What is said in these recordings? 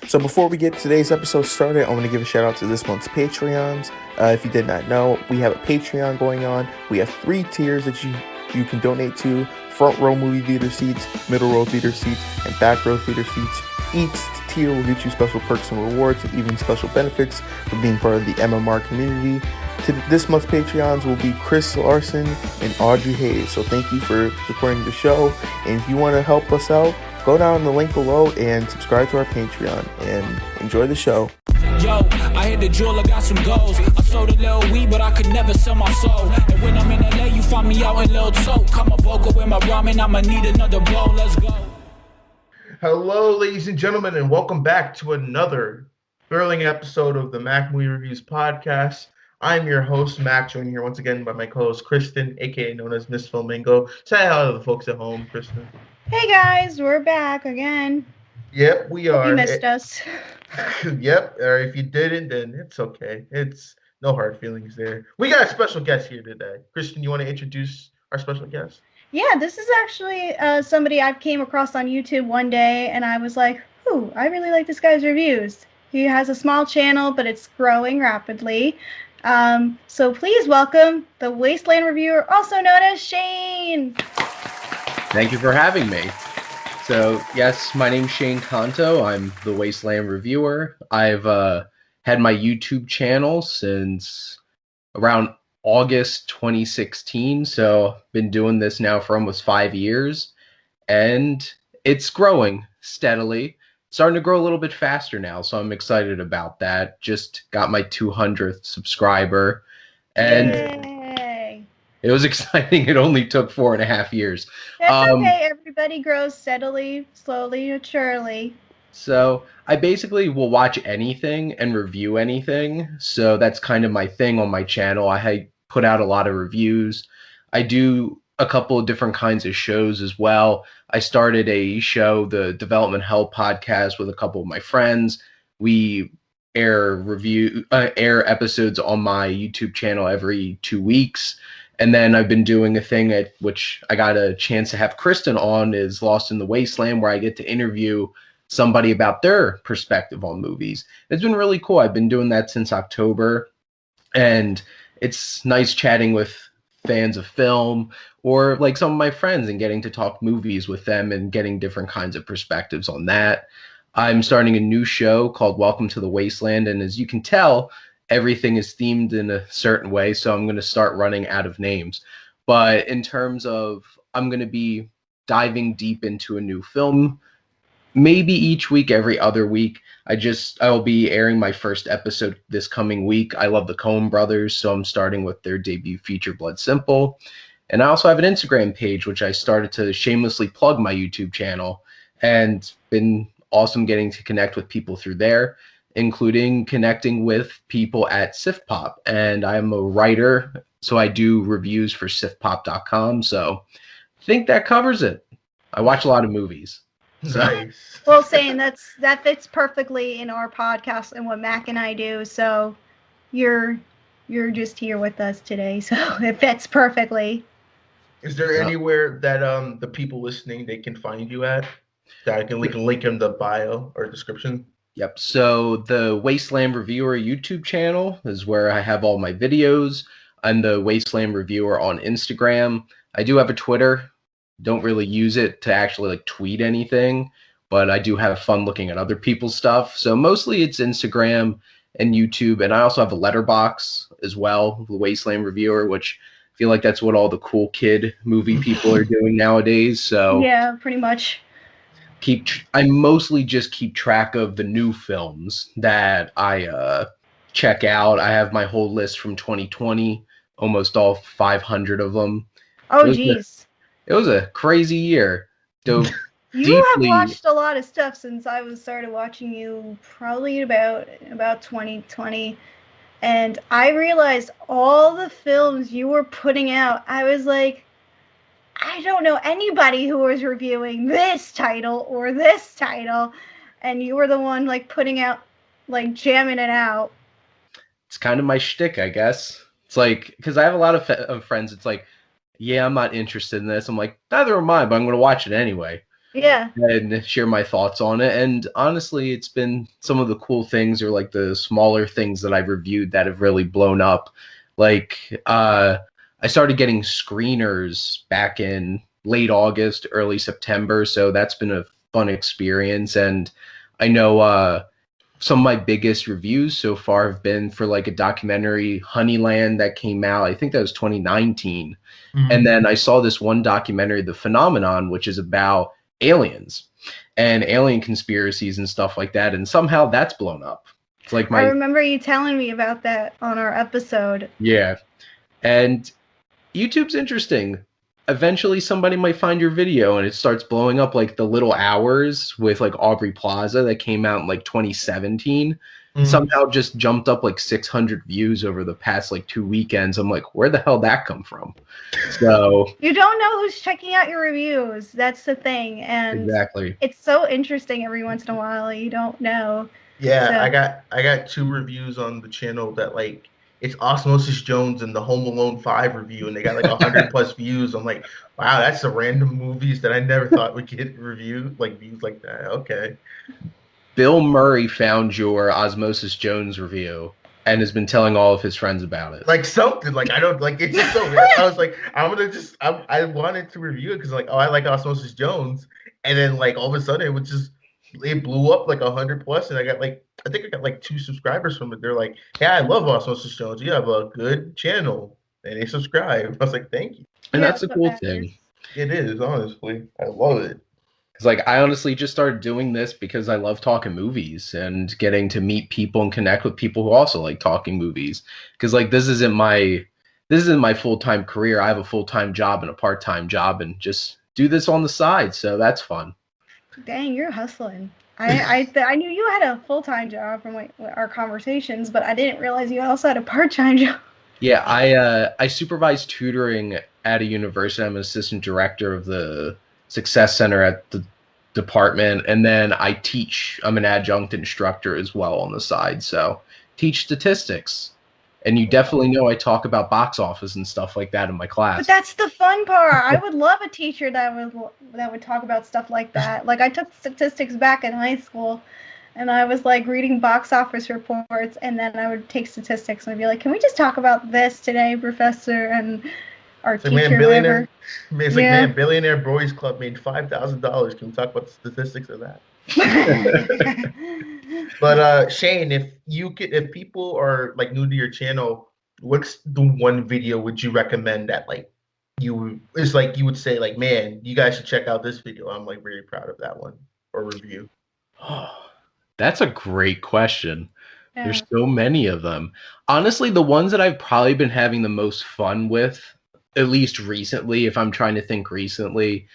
So before we get today's episode started, I want to give a shout out to this month's Patreons. If you did not know, we have a Patreon going on. We have 3 tiers that you can donate to: front row movie theater seats, middle row theater seats, and back row theater seats. Each tier will get you special perks and rewards, and even special benefits for being part of the MMR community. This month's Patreons will be Chris Larson and Audrey Hayes. So thank you for supporting the show. And if you want to help us out, go down the link below and subscribe to our Patreon and enjoy the show. Yo, I hit the jeweler, got some goals. I sold a little weed, but I could never sell my soul. And when I'm in LA, you find me out in Lil Tote. Come a vocal with my ramen, I'ma need another blow. Let's go. Hello, ladies and gentlemen, and welcome back to another thrilling episode of the Mac Movie Reviews podcast. I'm your host, Mac, joined here once again by my co-host, Kristen, aka known as Miss Flamingo. Say hello to the folks at home, Kristen. Hey guys, we're back again. Yep, we are. You missed us. Yep, or if you didn't, then it's okay. It's no hard feelings there. We got a special guest here today. Kristen, you want to introduce our special guest? Yeah, this is actually somebody I came across on YouTube one day, and I was like, ooh, I really like this guy's reviews. He has a small channel, but it's growing rapidly. So please welcome the Wasteland Reviewer, also known as Shane. Thank you for having me. So, yes, my name's Shane Kanto. I'm the Wasteland Reviewer. I've had my YouTube channel since around August 2016, so been doing this now for almost 5 years, and it's growing steadily. Starting to grow a little bit faster now, so I'm excited about that. Just got my 200th subscriber, and Yay. It was exciting. It only took 4.5 years. That's okay. Everybody grows steadily, slowly, and surely. So I basically will watch anything and review anything. So that's kind of my thing on my channel. I put out a lot of reviews. I do a couple of different kinds of shows as well. I started a show, the Development Hell podcast, with a couple of my friends. We air episodes on my YouTube channel every 2 weeks. And then I've been doing a thing at which I got a chance to have Kristen on, is Lost in the Wasteland, where I get to interview somebody about their perspective on movies. It's been really cool. I've been doing that since October, and it's nice chatting with fans of film or like some of my friends and getting to talk movies with them and getting different kinds of perspectives on that. I'm starting a new show called Welcome to the Wasteland, and as you can tell, everything is themed in a certain way, so I'm going to start running out of names. But in terms of, I'm going to be diving deep into a new film, maybe each week, every other week. I'll be airing my first episode this coming week. I love the Coen brothers, so I'm starting with their debut feature, Blood Simple. And I also have an Instagram page, which I started to shamelessly plug my YouTube channel, and been awesome getting to connect with people through there, including connecting with people at SIFPOP. And I'm a writer, so I do reviews for SIFPOP.com. So I think that covers it. I watch a lot of movies. So. Nice. Well, saying that fits perfectly in our podcast and what Mac and I do. So you're just here with us today, so it fits perfectly. Is there anywhere that the people listening, they can find you at? That I can link in the bio or description? Yep. So the Wasteland Reviewer YouTube channel is where I have all my videos. I'm the Wasteland Reviewer on Instagram. I do have a Twitter. Don't really use it to actually like tweet anything, but I do have fun looking at other people's stuff. So mostly it's Instagram and YouTube, and I also have a letterbox as well, the Wasteland Reviewer, which I feel like that's what all the cool kid movie people are doing nowadays. So yeah, pretty much. I mostly just keep track of the new films that I check out. I have my whole list from 2020, almost all 500 of them. Oh, geez. It was a crazy year. You have watched a lot of stuff since I started watching you probably about 2020. And I realized all the films you were putting out, I was like, I don't know anybody who was reviewing this title or this title. And you were the one like putting out, like jamming it out. It's kind of my shtick, I guess. It's like, because I have a lot of friends, it's like, yeah, I'm not interested in this. I'm like, neither am I, but I'm going to watch it anyway. Yeah. and share my thoughts on it. And honestly, it's been some of the cool things or like the smaller things that I've reviewed that have really blown up. Like I started getting screeners back in late August, early September, so that's been a fun experience. And I know some of my biggest reviews so far have been for like a documentary, Honeyland, that came out. I think that was 2019. Mm-hmm. And then I saw this one documentary, The Phenomenon, which is about aliens and alien conspiracies and stuff like that. And somehow that's blown up. It's like I remember you telling me about that on our episode. Yeah. And YouTube's interesting. Eventually somebody might find your video and it starts blowing up, like The Little Hours with like Aubrey Plaza that came out in like 2017. Somehow just jumped up like 600 views over the past like 2 weekends. I'm like, where the hell did that come from? So you don't know who's checking out your reviews. That's the thing. And exactly, it's so interesting every once in a while. You don't know. Yeah, So. I got 2 reviews on the channel that like it's Osmosis Jones and the Home Alone 5 review, and they got like 100 plus views. I'm like, wow, that's the random movies that I never thought would get views like that. Okay. Bill Murray found your Osmosis Jones review and has been telling all of his friends about it. Like something, like I don't like it's just so weird. I was like, I wanted to review it because like, oh, I like Osmosis Jones, and then like all of a sudden it blew up like 100 plus, and I think I got like 2 subscribers from it. They're like, "Yeah, I love Osmosis Jones. You have a good channel," and they subscribe. I was like, "Thank you." And that's a cool thing. It is, honestly. I love it. It's like I honestly just started doing this because I love talking movies and getting to meet people and connect with people who also like talking movies. Because like this isn't my full-time career. I have a full-time job and a part-time job, and just do this on the side. So that's fun. Dang, you're hustling. I knew you had a full-time job from like our conversations, but I didn't realize you also had a part-time job. Yeah, I supervise tutoring at a university. I'm an assistant director of the Success Center at the department, and then I teach. I'm an adjunct instructor as well on the side, so teach statistics. And you definitely know I talk about box office and stuff like that in my class. But that's the fun part. I would love a teacher that would talk about stuff like that. Like I took statistics back in high school, and I was like reading box office reports, and then I would take statistics and I'd be like, "Can we just talk about this today, Professor?" And our teacher, man, Billionaire Boys Club made $5,000. Can we talk about the statistics of that? But Shane, if people are like new to your channel, what's the one video would you recommend that like you would say like, man, you guys should check out this video? I'm like very proud of that one or review. That's a great question. Yeah. There's so many of them. Honestly, the ones that I've probably been having the most fun with, at least recently, if I'm trying to think recently,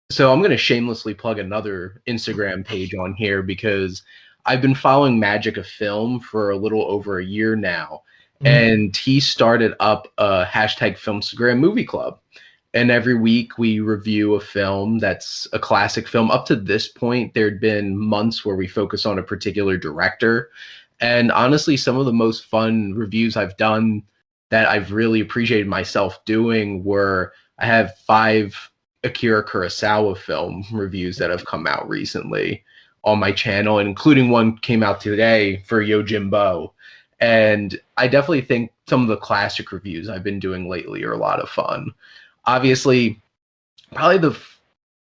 so I'm going to shamelessly plug another Instagram page on here because I've been following Magic of Film for a little over a year now. And he started up a hashtag Filmstagram movie club. And every week we review a film that's a classic film. Up to this point, there'd been months where we focus on a particular director. And honestly, some of the most fun reviews I've done that I've really appreciated myself doing were, I have 5 Akira Kurosawa film reviews that have come out recently on my channel, including one came out today for Yojimbo. And I definitely think some of the classic reviews I've been doing lately are a lot of fun. Obviously, probably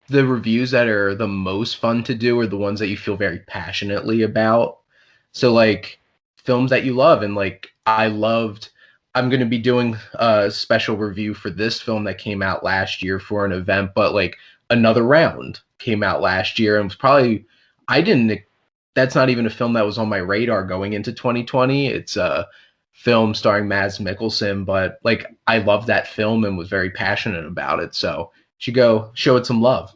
the reviews that are the most fun to do are the ones that you feel very passionately about. So like films that you love, and like I'm going to be doing a special review for this film that came out last year for an event, but like Another Round came out last year and was probably, that's not even a film that was on my radar going into 2020. It's a film starring Mads Mikkelsen, but like I love that film and was very passionate about it. So you should go show it some love.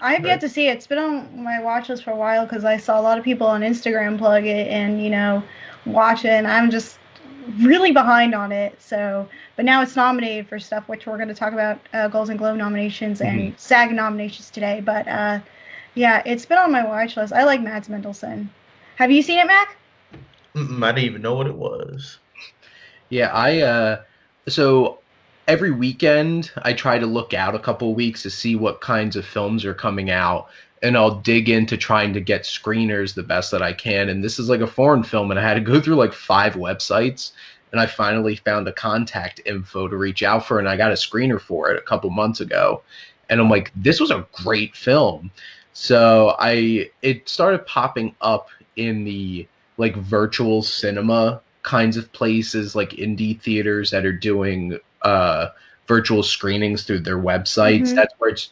I have yet to see it. It's been on my watch list for a while because I saw a lot of people on Instagram plug it and, watch it. And I'm just really behind on it. So, but now it's nominated for stuff, which we're going to talk about Golden Globe nominations and SAG nominations today. But yeah, it's been on my watch list. I like Mads Mikkelsen. Have you seen it, Mac? I didn't even know what it was. Yeah, so every weekend I try to look out a couple weeks to see what kinds of films are coming out, and I'll dig into trying to get screeners the best that I can. And this is like a foreign film, and I had to go through like 5 websites, and I finally found a contact info to reach out for, and I got a screener for it a couple months ago. And I'm like, this was a great film. So it started popping up in the like virtual cinema kinds of places, like indie theaters that are doing virtual screenings through their websites. That's where it's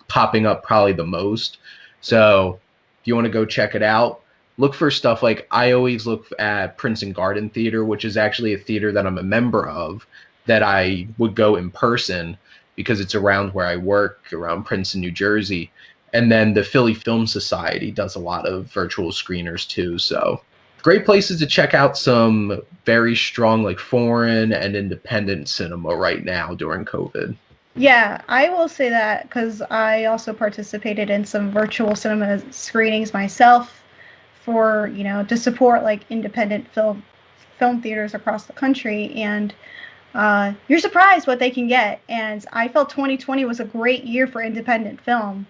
popping up probably the most. So if you want to go check it out, look for stuff like, I always look at Princeton Garden Theater, which is actually a theater that I'm a member of, that I would go in person because it's around where I work, around Princeton, New Jersey. And then the Philly Film Society does a lot of virtual screeners too. So great places to check out some very strong like foreign and independent cinema right now during COVID. Yeah, I will say that because I also participated in some virtual cinema screenings myself for, to support like independent film theaters across the country. And you're surprised what they can get. And I felt 2020 was a great year for independent film.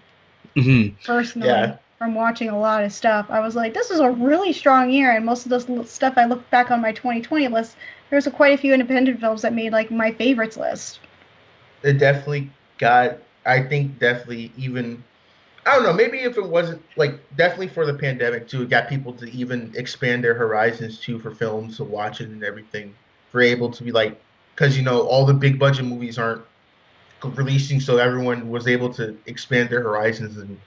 Personally, from watching a lot of stuff, I was like, this is a really strong year. And most of this stuff I look back on my 2020 list, there's quite a few independent films that made like my favorites list. It definitely got, I think definitely even, I don't know, maybe if it wasn't like, definitely for the pandemic too, it got people to even expand their horizons too for films to watch it and everything. For able to be like, because all the big budget movies aren't releasing, so everyone was able to expand their horizons and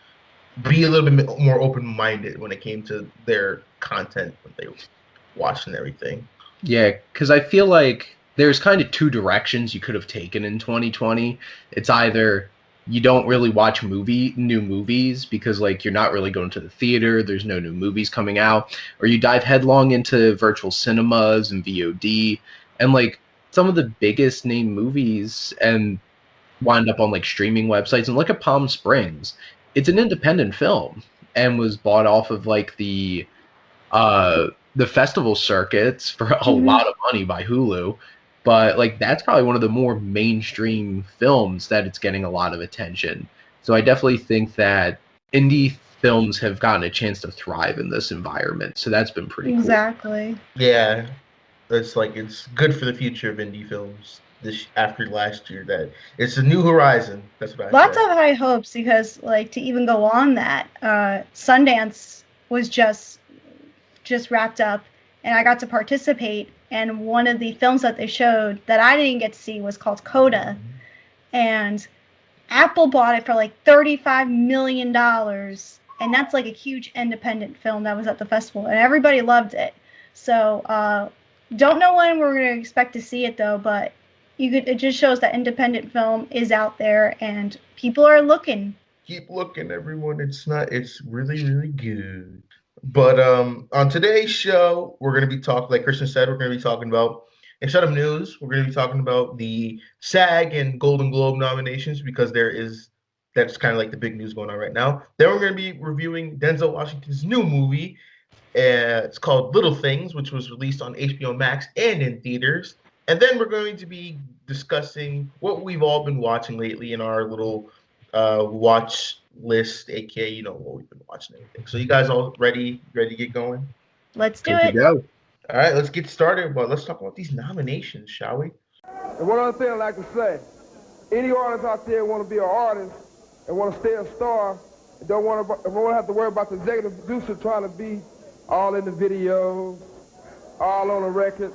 be a little bit more open-minded when it came to their content when they watched and everything. Yeah, because I feel like there's kind of 2 directions you could have taken in 2020. It's either you don't really watch new movies because like you're not really going to the theater, there's no new movies coming out, or you dive headlong into virtual cinemas and VOD, and like some of the biggest name movies and wind up on like streaming websites. And look at Palm Springs. It's an independent film and was bought off of like the festival circuits for a lot of money by Hulu. But like that's probably one of the more mainstream films that it's getting a lot of attention. So I definitely think that indie films have gotten a chance to thrive in this environment. So that's been pretty cool. Exactly. Yeah. It's good for the future of indie films. This after last year, that it's a new horizon. That's what Lots of high hopes because, like, to even go on that, Sundance was just wrapped up, and I got to participate. And one of the films that they showed that I didn't get to see was called Coda, and Apple bought it for like $35 million, and that's like a huge independent film that was at the festival, and everybody loved it. So don't know when we're going to expect to see it though, but it just shows that independent film is out there and people are looking. Keep looking, everyone. It's really, really good. But on today's show, we're going to be talking, like Christian said, we're going to be talking about, instead of news, we're going to be talking about the SAG and Golden Globe nominations because that's kind of like the big news going on right now. Then we're going to be reviewing Denzel Washington's new movie. It's called Little Things, which was released on HBO Max and in theaters. And then we're going to be discussing what we've all been watching lately in our little watch list, aka what we've been watching and everything. So you guys all ready to get going? Let's do it. Go. All right, let's get started. But let's talk about these nominations, shall we? And one other thing I'd like to say, any artist out there want to be an artist and want to stay a star and don't want to have to worry about the executive producer trying to be all in the video, all on the record,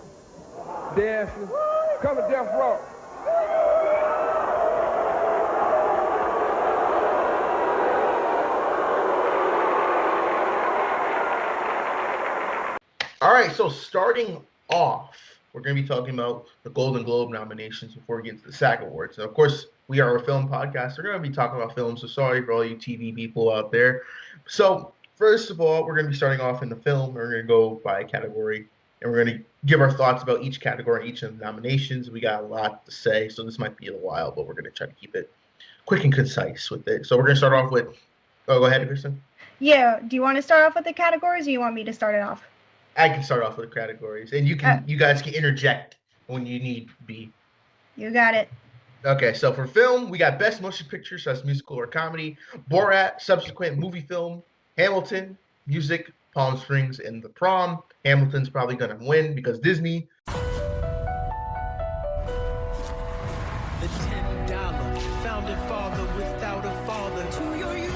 dancing, come to Death Row. All right, so starting off, we're going to be talking about the Golden Globe nominations before we get to the SAG Awards. And of course, we are a film podcast. We're going to be talking about films, so sorry for all you TV people out there. So first of all, we're going to be starting off in the film. We're going to go by category, and we're going to give our thoughts about each category, each of the nominations. We got a lot to say, so this might be a while, but we're going to try to keep it quick and concise with it. So we're going to start off with, go ahead, Kristen. Yeah, do you want to start off with the categories, or you want me to start it off? I can start off with the categories, and you guys can interject when you need to be. You got it. Okay, so for film, we got Best Motion Picture, so that's musical or comedy, Borat, subsequent movie film, Hamilton, music, Palm Springs, and The Prom. Hamilton's probably going to win because Disney. The $10 founding father without a father to your union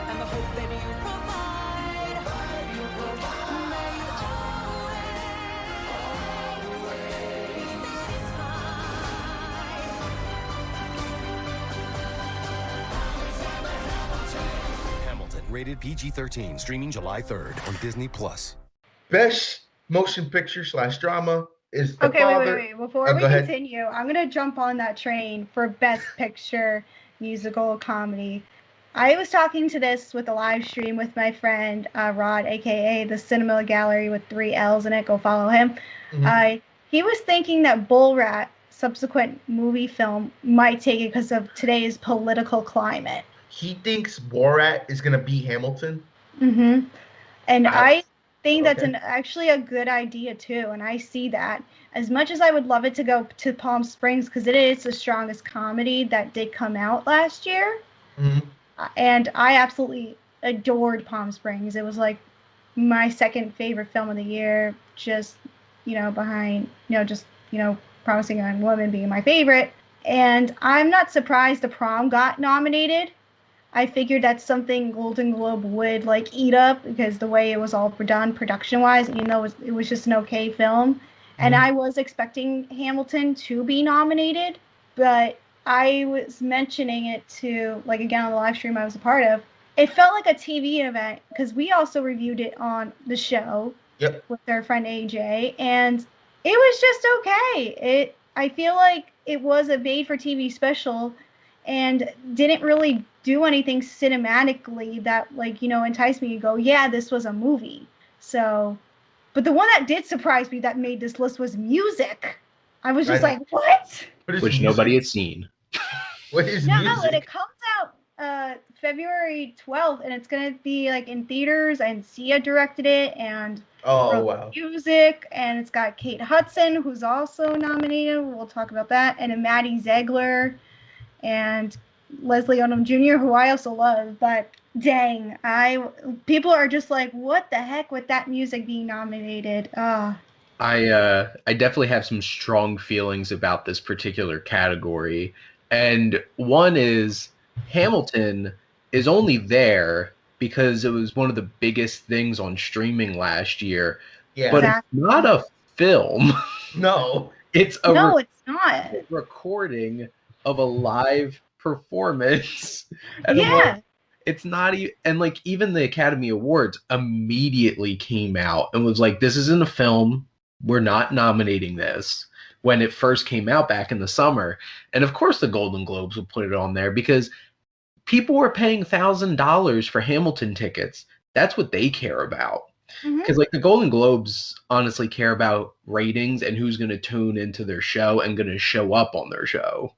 and the hope that you provide. May you always be satisfied. Hamilton, rated PG-13, streaming July 3rd on Disney+. Best Motion Picture / Drama is The Okay, Father. wait. Before we continue, I'm going to jump on that train for Best Picture, musical, comedy. I was talking to this with a live stream with my friend Rod, a.k.a. the Cinema Gallery with 3 L's in it. Go follow him. Mm-hmm. He was thinking that Borat, subsequent movie film, might take it because of today's political climate. He thinks Borat is going to beat Hamilton? Mm-hmm. And I think that's actually a good idea, too. And I see that. As much as I would love it to go to Palm Springs, because it is the strongest comedy that did come out last year. Mm-hmm. And I absolutely adored Palm Springs. It was like my second favorite film of the year, just, behind, Promising Young Woman being my favorite. And I'm not surprised The Prom got nominated. I figured that's something Golden Globe would, eat up because the way it was all done production-wise, it was just an okay film. Mm-hmm. And I was expecting Hamilton to be nominated, but I was mentioning it to, again, on the live stream I was a part of. It felt like a TV event because we also reviewed it on the show with our friend AJ, and it was just okay. I feel like it was a made-for-TV special and didn't really do anything cinematically that, enticed me to go, yeah, this was a movie. So, but the one that did surprise me that made this list was music. I was just like, what? Which nobody had seen. What is music? No, and it comes out February 12th, and it's going to be, in theaters, and Sia directed it, and music, and it's got Kate Hudson, who's also nominated. We'll talk about that, and Maddie Ziegler, and Leslie Odom Jr., who I also love, but dang, people are just like, what the heck with that music being nominated? I definitely have some strong feelings about this particular category. And one is Hamilton is only there because it was one of the biggest things on streaming last year. Yeah. But it's not a film. No. It's not. Recording of a live performance. And it's not even, and even the Academy Awards immediately came out and was like, this isn't a film. We're not nominating this, when it first came out back in the summer. And of course the Golden Globes would put it on there because people were paying $1,000 for Hamilton tickets. That's what they care about. Because the Golden Globes honestly care about ratings and who's going to tune into their show and going to show up on their show.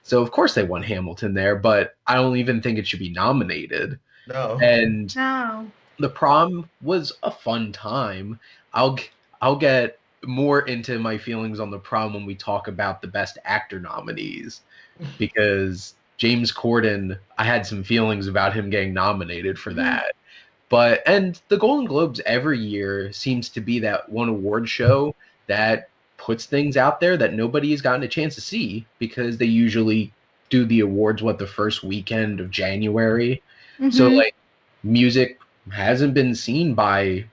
So of course they want Hamilton there, but I don't even think it should be nominated. No. And The Prom was a fun time. I'll get more into my feelings on The Prom when we talk about the Best Actor nominees, because James Corden, I had some feelings about him getting nominated for that. And the Golden Globes every year seems to be that one award show that puts things out there that nobody has gotten a chance to see, because they usually do the awards, the first weekend of January. So music hasn't been seen by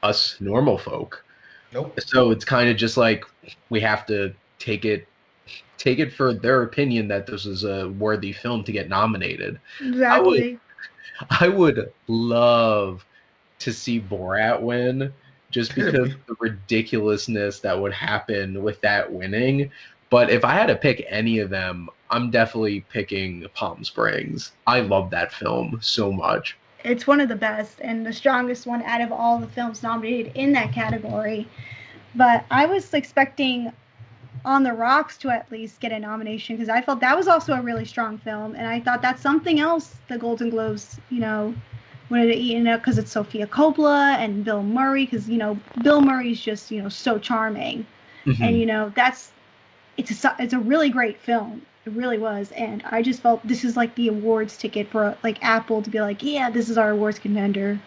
us normal folk. Nope. So it's kind of just we have to take it for their opinion that this is a worthy film to get nominated. Exactly. I would love to see Borat win, just because of the ridiculousness that would happen with that winning. But if I had to pick any of them, I'm definitely picking Palm Springs. I love that film so much. It's one of the best and the strongest one out of all the films nominated in that category. But I was expecting On the Rocks to at least get a nomination, because I felt that was also a really strong film. And I thought that's something else the Golden Globes, wanted to eat up, because it's Sofia Coppola and Bill Murray, because, Bill Murray's just, so charming. And it's a really great film. It really was. And I just felt this is like the awards ticket for like Apple to be like, yeah, this is our awards contender.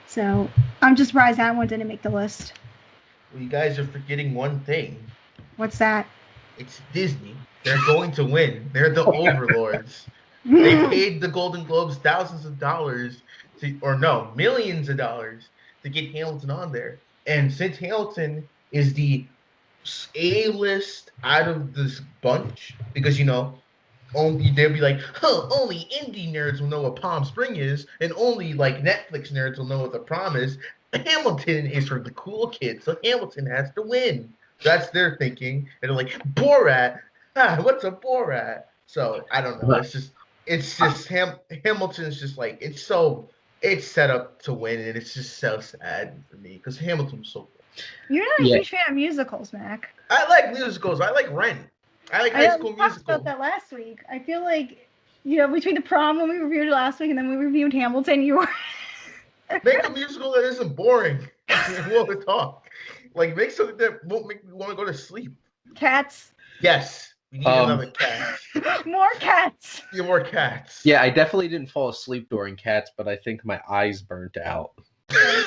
So I'm just surprised that one didn't make the list. Well, you guys are forgetting one thing. What's that? It's Disney. They're going to win. They're the overlords. They paid the Golden Globes thousands of dollars millions of dollars to get Hamilton on there. And since Hamilton is the A-list out of this bunch, because only they'll be like, only indie nerds will know what Palm Spring is, and only like Netflix nerds will know what The Prom is. Hamilton is for the cool kids, so Hamilton has to win. That's their thinking. And they're like, Borat, what's a Borat? So I don't know. It's just Hamilton's just like it's set up to win, and it's just so sad for me because Hamilton's so good. You're not a huge fan of musicals, Mac. I like musicals. I like Rent. I like High School Musical. We talked about that last week. I feel like, between The Prom when we reviewed it last week and then we reviewed Hamilton, you were... Make a musical that isn't boring. We want to talk. Like, make something that won't make me want to go to sleep. Cats. Yes. We need another cat. More cats. Yeah, more cats. Yeah, I definitely didn't fall asleep during Cats, but I think my eyes burnt out. I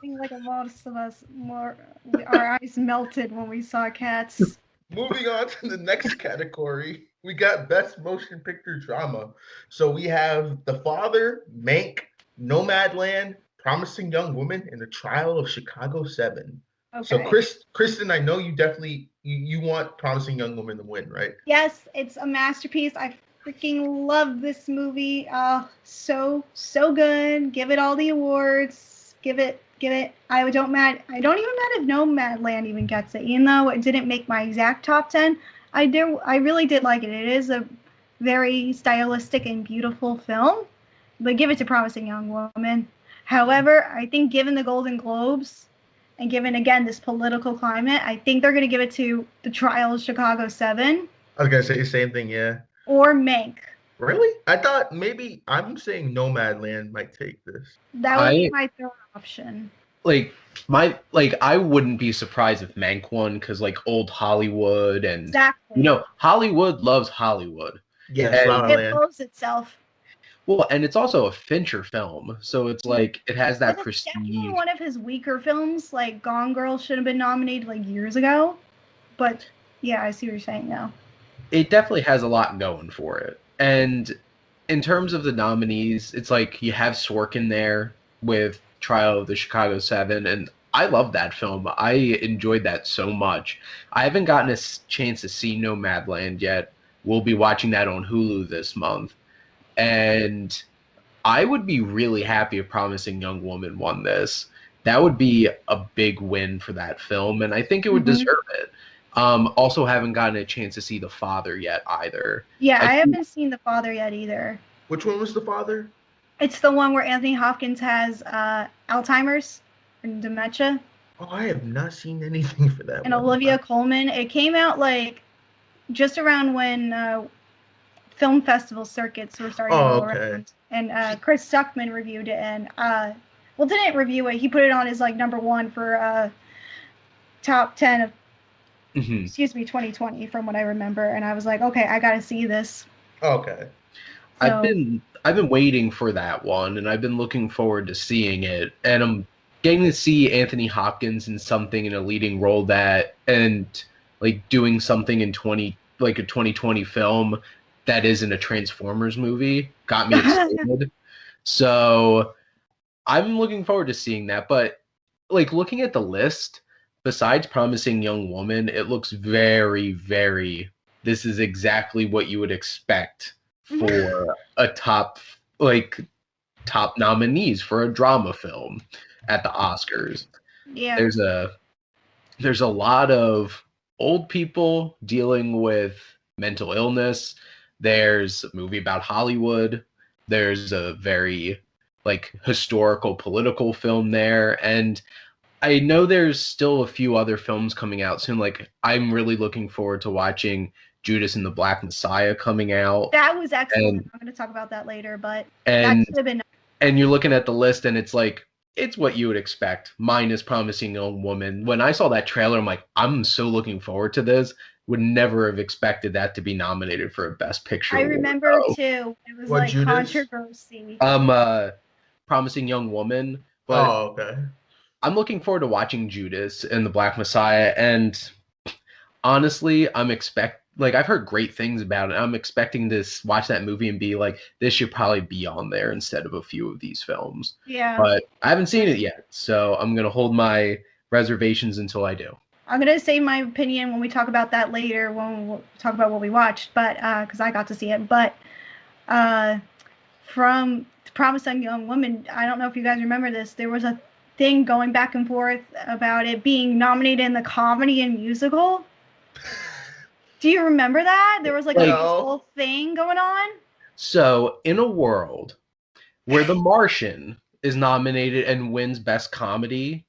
think like most of us, our eyes melted when we saw Cats. Moving on to the next category, we got Best Motion Picture Drama. So we have The Father, Mank, Nomadland, Promising Young Woman, and The Trial of Chicago 7. Okay. So Kristen, I know you definitely you want Promising Young Woman to win, right? Yes, it's a masterpiece. I freaking love this movie. So good. Give it all the awards. Give it. I don't even mad if Nomadland even gets it, even though it didn't make my exact top 10. I really did like it. It is a very stylistic and beautiful film, but give it to Promising Young Woman. However, I think given the Golden Globes and given again this political climate, I think they're going to give it to The Trial of Chicago 7. I was going to say the same thing, yeah. Or Mank. Really? I thought maybe I'm saying Nomadland might take this. That would be my third option. I wouldn't be surprised if Mank won because old Hollywood and exactly. Hollywood loves Hollywood. Yeah, it loves itself. Well, and it's also a Fincher film, so it's it has that prestige. Definitely one of his weaker films, like Gone Girl, should have been nominated years ago. But yeah, I see what you're saying now. It definitely has a lot going for it. And in terms of the nominees, it's you have Sorkin there with Trial of the Chicago 7, and I love that film. I enjoyed that so much. I haven't gotten a chance to see Nomadland yet. We'll be watching that on Hulu this month. And I would be really happy if Promising Young Woman won this. That would be a big win for that film, and I think it would deserve it. Also haven't gotten a chance to see The Father yet either. Yeah, I haven't seen The Father yet either. Which one was The Father? It's the one where Anthony Hopkins has Alzheimer's and dementia. Oh, I have not seen anything for that. And Olivia Colman. It came out just around when film festival circuits were starting to go around. And Chris Stuckman reviewed it and didn't review it. He put it on his number one for top 10 of 2020 from what I remember. And I was like, okay, I gotta see this. Okay. So, I've been waiting for that one, and I've been looking forward to seeing it. And I'm getting to see Anthony Hopkins in something in a leading role doing something in a 2020 film that isn't a Transformers movie got me excited. So I'm looking forward to seeing that. But looking at the list, besides Promising Young Woman, it looks very, very, this is exactly what you would expect for a top nominees for a drama film at the Oscars. Yeah. There's a lot of old people dealing with mental illness. There's a movie about Hollywood. There's a very historical political film there, and I know there's still a few other films coming out soon. I'm really looking forward to watching Judas and the Black Messiah coming out. That was excellent. I'm going to talk about that later, but that should have been. And you're looking at the list, and it's it's what you would expect, minus Promising Young Woman. When I saw that trailer, I'm like, I'm so looking forward to this. Would never have expected that to be nominated for a Best Picture I award, remember though. too. It was What, like Judas? controversy. Promising Young Woman, but Oh, okay. I'm looking forward to watching Judas and the Black Messiah, and honestly, I've heard great things about it. I'm expecting to watch that movie and be like, this should probably be on there instead of a few of these films. Yeah. But I haven't seen it yet, so I'm gonna hold my reservations until I do. I'm going to say my opinion when we talk about that later, when we'll talk about what we watched, but because I got to see it. But from Promising Young Woman, I don't know if you guys remember this, there was a thing going back and forth about it being nominated in the comedy and musical. Do you remember that? There was like a whole thing going on. So, in a world where The Martian is nominated and wins Best Comedy,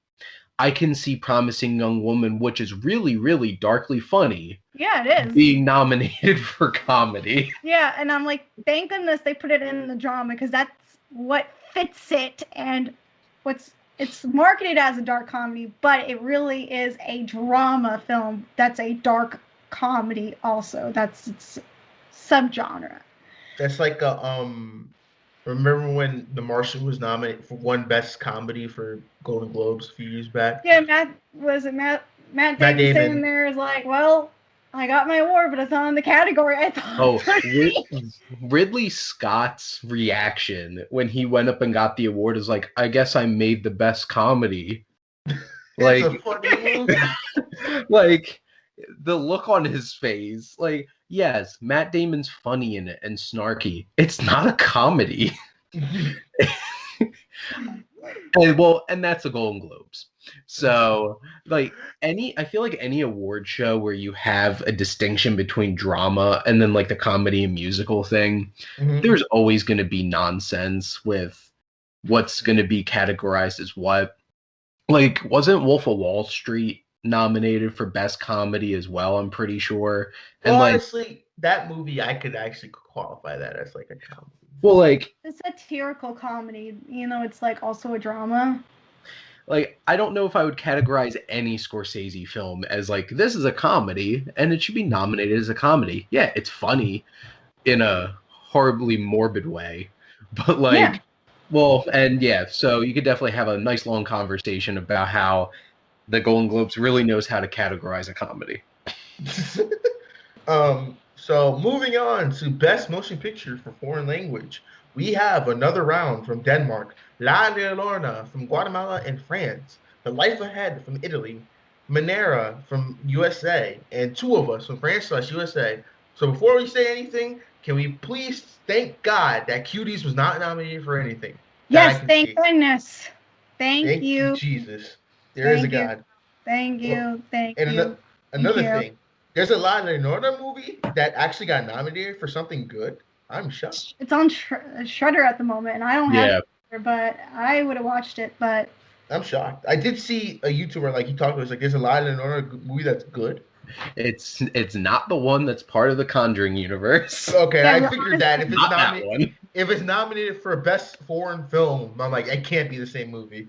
I can see Promising Young Woman, which is really, really darkly funny. Yeah, it is. Being nominated for comedy. Yeah, and I'm like, thank goodness they put it in the drama, because that's what fits it, and it's marketed as a dark comedy, but it really is a drama film that's a dark comedy also. That's its subgenre. That's like remember when The Martian was nominated for one Best Comedy for Golden Globes a few years back? Yeah, Matt Damon sitting there is like, well, I got my award, but it's not in the category I thought. Ridley Scott's reaction when he went up and got the award is like, I guess I made the best comedy. Like, it's a funny movie. Like, the look on his face, like, yes, Matt Damon's funny in it and snarky. It's not a comedy. And that's the Golden Globes. So, like, I feel like any award show where you have a distinction between drama and then like the comedy and musical thing, there's always going to be nonsense with what's going to be categorized as what. Like, wasn't Wolf of Wall Street nominated for Best Comedy as well? I'm pretty sure. And well, honestly, that movie, I could actually qualify that as like a comedy. Well, like, it's a satirical comedy, it's like also a drama. Like, I don't know if I would categorize any Scorsese film as like, this is a comedy and it should be nominated as a comedy. Yeah, it's funny in a horribly morbid way, but like, so you could definitely have a nice long conversation about how the Golden Globes really knows how to categorize a comedy. So moving on to Best Motion Picture for Foreign Language, we have Another Round from Denmark, La Leonora from Guatemala and France, The Life Ahead from Italy, Minera from USA, and Two of Us from France/USA. So before we say anything, can we please thank God that Cuties was not nominated for anything? Yes, thank goodness. Thank you. Jesus. There is a God. Thank you. Thank you. Another thing. There's a La Leonora movie that actually got nominated for something good. I'm shocked. It's on Shudder at the moment, and I don't have it, but I would have watched it, but... I'm shocked. I did see a YouTuber, like, he talked to us, like, there's a La Leonora movie that's good. It's not the one that's part of the Conjuring universe. Okay, yeah, I figured that. If it's nominated for Best Foreign Film, I'm like, it can't be the same movie.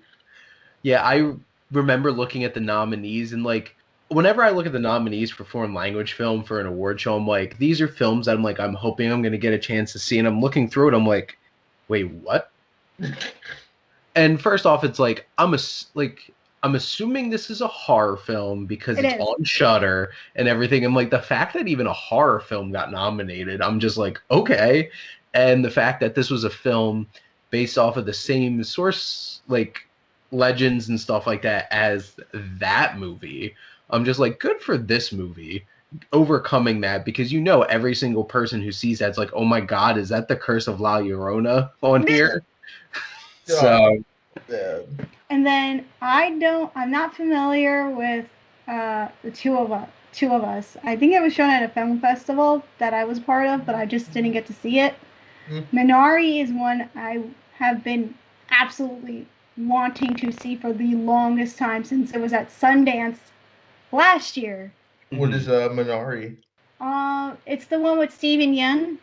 Yeah, I remember looking at the nominees, and, like, whenever I look at the nominees for foreign language film for an award show, I'm like, these are films that I'm hoping I'm going to get a chance to see. And I'm looking through it. I'm like, wait, what? And first off, it's like, I'm assuming this is a horror film because it's on Shudder and everything. And like the fact that even a horror film got nominated, I'm just like, okay. And the fact that this was a film based off of the same source, like legends and stuff like that as that movie, I'm just like, good for this movie overcoming that, because every single person who sees that's like, oh my God, is that the Curse of La Llorona on here? So, and then I'm not familiar with the two of us. I think it was shown at a film festival that I was part of, but I just didn't get to see it. Minari is one I have been absolutely wanting to see for the longest time, since it was at Sundance last year. What is Minari? It's the one with Steven Yeun,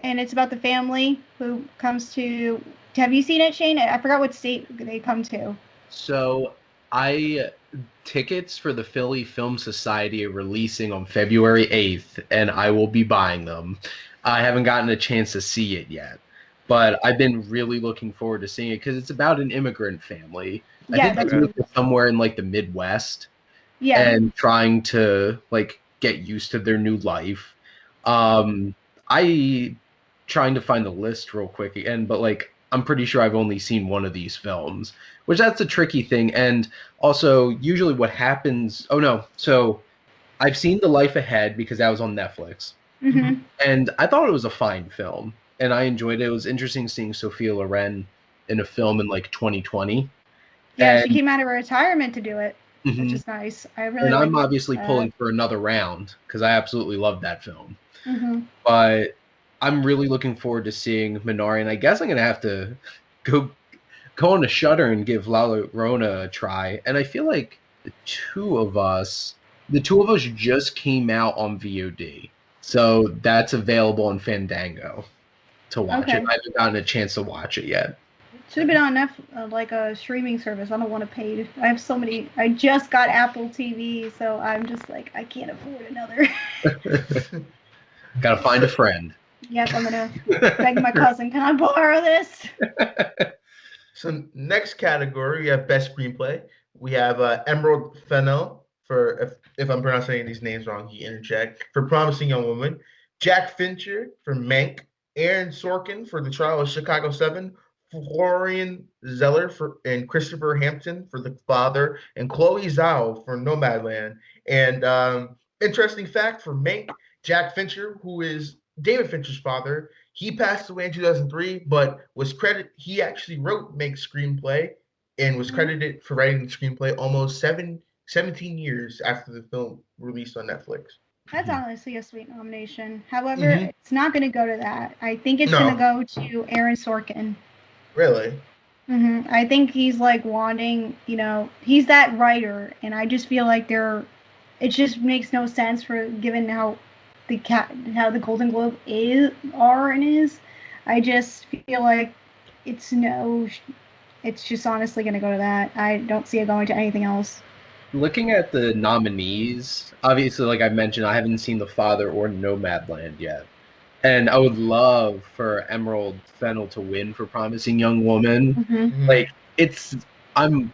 and it's about the family who comes to Have you seen it, Shane? I forgot what state they come to. So tickets for the Philly Film Society are releasing on February 8th, and I will be buying them. I haven't gotten a chance to see it yet, but I've been really looking forward to seeing it because it's about an immigrant family. I think that's they moved somewhere in like the Midwest, and trying to like get used to their new life. I trying to find the list real quick again, but like I'm pretty sure I've only seen one of these films, which that's a tricky thing. And also, usually what happens. Oh no, so I've seen The Life Ahead because that was on Netflix, and I thought it was a fine film, and I enjoyed it. It was interesting seeing Sophia Loren in a film in like 2020. Yeah, she came out of retirement to do it, which is nice. And I'm obviously pulling for another round because I absolutely love that film. But I'm really looking forward to seeing Minari, and I guess I'm gonna have to go on a Shudder and give La Llorona a try. And I feel like the two of us just came out on VOD, so that's available on Fandango to watch it. I haven't gotten a chance to watch it yet. Should have been on Netflix, like a streaming service. I don't want to pay. I have so many. I just got Apple TV, so I'm just like, I can't afford another. Gotta find a friend. Yes, I'm gonna beg my cousin. Can I borrow this? So next category, we have best screenplay. We have Emerald Fennell for if I'm pronouncing these names wrong, he interject, for Promising Young Woman. Jack Fincher for Mank. Aaron Sorkin for The Trial of Chicago 7. Florian Zeller and Christopher Hampton for The Father, and Chloe Zhao for Nomadland. And interesting fact for Mank, Jack Fincher, who is David Fincher's father, he passed away in 2003, but he actually wrote Mank's screenplay and was credited for writing the screenplay almost 17 years after the film released on Netflix. That's honestly a sweet nomination. However, it's not going to go to that. I think it's going to go to Aaron Sorkin. Really? I think he's like wanting, he's that writer, and I just feel like it just makes no sense for given how the Golden Globe is. I just feel like it's just honestly going to go to that. I don't see it going to anything else. Looking at the nominees, obviously, like I mentioned, I haven't seen The Father or Nomadland yet. And I would love for Emerald Fennell to win for Promising Young Woman. Like I'm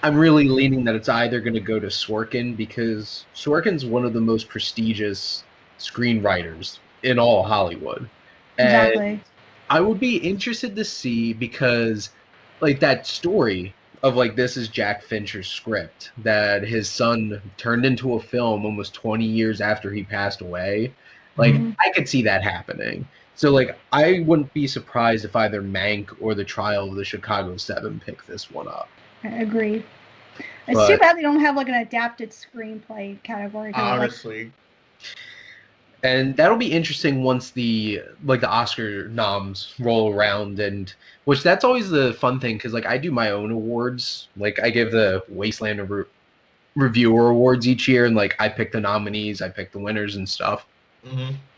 really leaning that it's either going to go to Sorkin because Sorkin's one of the most prestigious screenwriters in all Hollywood. And I would be interested to see because like that story of like this is Jack Fincher's script that his son turned into a film almost 20 years after he passed away. Like, I could see that happening. So, like, I wouldn't be surprised if either Mank or The Trial of the Chicago 7 pick this one up. I agree. It's too bad they don't have, like, an adapted screenplay category. Honestly. And that'll be interesting once the Oscar noms roll around, and which that's always the fun thing because, like, I do my own awards. Like, I give the Wasteland Reviewer Awards each year, and, like, I pick the nominees, I pick the winners and stuff.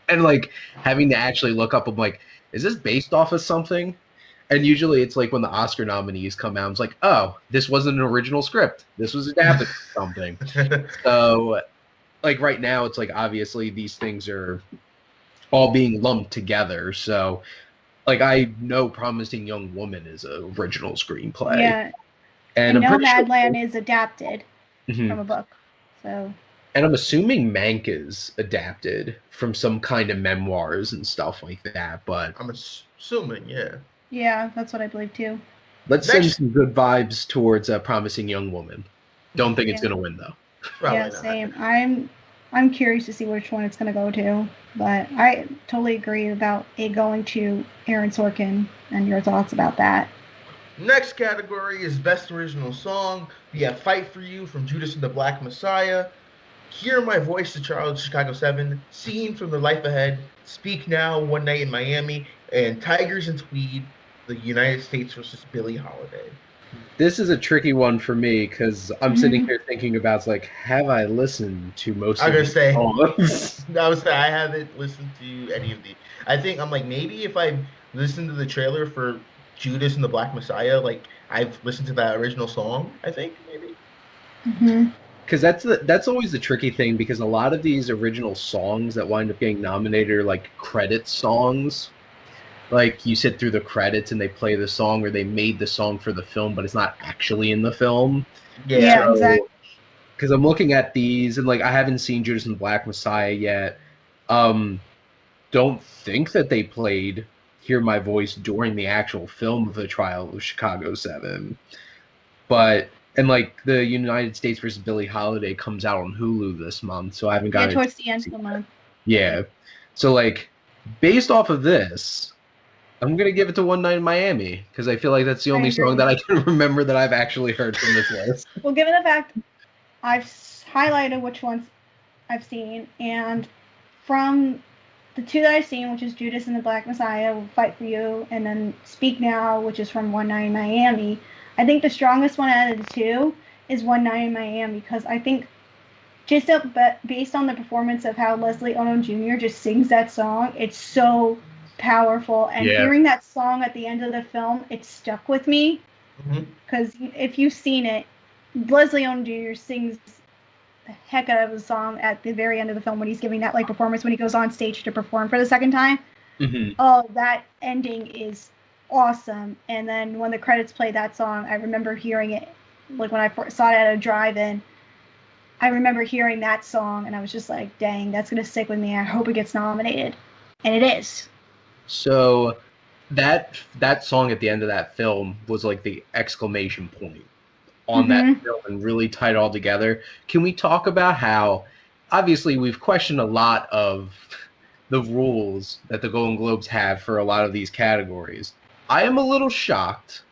And like having to actually look up, I'm like, is this based off of something? And usually it's like when the Oscar nominees come out, I'm like, oh, this wasn't an original script. This was adapted from something. So like right now, it's like obviously these things are all being lumped together. So like I know Promising Young Woman is an original screenplay. Yeah. And Nomadland is adapted from a book. So. And I'm assuming Mank is adapted from some kind of memoirs and stuff like that, but... I'm assuming, yeah. Yeah, that's what I believe, too. Let's send some good vibes towards a Promising Young Woman. Don't think it's going to win, though. Probably not. Same. I'm curious to see which one it's going to go to, but I totally agree about it going to Aaron Sorkin and your thoughts about that. Next category is Best Original Song. We have Fight For You from Judas and the Black Messiah, Hear My Voice, The Trial of Chicago 7, Scene from The Life Ahead, Speak Now, One Night in Miami, and Tigers and Tweed, The United States versus Billie Holiday. This is a tricky one for me because I'm sitting here thinking about like, have I listened to most of these songs? I haven't listened to any of these. I think I'm like maybe if I listened to the trailer for Judas and the Black Messiah, like I've listened to that original song, I think maybe. Mm-hmm. Because that's always the tricky thing, because a lot of these original songs that wind up getting nominated are like credit songs. Like you sit through the credits and they play the song, or they made the song for the film, but it's not actually in the film. Yeah, exactly. Because I'm looking at these and like I haven't seen Judas and the Black Messiah yet. Don't think that they played Hear My Voice during the actual film of the trial of Chicago 7. But and like the United States versus Billie Holiday comes out on Hulu this month, so I haven't gotten towards the end of the month. Yeah. So like based off of this, I'm gonna give it to One Night in Miami, because I feel like that's the only song that I can remember that I've actually heard from this list. Well, given the fact I've highlighted which ones I've seen, and from the two that I've seen, which is Judas and the Black Messiah, Will Fight for You, and then Speak Now, which is from One Night in Miami, I think the strongest one out of the two is One Night in Miami, because I think just based on the performance of how Leslie Odom Jr. just sings that song, it's so powerful. And hearing that song at the end of the film, it stuck with me. Because if you've seen it, Leslie Odom Jr. sings the heck out of the song at the very end of the film when he's giving that like performance when he goes on stage to perform for the second time. Oh, that ending is awesome. And then when the credits play that song, I remember hearing it like when I first saw it at a drive-in. I remember hearing that song and I was just like, dang, that's gonna stick with me. I hope it gets nominated. And it is. So that song at the end of that film was like the exclamation point on that film and really tied it all together. Can we talk about how obviously we've questioned a lot of the rules that the Golden Globes have for a lot of these categories? I am a little shocked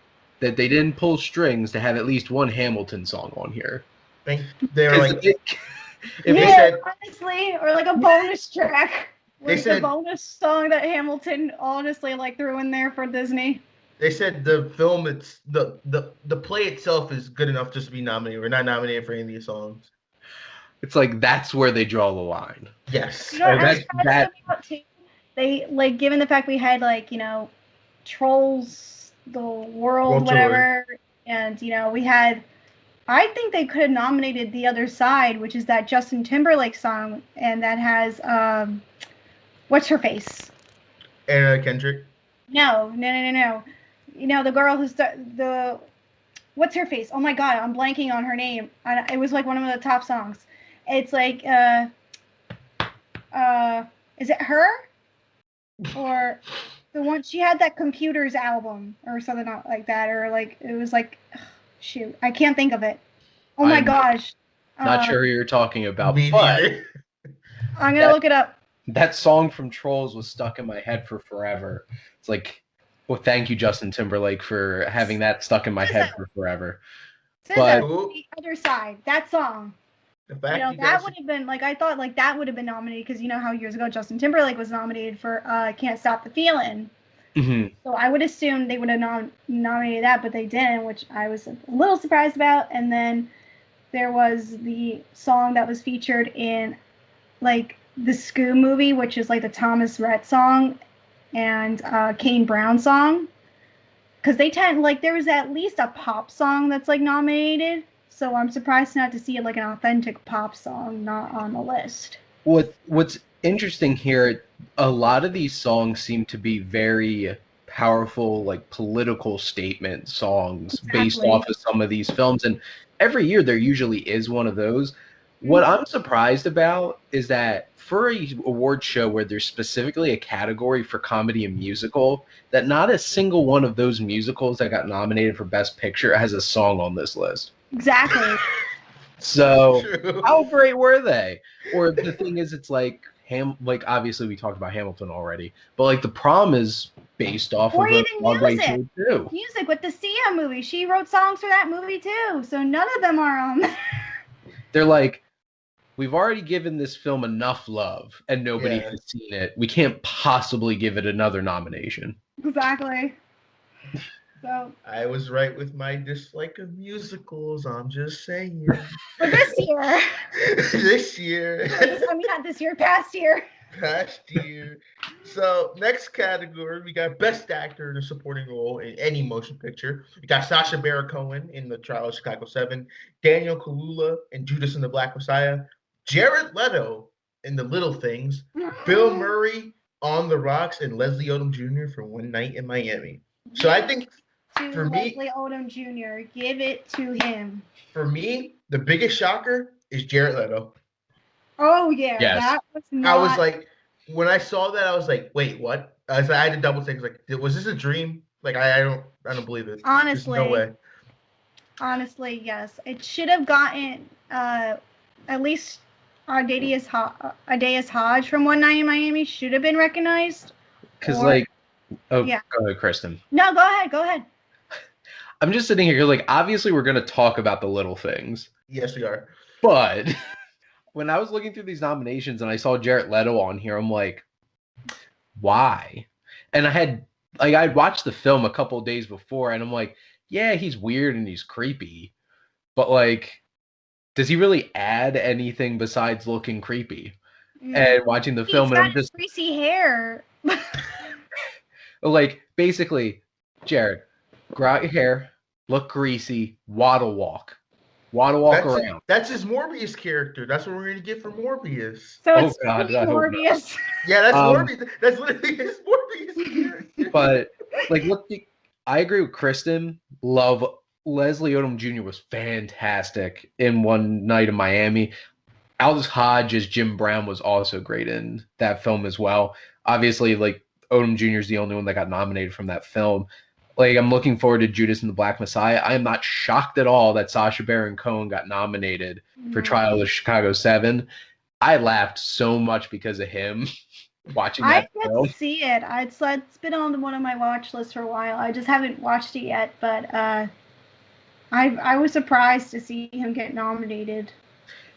that they didn't pull strings to have at least one Hamilton song on here. They were like, they said, honestly, or like a bonus track. Like they said, the bonus song that Hamilton honestly like threw in there for Disney. They said the film, it's the play itself is good enough just to be nominated. We're not nominated for any of these songs. It's like that's where they draw the line. Yes. You know, they like, given the fact we had like, you know, Trolls, the World whatever, and you know we had. I think they could have nominated The Other Side, which is that Justin Timberlake song, and that has what's her face? Anna Kendrick. No. You know, the girl who's the what's her face? Oh my god, I'm blanking on her name. It was like one of the top songs. It's like is it her? Or the one she had that Computers album or something like that, or like it was like shoot, I can't think of it. Oh my gosh. Not sure who you're talking about, but I'm gonna look it up. That song from Trolls was stuck in my head for forever. It's like, well, thank you, Justin Timberlake, for having that stuck in my head for forever. But The Other Side, that song. You know, that would have been like, I thought like that would have been nominated because you know how years ago Justin Timberlake was nominated for Can't Stop the Feeling. So I would assume they would have nominated that, but they didn't, which I was a little surprised about. And then there was the song that was featured in like the Scoo movie, which is like the Thomas Rhett song and Kane Brown song. Because they tend, like, there was at least a pop song that's like nominated. So I'm surprised not to see like an authentic pop song not on the list. What's interesting here, a lot of these songs seem to be very powerful, like political statement songs based off of some of these films. And every year there usually is one of those. What I'm surprised about is that for a award show where there's specifically a category for comedy and musical, that not a single one of those musicals that got nominated for Best Picture has a song on this list. Exactly. So how great were they? Or the thing is, it's like like obviously we talked about Hamilton already, but like The Prom is based off or of even a Broadway show too. Music with the Sia movie. She wrote songs for that movie too. So none of them are on there. They're like, we've already given this film enough love and nobody has seen it. We can't possibly give it another nomination. Exactly. So I was right with my dislike of musicals. I'm just saying. For this year. This year. I mean, not this year, past year. Past year. So next category, we got Best Actor in a Supporting Role in Any Motion Picture. We got Sacha Baron Cohen in The Trial of Chicago 7, Daniel Kaluuya in Judas and the Black Messiah, Jared Leto in The Little Things, Bill Murray on The Rocks, and Leslie Odom Jr. for One Night in Miami. So I think for me, Leslie Odom Jr., give it to him. For me, the biggest shocker is Jared Leto. Oh yeah, Yes. that was not. I was like, when I saw that, I was like, wait, what? I had to double think. Like, was this a dream? Like, I don't believe it. Honestly, there's no way. Honestly, yes, it should have gotten at least Ardeas Hodge from One Night in Miami should have been recognized. Because Or- like, oh, Yeah. go ahead, Kristen. No, go ahead. I'm just sitting here like, obviously we're gonna talk about The Little Things, Yes, we are. but when I was looking through these nominations and I saw Jared Leto on here, I'm like, why? And I'd watched the film a couple of days before, and I'm like, yeah, he's weird and he's creepy, but like, does he really add anything besides looking creepy? And watching the film, He's and got I'm just greasy hair. like, basically, Jared, grow out your hair, look greasy, waddle walk around. That's his Morbius character. That's what we're gonna get for Morbius. So Oh, it's God, I hope not. Morbius. Yeah, that's Morbius. That's literally his Morbius character. But like, look, I agree with Kristen. Love Leslie Odom Jr. was fantastic in One Night in Miami. Aldous Hodge as Jim Brown was also great in that film as well. Obviously, like, Odom Jr. is the only one that got nominated from that film. Like, I'm looking forward to Judas and the Black Messiah. I am not shocked at all that Sacha Baron Cohen got nominated for Trial of Chicago 7. I laughed so much because of him watching that film. I get to see it. It's been on one of my watch lists for a while. I just haven't watched it yet, but I was surprised to see him get nominated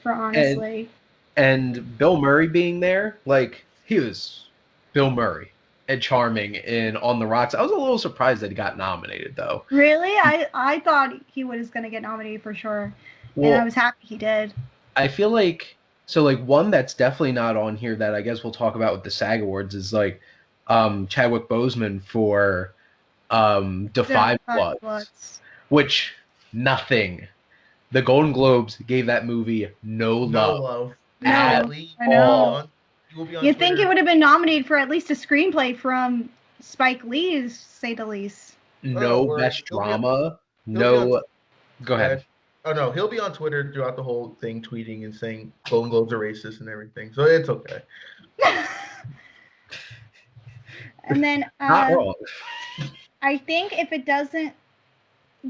for Honestly. And Bill Murray being there, like, he was Bill Murray and charming in On the Rocks. I was a little surprised that he got nominated, though. Really? I thought he was going to get nominated for sure. Well, and I was happy he did. I feel like, so like, one that's definitely not on here that I guess we'll talk about with the SAG Awards is like Chadwick Boseman for Defy Bloods, which nothing. The Golden Globes gave that movie no love. At I know. all. You'd think it would have been nominated for at least a screenplay from Spike Lee, to say the least. No best drama. No. Go ahead. Oh no, he'll be on Twitter throughout the whole thing, tweeting and saying Golden Globes are racist and everything. So it's okay. And then Not wrong. I think if it doesn't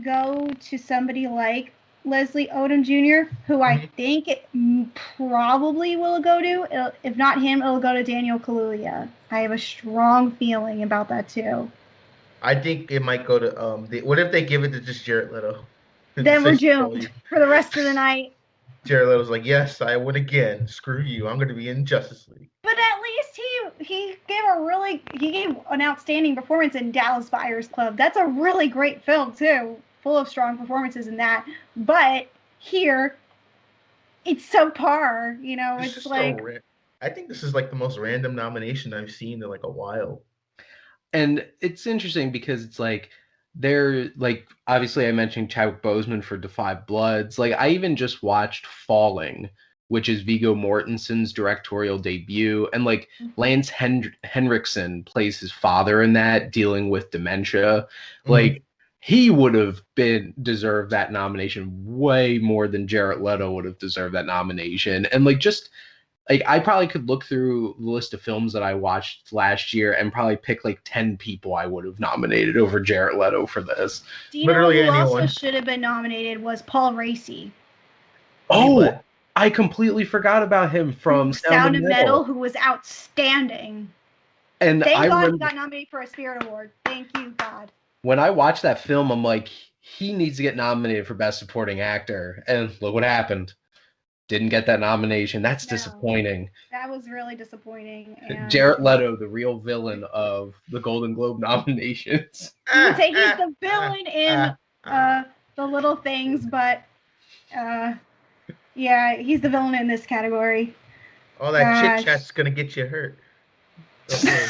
go to somebody like Leslie Odom Jr., who I think it probably will go to, if not him, it'll go to Daniel Kaluuya. I have a strong feeling about that too. I think it might go to what if they give it to just Jared Leto? Then we're doomed for the rest of the night. Jared Leto's like, yes, I win again. Screw you. I'm going to be in Justice League. But at least he gave an outstanding performance in Dallas Buyers Club. That's a really great film too, full of strong performances in that. But here, it's subpar. You know, it's like I think this is like the most random nomination I've seen in like a while. And it's interesting because it's like, they're like, obviously I mentioned Chadwick Boseman for Defy Bloods. Like, I even just watched Falling, which is Viggo Mortensen's directorial debut, and like Lance Henriksen plays his father in that, dealing with dementia. Like, he would have deserved that nomination way more than Jared Leto would have deserved that nomination. And like, just like, I probably could look through the list of films that I watched last year and probably pick like 10 people I would have nominated over Jared Leto for this. Do you know who also should have been nominated was Paul Raci. Oh, I completely forgot about him from Sound of Metal, who was outstanding. And Thank God he got nominated for a Spirit Award. Thank you, God. When I watched that film, I'm like, he needs to get nominated for Best Supporting Actor. And look what happened. Didn't get that nomination. That's disappointing. That was really disappointing. And Jared Leto, the real villain of the Golden Globe nominations. You would say he's the villain in The Little Things, but yeah, he's the villain in this category. All that chit chat's gonna get you hurt. Okay.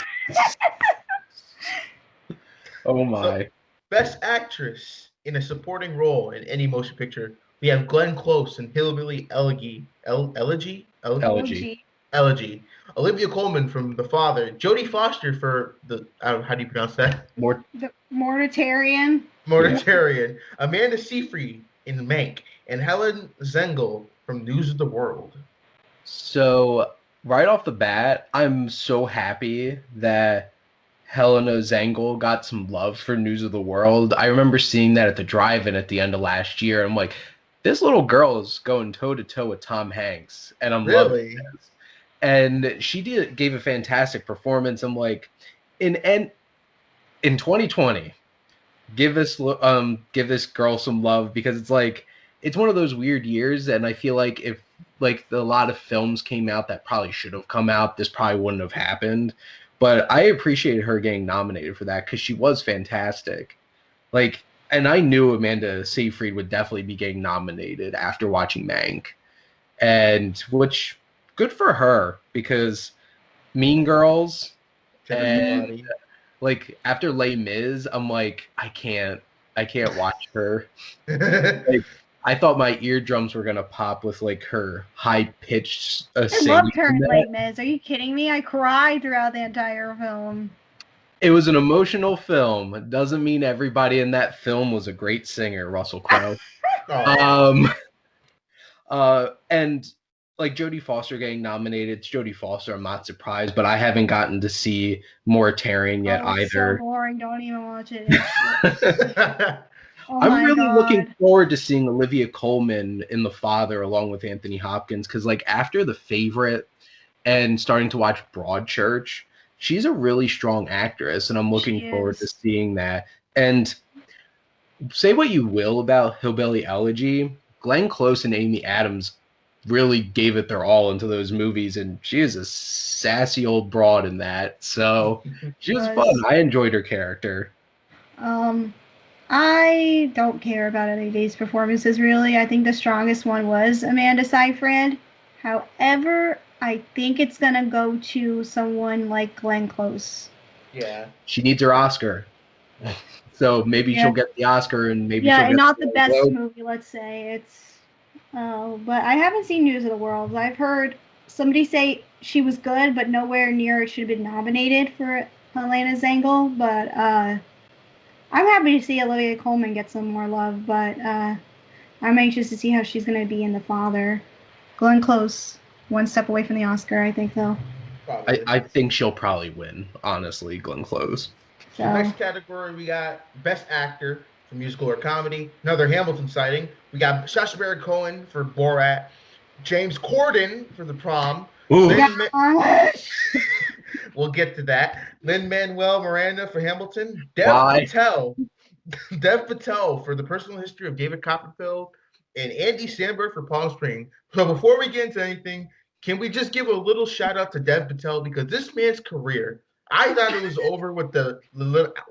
Oh my. So, Best Actress in a Supporting Role in any motion picture. We have Glenn Close in Hillbilly Elegy. Elegy? Elegy. Elegy. Olivia Colman from The Father. Jodie Foster for the how do you pronounce that? The Mortitarian. Mortitarian. Amanda Seyfried in Mank, and Helen Zengel from News of the World. So right off the bat, I'm so happy that Helena Zengel got some love for News of the World. I remember seeing that at the drive-in at the end of last year. I'm like, this little girl is going toe-to-toe with Tom Hanks, and I'm loving this. And she gave a fantastic performance. I'm like, in 2020, give this girl some love, because it's like, it's one of those weird years, and I feel like if like a lot of films came out that probably should have come out, this probably wouldn't have happened. But I appreciated her getting nominated for that because she was fantastic. Like, and I knew Amanda Seyfried would definitely be getting nominated after watching Mank, and which good for her, because Mean Girls and like after Les Mis, I'm like, I can't watch her. Like, I thought my eardrums were gonna pop with like her high pitched singing. I loved her in Les Mis. Are you kidding me? I cried throughout the entire film. It was an emotional film. It doesn't mean everybody in that film was a great singer, Russell Crowe. And like Jodie Foster getting nominated, it's Jodie Foster. I'm not surprised, but I haven't gotten to see Mortitarian yet either. So boring. Don't even watch it. I'm really looking forward to seeing Olivia Colman in The Father along with Anthony Hopkins, because like after The Favorite and starting to watch Broadchurch, she's a really strong actress, and I'm looking forward to seeing that. And say what you will about Hillbilly Elegy, Glenn Close and Amy Adams really gave it their all into those movies, and she is a sassy old broad in that. So she was fun. I enjoyed her character. I don't care about any of these performances, really. I think the strongest one was Amanda Seyfried. However, I think it's going to go to someone like Glenn Close. Yeah. She needs her Oscar. So maybe she'll get the Oscar, and maybe she'll get and not the best movie, let's say. It's but I haven't seen News of the World. I've heard somebody say she was good, but nowhere near it should have been nominated for Helena Zengel. But I'm happy to see Olivia Colman get some more love, but I'm anxious to see how she's going to be in The Father. Glenn Close, one step away from the Oscar, I think, though. I think she'll probably win, honestly, Glenn Close. So next category, we got Best Actor for Musical or Comedy. Another Hamilton sighting. We got Sacha Baron Cohen for Borat. James Corden for The Prom. We'll get to that. Lin-Manuel Miranda for Hamilton. Dev Patel for The Personal History of David Copperfield. And Andy Samberg for Palm Springs. So before we get into anything, can we just give a little shout out to Dev Patel, because this man's career, I thought it was over with the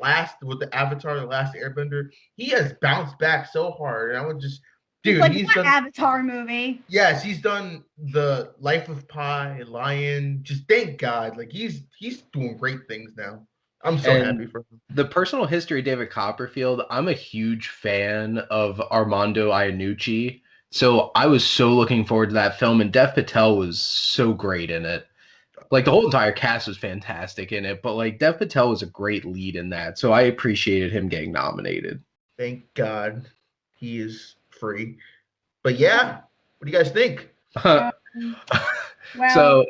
Avatar, The Last Airbender. He has bounced back so hard, and I would just, dude, he's done Avatar movie. Yes, he's done The Life of Pi, Lion. Just thank God, like he's doing great things now. I'm so happy for him. The Personal History of David Copperfield, I'm a huge fan of Armando Iannucci, so I was so looking forward to that film, and Dev Patel was so great in it. Like, the whole entire cast was fantastic in it, but like Dev Patel was a great lead in that, so I appreciated him getting nominated. Thank God he is free. But yeah, what do you guys think? So, go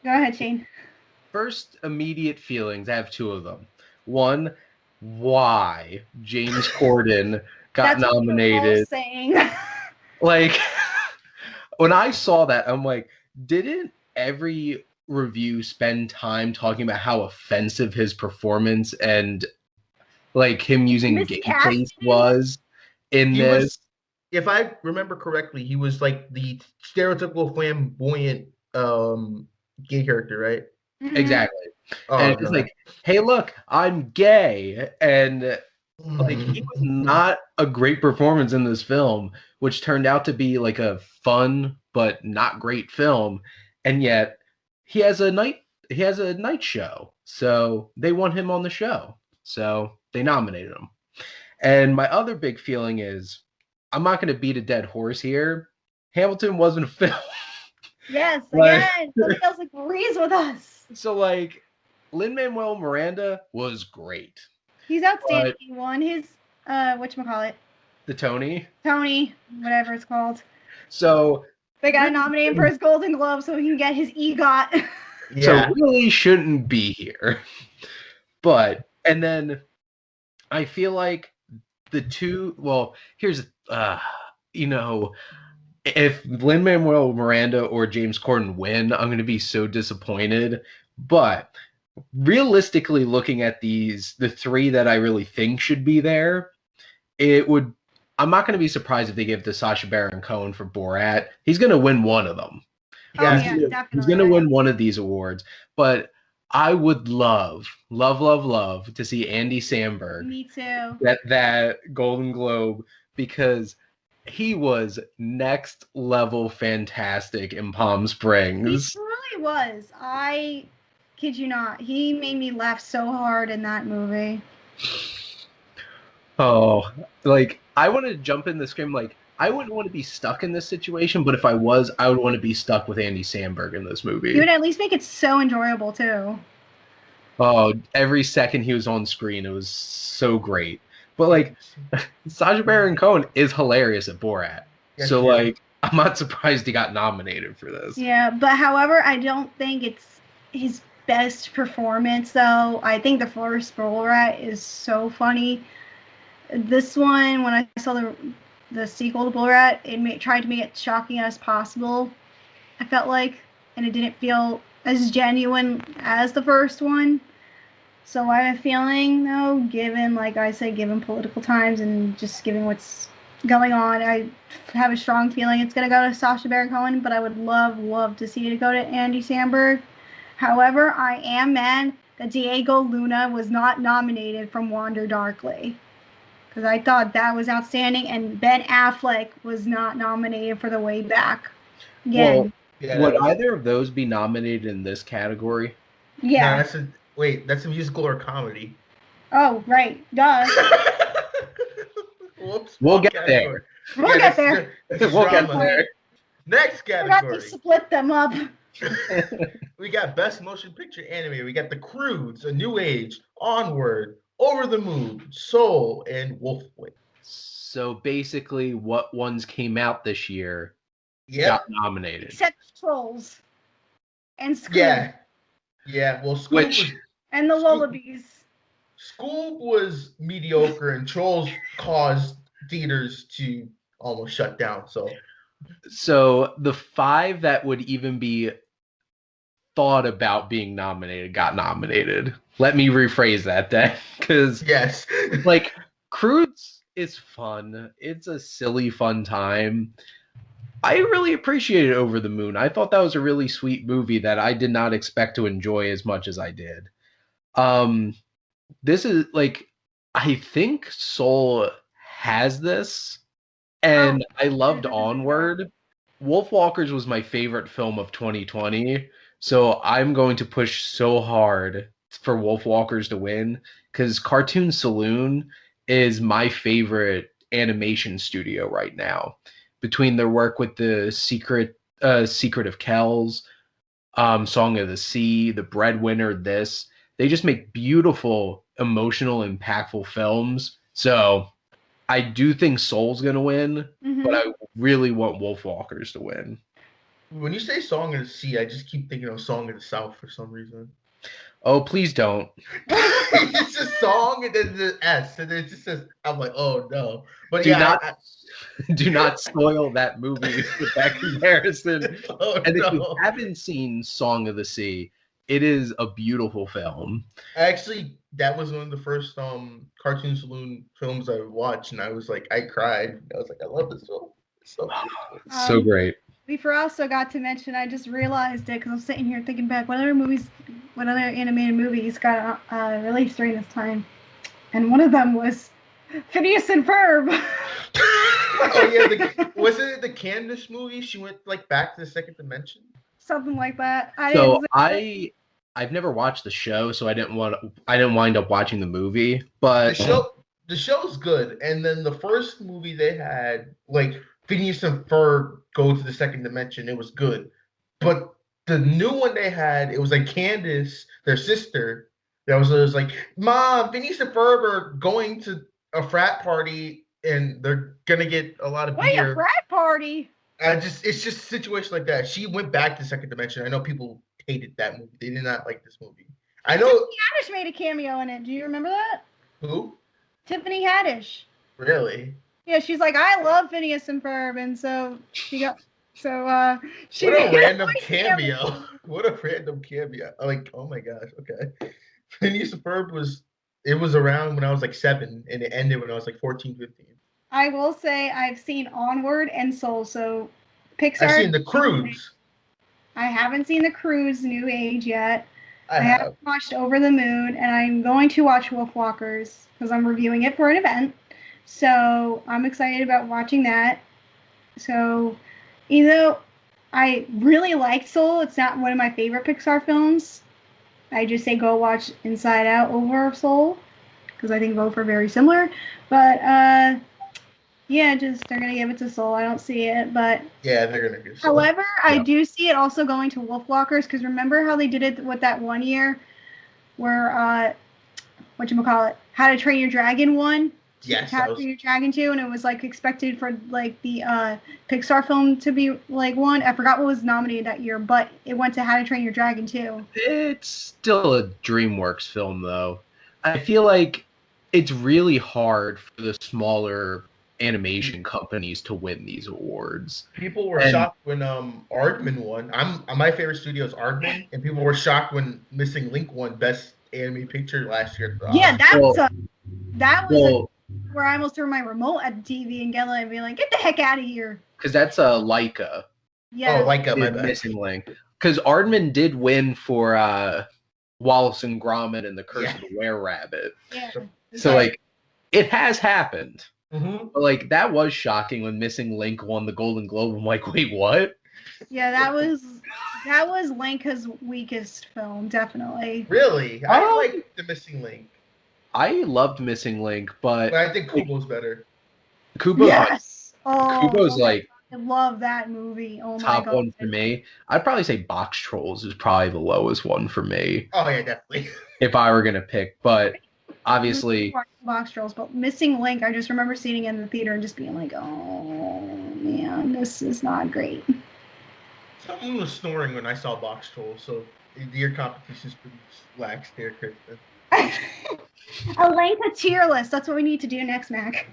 ahead, Shane. First immediate feelings, I have two of them. One, why James Corden got nominated? Like, when I saw that, I'm like, didn't every review spend time talking about how offensive his performance and like him using gay face was in this? If I remember correctly, he was like the stereotypical flamboyant gay character, right? Mm-hmm. Exactly. And it's like, hey, look, I'm gay. And like, he was not a great performance in this film, which turned out to be like a fun but not great film. And yet he has a night show. So they want him on the show. So they nominated him. And my other big feeling is, I'm not going to beat a dead horse here. Hamilton wasn't a film. Yes, again, somebody else agrees with us. So, like, Lin-Manuel Miranda was great. He's outstanding. He won his, whatchamacallit? The Tony, whatever it's called. So they got to nominate him for his Golden Globe so he can get his EGOT. Yeah. So really shouldn't be here. But, and then I feel like the two, well, here's, you know, if Lin-Manuel Miranda or James Corden win, I'm going to be so disappointed. But realistically, looking at the three that I really think should be there, I'm not going to be surprised if they give to Sacha Baron Cohen for Borat. He's going to win one of them. Definitely. He's going to win one of these awards. But I would love to see Andy Samberg. Me too. That Golden Globe, because he was next level fantastic in Palm Springs. He really was. I kid you not. He made me laugh so hard in that movie. Oh, like, I want to jump in the screen. Like, I wouldn't want to be stuck in this situation, but if I was, I would want to be stuck with Andy Samberg in this movie. You would at least make it so enjoyable, too. Oh, every second he was on screen, it was so great. But, like, Sacha Baron Cohen is hilarious at Borat. Yes, so, like, I'm not surprised he got nominated for this. Yeah, but however, I don't think it's his best performance, though. I think the first Borat is so funny. This one, when I saw the sequel to Borat, it tried to make it shocking as possible, I felt like, and it didn't feel as genuine as the first one. So I have a feeling, though, given, like I said, given political times and just given what's going on, I have a strong feeling it's going to go to Sacha Baron Cohen, but I would love to see it go to Andy Samberg. However, I am mad that Diego Luna was not nominated from Wander Darkly, because I thought that was outstanding, and Ben Affleck was not nominated for The Way Back. Again. Well, would either of those be nominated in this category? Yeah. No, that's a musical or comedy. Oh, right. Duh. Whoops. We'll get there. We'll get there. We'll get there. Next category. I forgot to split them up. We got Best Motion Picture Anime. We got The Croods, A New Age, Onward, Over the Moon, Soul, and Wolfboy. So basically, what ones came out this year got nominated? Except Trolls and Scoob. Yeah. Well, Scoob and the Lullabies. Scoob was mediocre, and Trolls caused theaters to almost shut down. So the 5 that would even be thought about being nominated got nominated. Let me rephrase that then, because yes, like, Croods is fun. It's a silly, fun time. I really appreciated Over the Moon. I thought that was a really sweet movie that I did not expect to enjoy as much as I did. This is, like, I think Soul has this, and I loved Onward. Wolfwalkers was my favorite film of 2020, so I'm going to push so hard for Wolfwalkers to win, because Cartoon Saloon is my favorite animation studio right now. Between their work with the Secret of Kells, Song of the Sea, The Breadwinner, they just make beautiful, emotional, impactful films. So I do think Soul's going to win, but I really want Wolfwalkers to win. When you say Song of the Sea, I just keep thinking of Song of the South for some reason. Oh, please don't. It's a song and then the S, and it just says, I'm like, oh no. But do not spoil that movie with that comparison. If you haven't seen Song of the Sea, it is a beautiful film. Actually, that was one of the first Cartoon Saloon films I watched, and I was like, I cried. I was like, I love this film. It's so beautiful. So great. We also got to mention, I just realized it because I'm sitting here thinking back, what other animated movies got released during this time? And one of them was Phineas and Ferb. Oh yeah, wasn't it the Candace movie? She went like back to the second dimension. Something like that. I've never watched the show, so I didn't wind up watching the movie. But The show's good, and then the first movie they had, like Phineas and Ferb go to the second dimension, it was good. But the new one they had, it was like Candace, their sister, that was like, Mom, Phineas and Ferb are going to a frat party and they're gonna get a lot of Wait, beer. a frat party? It's just a situation like that. She went back to second dimension. I know people hated that movie. They did not like this movie. I know Tiffany Haddish made a cameo in it. Do you remember that? who? Tiffany Haddish. Really? Yeah, she's like, I love Phineas and Ferb, and so she got she what a made random voice cameo. What a random cameo. Like, oh my gosh, okay. Phineas and Ferb was around when I was like 7 and it ended when I was like 14, 15. I will say I've seen Onward and Soul, so Pixar. I've seen The Cruise. I haven't seen The Cruise New Age yet. I have watched Over the Moon, and I'm going to watch Wolfwalkers because I'm reviewing it for an event. So I'm excited about watching that. So, even though I really liked Soul, it's not one of my favorite Pixar films. I just say go watch Inside Out over Soul because I think both are very similar. But yeah, they're gonna give it to Soul. I don't see it, but yeah, they're gonna give. Soul. However, I do see it also going to Wolfwalkers because remember how they did it with that one year where whatchamacallit, How to Train Your Dragon won. Yes, How to Train Your Dragon 2, and it was like expected for like the Pixar film to be like one. I forgot what was nominated that year, but it went to How to Train Your Dragon 2. It's still a DreamWorks film, though. I feel like it's really hard for the smaller animation companies to win these awards. People were shocked when Aardman won. My favorite studio is Aardman, and people were shocked when Missing Link won Best Animated Picture last year. Yeah, that was where I almost threw my remote at the TV and Gella and be like, "Get the heck out of here!" Because that's a Leica. Yeah. Oh, Leica, my bad. Missing Link. Because Aardman did win for Wallace and Gromit and the Curse of the Were-Rabbit. Yeah. So like, it has happened. Mm-hmm. But like, that was shocking when Missing Link won the Golden Globe. I'm like, wait, what? Yeah, that was Leica's weakest film, definitely. Really, I like the Missing Link. I loved Missing Link, but I think Kubo's better. Kubo's yes. Kubo's like I love that movie. Oh my god. Top one for me. I'd probably say Box Trolls is probably the lowest one for me. Oh yeah, definitely. If I were gonna pick, but obviously Box Trolls, but Missing Link, I just remember seeing it in the theater and just being like, oh man, this is not great. Someone was snoring when I saw Box Trolls, so your competition's pretty lax there, Kristen. A Leica tier list. That's what we need to do next, Mac.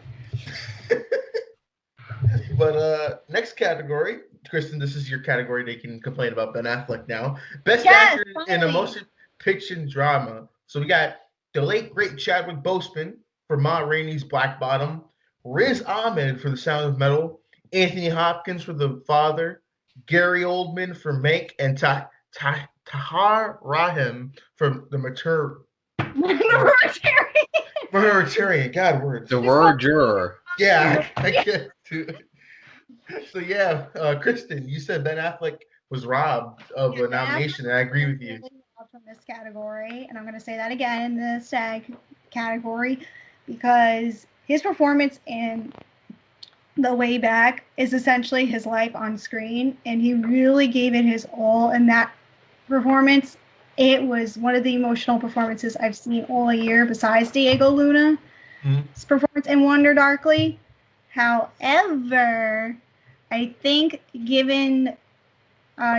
But next category, Kristen, this is your category that you can complain about Ben Affleck now. Best actor in a motion picture drama. So we got the late great Chadwick Boseman for Ma Rainey's Black Bottom, Riz Ahmed for The Sound of Metal, Anthony Hopkins for The Father, Gary Oldman for Mank, and Tahar Rahim for The Mauritarian. God, words. The word juror. Yeah, I get to it. So yeah, Kristen, you said Ben Affleck was robbed of a nomination, and I agree with you. From this category, and I'm going to say that again in the SAG category, because his performance in The Way Back is essentially his life on screen, and he really gave it his all in that performance. It was one of the emotional performances I've seen all year, besides Diego Luna's performance in Wonder Darkly. However, I think given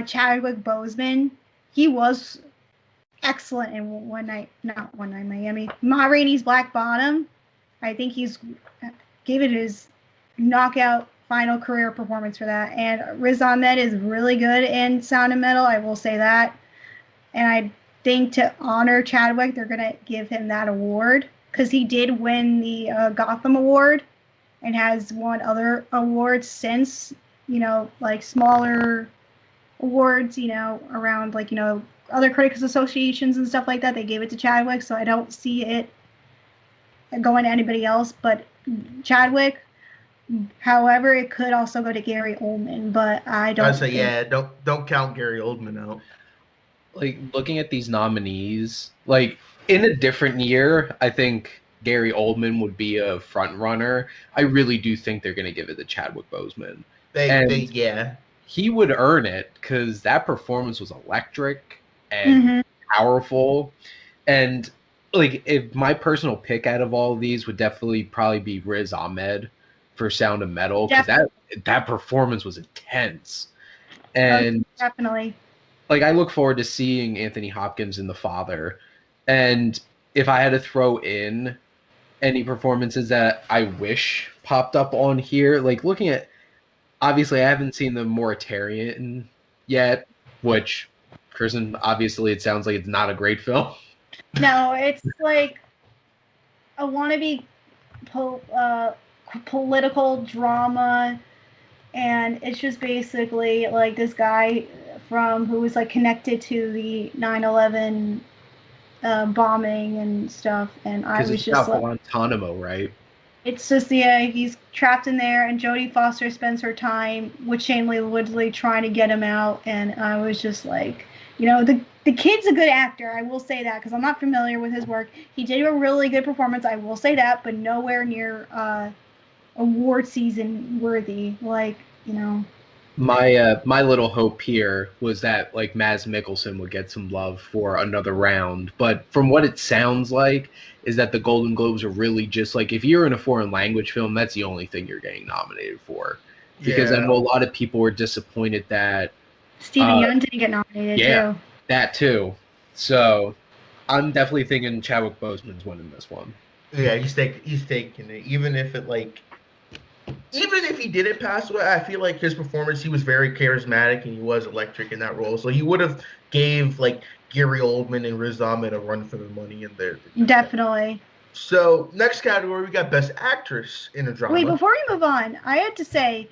Chadwick Boseman, he was excellent in not One Night Miami, Ma Rainey's Black Bottom. I think he's gave it his knockout final career performance for that. And Riz Ahmed is really good in Sound of Metal, I will say that. And I think to honor Chadwick, they're going to give him that award because he did win the Gotham Award and has won other awards since, like smaller awards, around like, other critics associations and stuff like that. They gave it to Chadwick, so I don't see it going to anybody else but Chadwick. However, it could also go to Gary Oldman, but I don't. I say don't count Gary Oldman out. Like, looking at these nominees, like, in a different year, I think Gary Oldman would be a front runner. I really do think they're going to give it to Chadwick Boseman. And Yeah. he would earn it because that performance was electric and Mhm. powerful. And, like, if my personal pick out of all of these would definitely probably be Riz Ahmed for Sound of Metal, because that performance was intense. And Definitely. like, I look forward to seeing Anthony Hopkins in The Father. And if I had to throw in any performances that I wish popped up on here, like, looking at, obviously I haven't seen The Mauritanian yet, which, Kristen, obviously it sounds like it's not a great film. No, it's like a wannabe political drama, and it's just basically like this guy who was like connected to the 9/11 bombing and stuff, and I Because was it's just about like, Guantanamo, right? it's just he's trapped in there, and Jodie Foster spends her time with Shailene Woodley trying to get him out, and I was just like, the kid's a good actor. I will say that because I'm not familiar with his work. He did a really good performance. I will say that, but nowhere near award season worthy. Like, My little hope here was that, like, Mads Mikkelsen would get some love for another round, but from what it sounds like is that the Golden Globes are really just like, if you're in a foreign language film, that's the only thing you're getting nominated for. Because I know a lot of people were disappointed that Stephen Yeun didn't get nominated too. That too. So I'm definitely thinking Chadwick Boseman's winning this one. Yeah, he's taking it. Even if he didn't pass away, I feel like his performance, he was very charismatic and he was electric in that role. So he would have gave like Gary Oldman and Riz Ahmed a run for the money in there. Definitely. So next category, we got Best Actress in a Drama. Wait, before we move on, I had to say,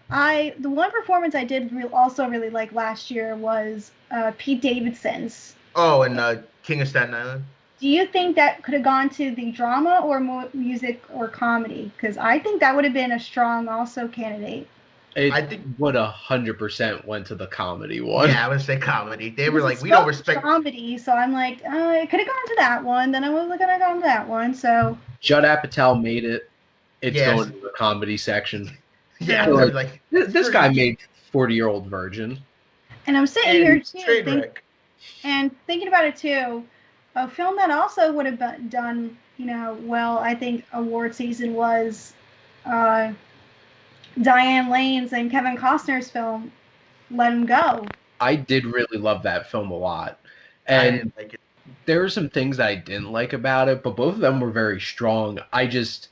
the one performance I did also really like last year was Pete Davidson's. Oh, and King of Staten Island. Do you think that could have gone to the drama or music or comedy? Because I think that would have been a strong also candidate. I think would 100% went to the comedy one. Yeah, I would say comedy. They were like, we don't respect comedy, so I'm like, it could have gone to that one. Then I wasn't gonna go to that one. So Judd Apatow made it. It's going to the comedy section. Yeah, like this guy made 40-Year-Old Virgin. And I'm sitting here too, thinking about it too. A film that also would have done, well, I think award season was Diane Lane's and Kevin Costner's film, Let Him Go. I did really love that film a lot. And I didn't like it. There were some things that I didn't like about it, but both of them were very strong. I just,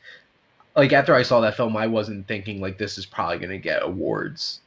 like, after I saw that film, I wasn't thinking, like, this is probably going to get awards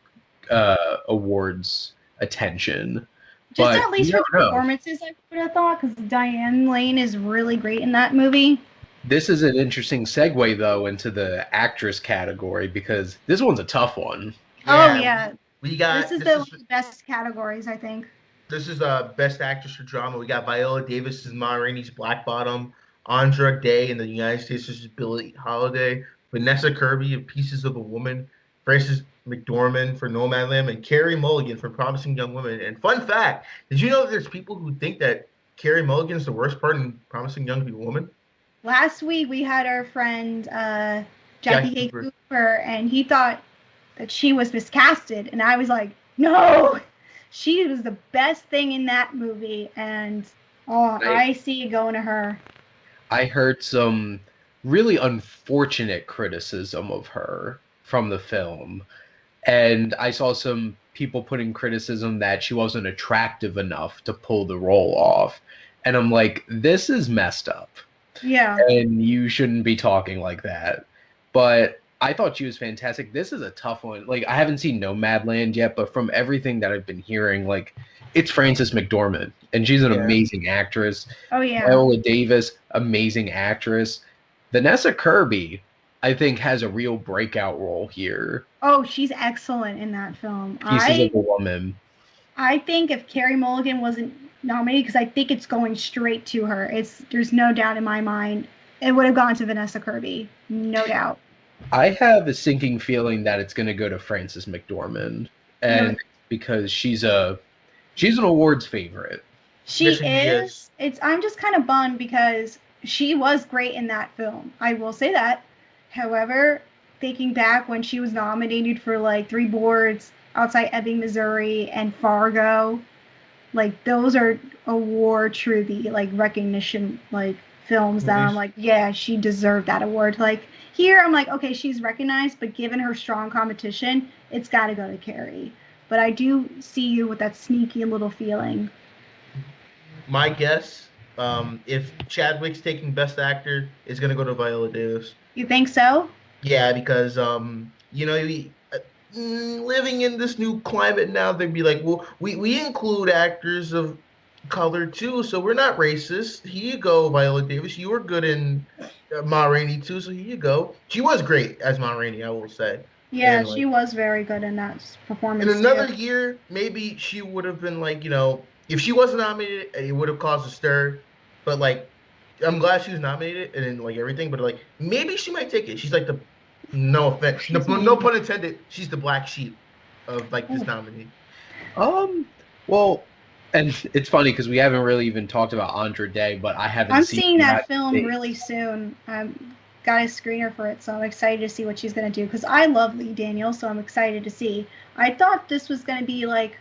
attention. Just at least for performances, I would have thought, because Diane Lane is really great in that movie. This is an interesting segue, though, into the actress category, because this one's a tough one. Yeah. This is the best categories, I think. This is Best Actress for Drama. We got Viola Davis as Ma Rainey's Black Bottom, Andra Day in the United States is Billie Holiday, Vanessa Kirby of Pieces of a Woman, Frances McDormand for Nomadland, and Carey Mulligan for Promising Young Woman. And fun fact, did you know that there's people who think that Carey Mulligan is the worst part in Promising Young Woman? Last week we had our friend Jackie Cooper, and he thought that she was miscasted, and I was like, no, she was the best thing in that movie, and I see it going to her. I heard some really unfortunate criticism of her from the film. And I saw some people putting criticism that she wasn't attractive enough to pull the role off. And I'm like, this is messed up. Yeah. And you shouldn't be talking like that. But I thought she was fantastic. This is a tough one. Like, I haven't seen Nomadland yet, but from everything that I've been hearing, like, it's Frances McDormand. And she's an amazing actress. Oh, yeah. Viola Davis, amazing actress. Vanessa Kirby, I think, has a real breakout role here. Oh, she's excellent in that film. Pieces of a Woman. I think if Carey Mulligan wasn't nominated, because I think it's going straight to her. There's no doubt in my mind. It would have gone to Vanessa Kirby. No doubt. I have a sinking feeling that it's going to go to Frances McDormand. And because she's a She's an awards favorite. She is. I'm just kind of bummed because she was great in that film. I will say that. However, thinking back when she was nominated for like 3 boards, Outside Ebbing, Missouri, and Fargo, like those are award-worthy like recognition like films that I'm like, yeah, she deserved that award. Like here, I'm like, okay, she's recognized, but given her strong competition, it's got to go to Carrie. But I do see you with that sneaky little feeling. My guess, if Chadwick's taking Best Actor, is going to go to Viola Davis. You think so? Yeah, because living in this new climate now, they'd be like, well, we include actors of color too, so we're not racist. Here you go, Viola Davis. You were good in Ma Rainey too, so here you go. She was great as Ma Rainey, I will say. Yeah, and, she was very good in that performance. In another year, maybe she would have been like, if she wasn't nominated, it would have caused a stir. But like, I'm glad she was nominated and like everything. But like, maybe she might take it. She's like no offense, no pun intended. She's the black sheep of like this nominee. Well, and it's funny because we haven't really even talked about Andra Day, but I haven't. I'm seeing that film really soon. Got a screener for it, so I'm excited to see what she's going to do because I love Lee Daniels, so I'm excited to see. I thought this was going to be like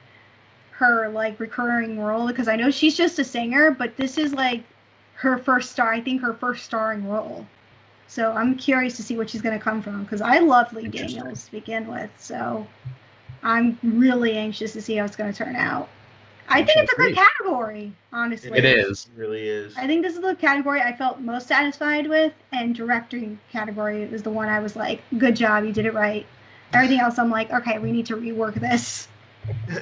her like recurring role because I know she's just a singer, but this is like her first starring role. So I'm curious to see what she's going to come from because I love Lee Daniels to begin with, so I'm really anxious to see how it's going to turn out. I think it's a good category, honestly. It is. It really is. I think this is the category I felt most satisfied with, and directing category is the one I was like, good job, you did it right. Everything else, I'm like, okay, we need to rework this.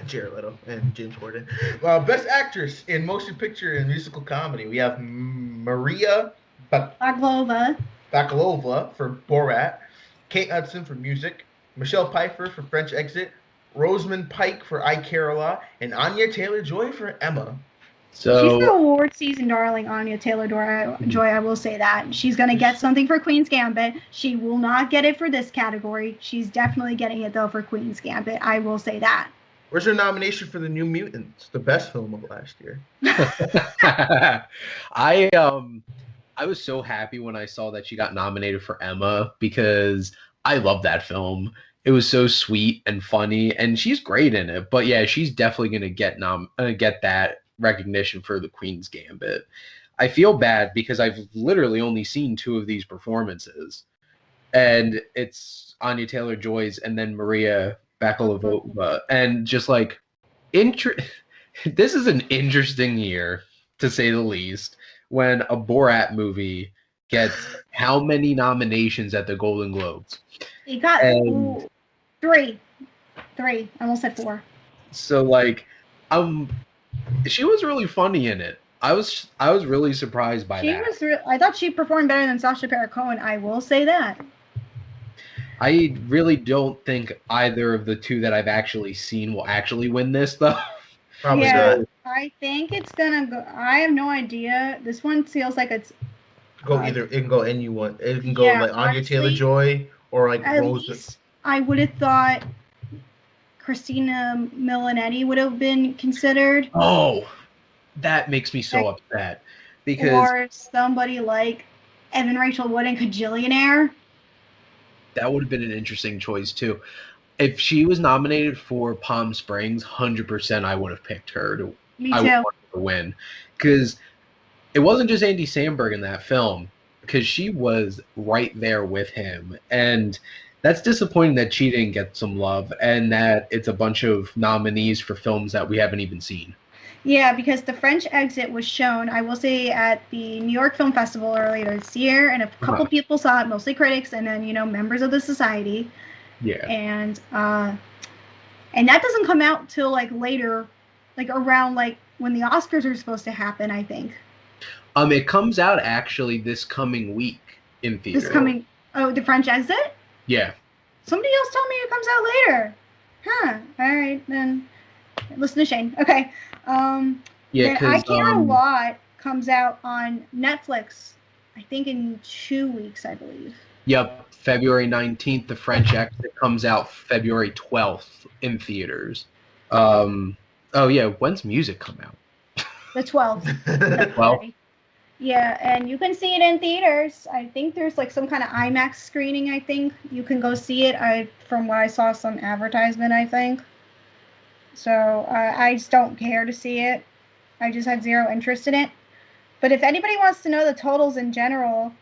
Jared Leto and James Corden. Best Actress in Motion Picture and Musical Comedy. We have Maria Bakalova for Borat, Kate Hudson for Music, Michelle Pfeiffer for French Exit, Rosamund Pike for I Care a Lot, and Anya Taylor-Joy for Emma. So she's the award season darling, Anya Taylor-Joy. I will say that she's going to get something for Queen's Gambit. She will not get it for this category. She's definitely getting it though for Queen's Gambit. I will say that. Where's her nomination for The New Mutants, the best film of last year? I was so happy when I saw that she got nominated for Emma because I love that film. It was so sweet and funny, and she's great in it. But yeah, she's definitely gonna get that recognition for the Queen's Gambit. I feel bad because I've literally only seen 2 of these performances, and it's Anya Taylor-Joy's and then Maria Bakalova, and just like this is an interesting year to say the least when a Borat movie gets how many nominations at the Golden Globes? He got 3. I almost said 4. So like, she was really funny in it. I was really surprised by that. I thought she performed better than Sacha Baron Cohen. I will say that. I really don't think either of the 2 that I've actually seen will actually win this though. Probably not. I think it's gonna go. I have no idea. This one feels like it's. It can go anyone. It can go like Anya Taylor-Joy or like Rose. I would have thought Christina Milinetti would have been considered. Oh, that makes me so upset. Because or somebody like Evan Rachel Wood and Kajillionaire. That would have been an interesting choice too. If she was nominated for Palm Springs, 100% I would have picked her to. Me too. I would want her to win because it wasn't just Andy Samberg in that film, because she was right there with him, and that's disappointing that she didn't get some love and that it's a bunch of nominees for films that we haven't even seen. Yeah, because The French Exit was shown, I will say, at the New York Film Festival earlier this year, and a couple people saw it, mostly critics, and then, members of the society. Yeah. And that doesn't come out till, like, later, like, around, like, when the Oscars are supposed to happen, I think. It comes out, actually, this coming week in theater. The French Exit? Yeah. Somebody else told me it comes out later. Huh. All right, then. Listen to Shane. Okay. Yeah, because I Care a Lot comes out on Netflix, I think in 2 weeks, I believe. Yep. February 19th. The French Exit comes out February 12th in theaters. Oh yeah, when's Music come out? The 12th. Well, yeah, and you can see it in theaters. I think there's like some kind of IMAX screening. I think you can go see it. From what I saw, some advertisement. I think. So I just don't care to see it. I just had zero interest in it. But if anybody wants to know the totals in general,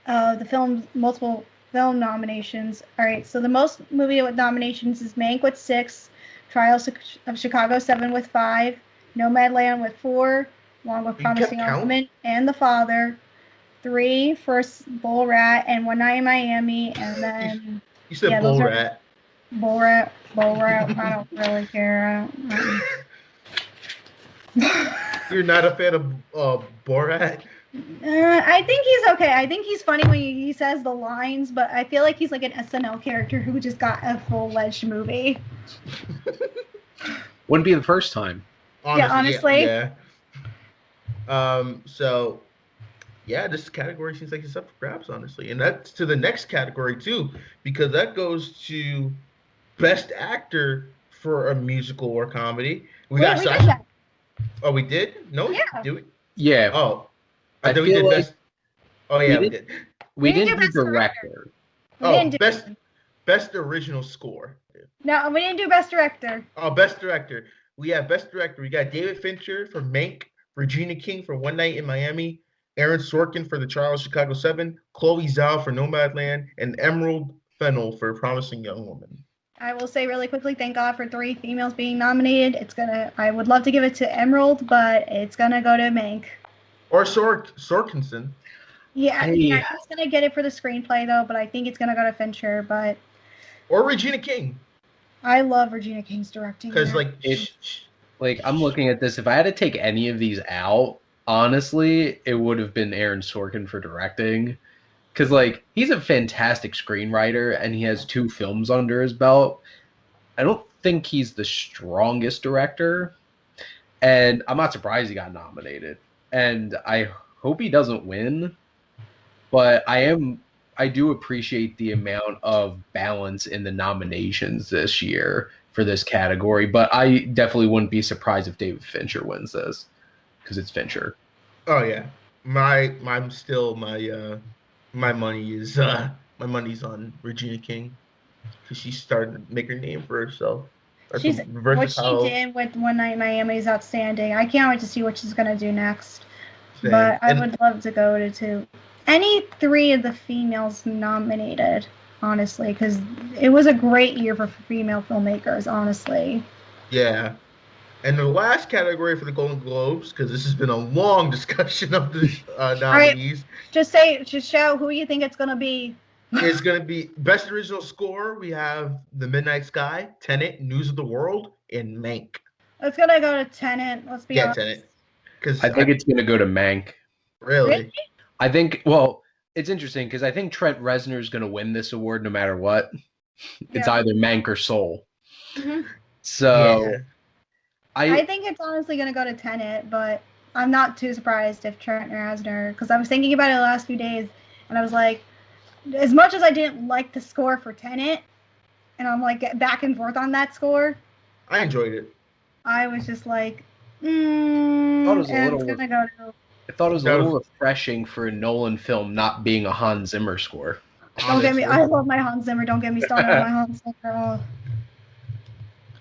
the film's multiple film nominations. All right, so the most movie with nominations is Mank with 6, Trials of Chicago 7 with 5, Nomadland with 4, along with Promising Young Woman and The Father, 3 for Bull Rat and One Night in Miami, and then you said Bull Rat. Bull Rat. I don't really care. You're not a fan of Borat? I think he's okay. I think he's funny when he says the lines, but I feel like he's like an SNL character who just got a full-fledged movie. Wouldn't be the first time. Honestly. Yeah. So, yeah, this category seems like it's up for grabs, honestly. And that's to the next category, too, because that goes to Best Actor for a Musical or Comedy. We did that. Oh, we did? No? Yeah. Did we? Yeah. Oh. I thought we did Best... Oh, yeah, we did. We didn't do Director. Best Original Score. No, we didn't do Best Director. Oh, Best Director. We have Best Director. We got David Fincher for Mank, Regina King for One Night in Miami, Aaron Sorkin for The Trial of Chicago 7, Chloe Zhao for Nomadland, and Emerald Fennell for Promising Young Woman. I will say really quickly, thank God for 3 females being nominated. I would love to give it to Emerald, but it's gonna go to Mank. Or Sorkinson. Yeah, he's gonna get it for the screenplay though, but I think it's gonna go to Fincher. Or Regina King. I love Regina King's directing. Because I'm looking at this. If I had to take any of these out, honestly, it would have been Aaron Sorkin for directing. Because, he's a fantastic screenwriter, and he has 2 films under his belt. I don't think he's the strongest director, and I'm not surprised he got nominated. And I hope he doesn't win, but I do appreciate the amount of balance in the nominations this year for this category, but I definitely wouldn't be surprised if David Fincher wins this, because it's Fincher. Oh, yeah. My money's on Regina King, because she started to make her name for herself. What she did with One Night in Miami is outstanding. I can't wait to see what she's gonna do next. Same. But I would love to go to any 3 of the females nominated, honestly, because it was a great year for female filmmakers, honestly. Yeah. And the last category for the Golden Globes, because this has been a long discussion of the nominees. Right. Just shout who you think it's going to be. It's going to be Best Original Score. We have The Midnight Sky, Tenet, News of the World, and Mank. It's going to go to Tenet. Let's be honest. Tenet. I think it's going to go to Mank. Really? I think, it's interesting because I think Trent Reznor is going to win this award no matter what. It's either Mank or Soul. Mm-hmm. So... Yeah. I think it's honestly going to go to Tenet, but I'm not too surprised if Trent Reznor, because I was thinking about it the last few days, and I was like, as much as I didn't like the score for Tenet, and I'm like back and forth on that score. I enjoyed it. I was just like, I thought it was a little refreshing for a Nolan film not being a Hans Zimmer score. Don't get me. I love my Hans Zimmer. Don't get me started on my Hans Zimmer.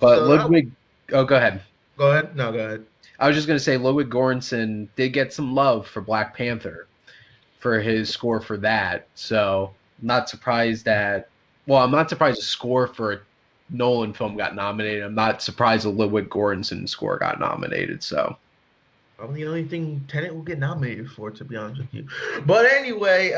But Ludwig. Oh, go ahead. Go ahead. No, go ahead. I was just going to say Ludwig Göransson did get some love for Black Panther for his score for that. So I'm not surprised I'm not surprised the score for a Nolan film got nominated. I'm not surprised the Ludwig Göransson score got nominated. So probably the only thing Tenet will get nominated for, to be honest with you. But anyway,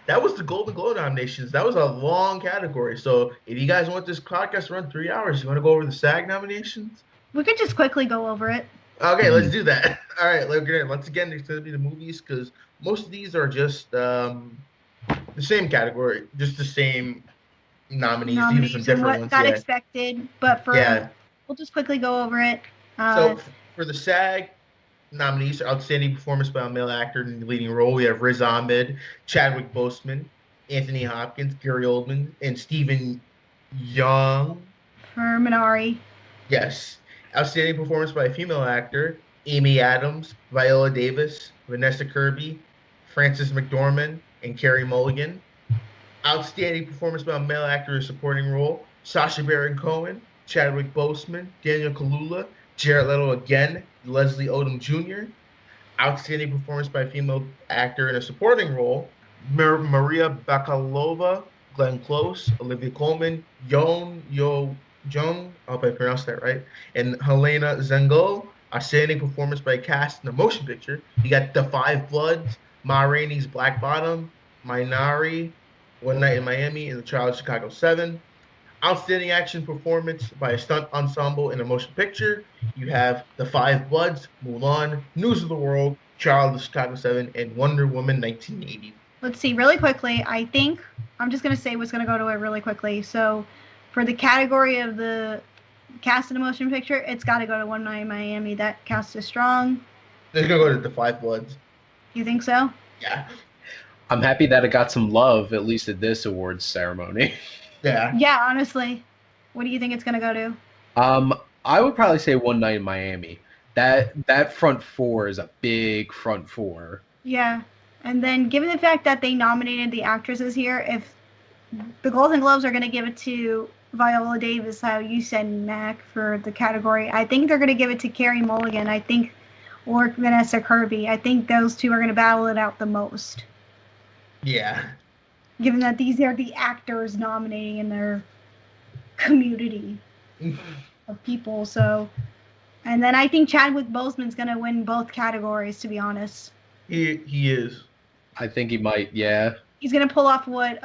that was the Golden Globe nominations. That was a long category. So if you guys want this podcast to run 3 hours, you want to go over the SAG nominations? We could just quickly go over it. Okay, let's do that. All right, once again, it's going to be the movies, because most of these are just the same category, just the same nominees. These are some different ones. Got expected, but we'll just quickly go over it. So for the SAG nominees, outstanding performance by a male actor in the leading role, we have Riz Ahmed, Chadwick Boseman, Anthony Hopkins, Gary Oldman, and Stephen Young. For Minari. Yes. Outstanding performance by a female actor: Amy Adams, Viola Davis, Vanessa Kirby, Frances McDormand, and Carey Mulligan. Outstanding performance by a male actor in a supporting role: Sacha Baron Cohen, Chadwick Boseman, Daniel Kaluuya, Jared Leto again, Leslie Odom Jr. Outstanding performance by a female actor in a supporting role: Maria Bakalova, Glenn Close, Olivia Colman, Jung, I hope I pronounced that right, and Helena Zengel. Outstanding performance by a cast in a motion picture: you got The Five Bloods, Ma Rainey's Black Bottom, Minari, One Night in Miami, and The Trial of Chicago 7. Outstanding action performance by a stunt ensemble in a motion picture: you have The Five Bloods, Mulan, News of the World, Trial of Chicago 7, and Wonder Woman 1980. Let's see, really quickly, I think, I'm just going to say what's going to go to it really quickly. So, for the category of the cast in a motion picture, it's got to go to One Night in Miami. That cast is strong. They're going to go to The Five Bloods. You think so? Yeah. I'm happy that it got some love, at least at this awards ceremony. Yeah. Yeah, honestly. What do you think it's going to go to? I would probably say One Night in Miami. That front four is a big front four. Yeah. And then given the fact that they nominated the actresses here, if the Golden Globes are going to give it to Viola Davis, how you said, Mac, for the category, I think they're going to give it to Carey Mulligan, or Vanessa Kirby. I think those two are going to battle it out the most. Yeah. Given that these are the actors nominating in their community of people. So, and then I think Chadwick Boseman's going to win both categories, to be honest. He is. I think he might, yeah. He's going to pull off what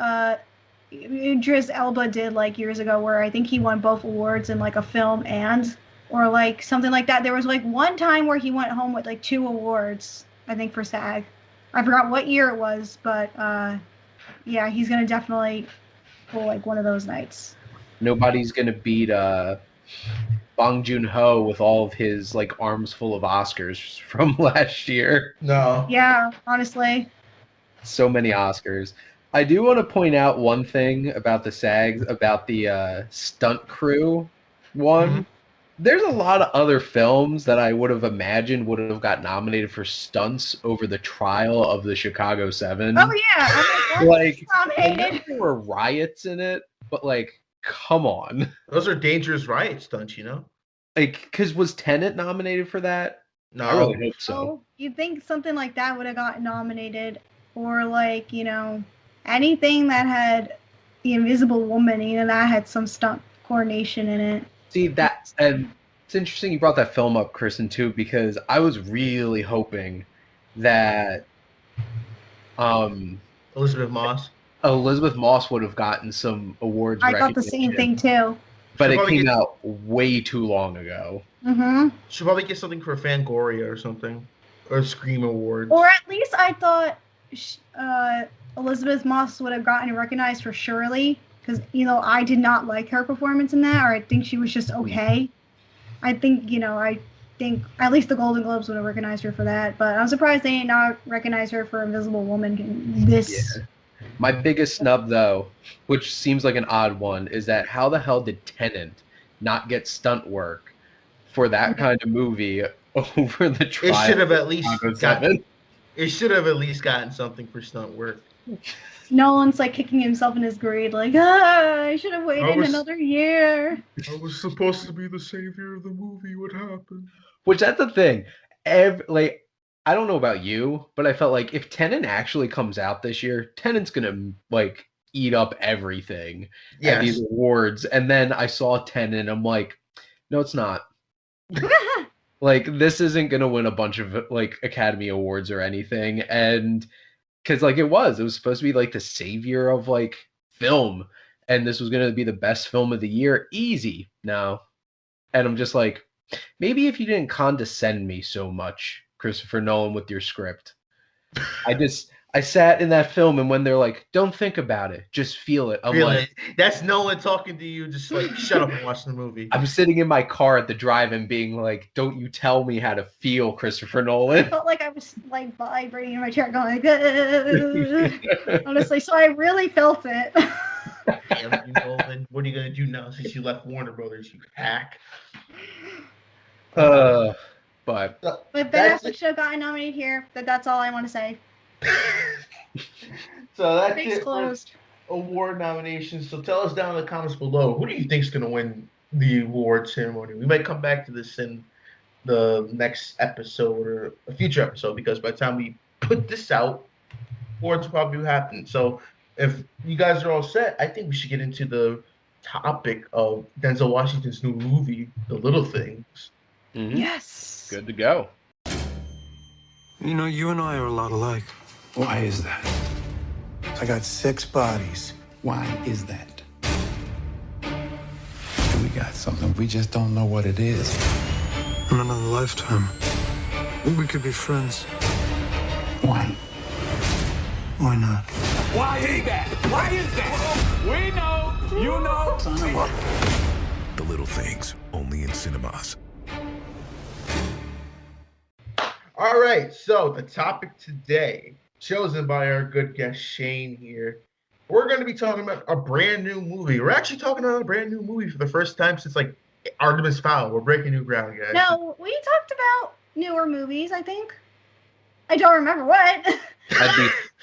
Idris Elba did like years ago, where I think he won both awards in like a film or like something like that. There was like one time where he went home with like 2 awards, I think, for SAG. I forgot what year it was, but yeah, he's going to definitely pull like one of those nights. Nobody's going to beat Bong Joon-ho with all of his like arms full of Oscars from last year. No. Yeah, honestly. So many Oscars. I do want to point out one thing about the SAGs, about the stunt crew one. Mm-hmm. There's a lot of other films that I would have imagined would have got nominated for stunts over the trial of the Chicago 7. Oh, yeah. Like, there were riots in it, but, like, come on. Those are dangerous riot stunts, you know? Like, because was Tenet nominated for that? No. I really hope so. Oh, you'd think something like that would have gotten nominated. Or, like, you know, anything that had The Invisible Woman, you know, that had some stunt coordination in it. See, and it's interesting you brought that film up, Kristen, too, because I was really hoping that Elizabeth Moss would have gotten some awards. I thought the same thing, too. But it came out way too long ago. Mm-hmm. She'll probably get something for Fangoria or something. Or Scream Awards. Or at least I thought Elizabeth Moss would have gotten recognized for Shirley. Because, you know, I did not like her performance in that, or I think she was just okay. I think at least the Golden Globes would have recognized her for that. But I'm surprised they did not recognize her for Invisible Woman in this. Yeah. My biggest snub, though, which seems like an odd one, is that how the hell did Tenet not get stunt work for that kind of movie over the trial? It should have at least gotten something for stunt work. Nolan's like kicking himself in his grave, like, I should have waited another year. I was supposed to be the savior of the movie. What happened? Which, that's the thing. I don't know about you, but I felt like if Tenet actually comes out this year, Tenet's gonna like eat up everything at these awards. And then I saw Tenet, and I'm like, no, it's not. Like, this isn't gonna win a bunch of like Academy Awards or anything, and because like it was supposed to be like the savior of like film, and this was gonna be the best film of the year, easy. No, and I'm just like, maybe if you didn't condescend me so much, Christopher Nolan, with your script. I sat in that film, and when they're like, don't think about it, just feel it. I'm like, that's Nolan talking to you, just like, shut up and watch the movie. I'm sitting in my car at the drive-in being like, don't you tell me how to feel, Christopher Nolan. I felt like I was like vibrating in my chair going like, honestly, so I really felt it. Damn you, Nolan. What are you going to do now since you left Warner Brothers, you hack? But But Ben Affleck should have gotten nominated here. That's all I want to say. So that's Case it closed. for award nominations. So tell us down in the comments below, who do you think is going to win the award ceremony? We might come back to this in the next episode or a future episode, because by the time we put this out, awards will probably happen. So if you guys are all set, I think we should get into the topic of Denzel Washington's new movie, The Little Things. Mm-hmm. Yes. Good to go. You know, you and I are a lot alike. Why is that? I got 6 bodies. Why is that? We got something, we just don't know what it is. In another lifetime, we could be friends. Why? Why not? Why is that? Why is that? We know. You know. The Little Things, only in cinemas. All right, so the topic today, chosen by our good guest Shane here, we're going to be talking about a brand new movie. We're actually talking about a brand new movie for the first time since like Artemis Fowl. We're breaking new ground, guys. No, we talked about newer movies, I think. I don't remember what.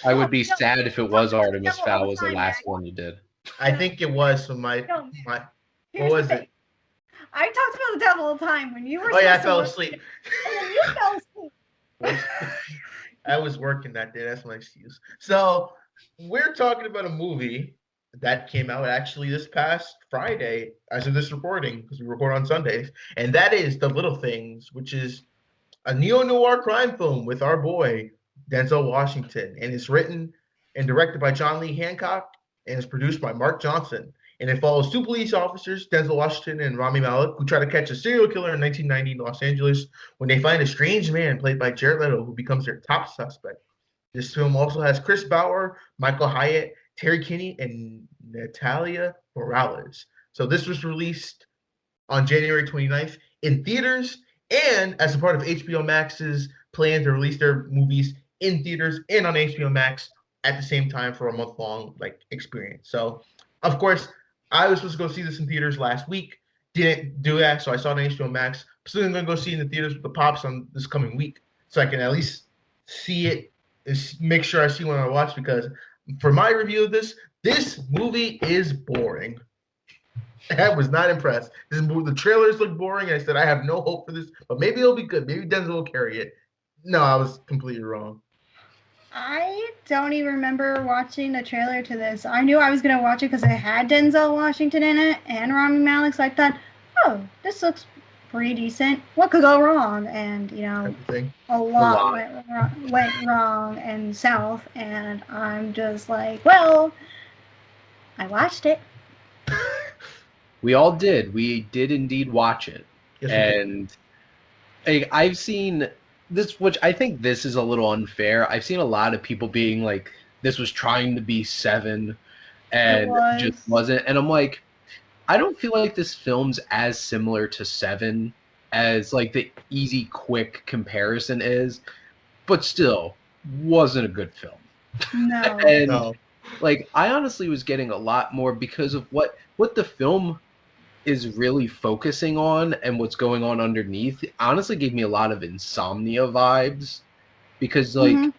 I would be sad if it was Artemis Fowl was the last one you did. I think it was. So my what was it? I talked about the devil all the time when you were. Oh yeah, I fell asleep. And then you fell asleep. I was working that day. That's my excuse. So we're talking about a movie that came out actually this past Friday as of this recording, because we record on Sundays, and that is The Little Things, which is a neo-noir crime film with our boy Denzel Washington, and it's written and directed by John Lee Hancock and is produced by Mark Johnson. And it follows 2 police officers, Denzel Washington and Rami Malek, who try to catch a serial killer in 1990 in Los Angeles when they find a strange man played by Jared Leto who becomes their top suspect. This film also has Chris Bauer, Michael Hyatt, Terry Kinney, and Natalia Morales. So this was released on January 29th in theaters, and as a part of HBO Max's plan to release their movies in theaters and on HBO Max at the same time for a month-long experience. So, of course, I was supposed to go see this in theaters last week. Didn't do that, so I saw it on HBO Max. I'm still going to go see it in the theaters with the Pops on this coming week, so I can at least see it and make sure I see what I watch, because for my review of this movie is boring. I was not impressed. The trailers look boring. I said, I have no hope for this, but maybe it'll be good. Maybe Denzel will carry it. No, I was completely wrong. I don't even remember watching the trailer to this. I knew I was going to watch it because it had Denzel Washington in it and Rami Malek, so I thought, oh, this looks pretty decent. What could go wrong? And, you know, a lot went wrong and south, and I'm just like, well, I watched it. We all did. We did indeed watch it. Yes, and I've seen this, which I think this is a little unfair. I've seen a lot of people being like, this was trying to be Seven and just wasn't. And I'm like, I don't feel like this film's as similar to Seven as like the easy, quick comparison is, but still wasn't a good film. No. And No. like, I honestly was getting a lot more because of what the film is really focusing on and what's going on underneath. It honestly gave me a lot of Insomnia vibes, because like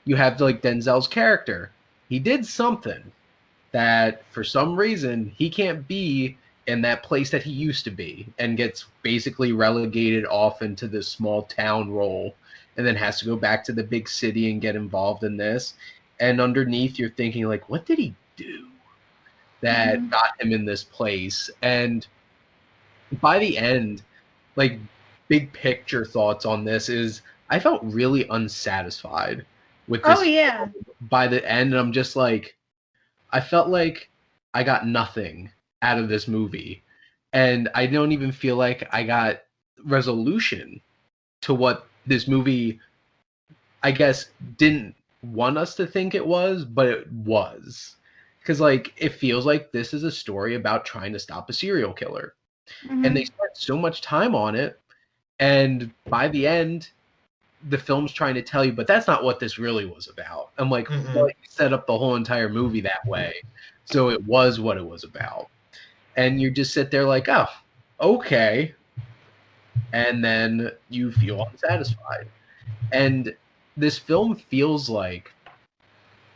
you have like Denzel's character. He did something that for some reason he can't be in that place that he used to be, and gets basically relegated off into this small town role, and then has to go back to the big city and get involved in this. And underneath you're thinking like, what did he do that got him in this place? And by the end, like, big picture thoughts on this is I felt really unsatisfied with this. Oh, yeah. By the end, and I'm just like, I felt like I got nothing out of this movie. And I don't even feel like I got resolution to what this movie, I guess, didn't want us to think it was, but it was. Because, like, it feels like this is a story about trying to stop a serial killer. And they spent so much time on it, and by the end, the film's trying to tell you, but that's not what this really was about. I'm like, well, you set up the whole entire movie that way, so it was what it was about. And you just sit there like, oh, okay. and then you feel unsatisfied. And this film feels like,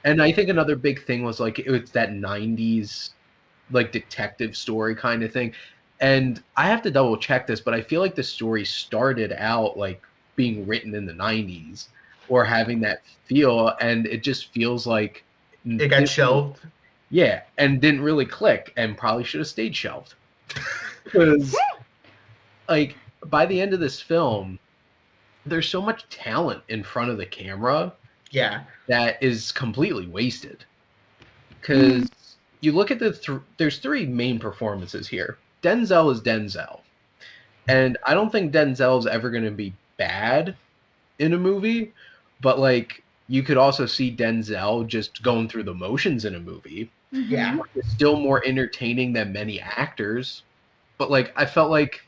and I think another big thing was like it's that 90s like detective story kind of thing. And I have to double check this, but I feel like the story started out like being written in the 90s or having that feel, and it just feels like it got shelved. Yeah, and didn't really click, and probably should have stayed shelved. Because like by the end of this film, there's so much talent in front of the camera. Yeah. That is completely wasted. Because you look at there's three main performances here. Denzel is Denzel. And I don't think Denzel's ever going to be bad in a movie, but like you could also see Denzel just going through the motions in a movie. Yeah. It's still more entertaining than many actors. But like I felt like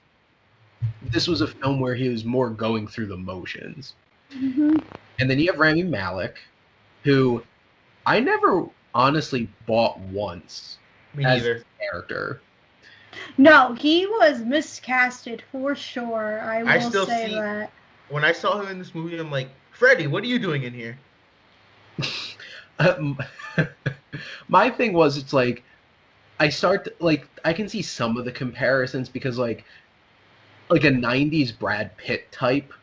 this was a film where he was more going through the motions. Mm-hmm. And then you have Rami Malek, who I never honestly bought once as a character. No, he was miscasted for sure. I will still say see, that. When I saw him in this movie, I'm like, Freddie, what are you doing in here? My thing was, it's like I can see some of the comparisons because like a 90s Brad Pitt type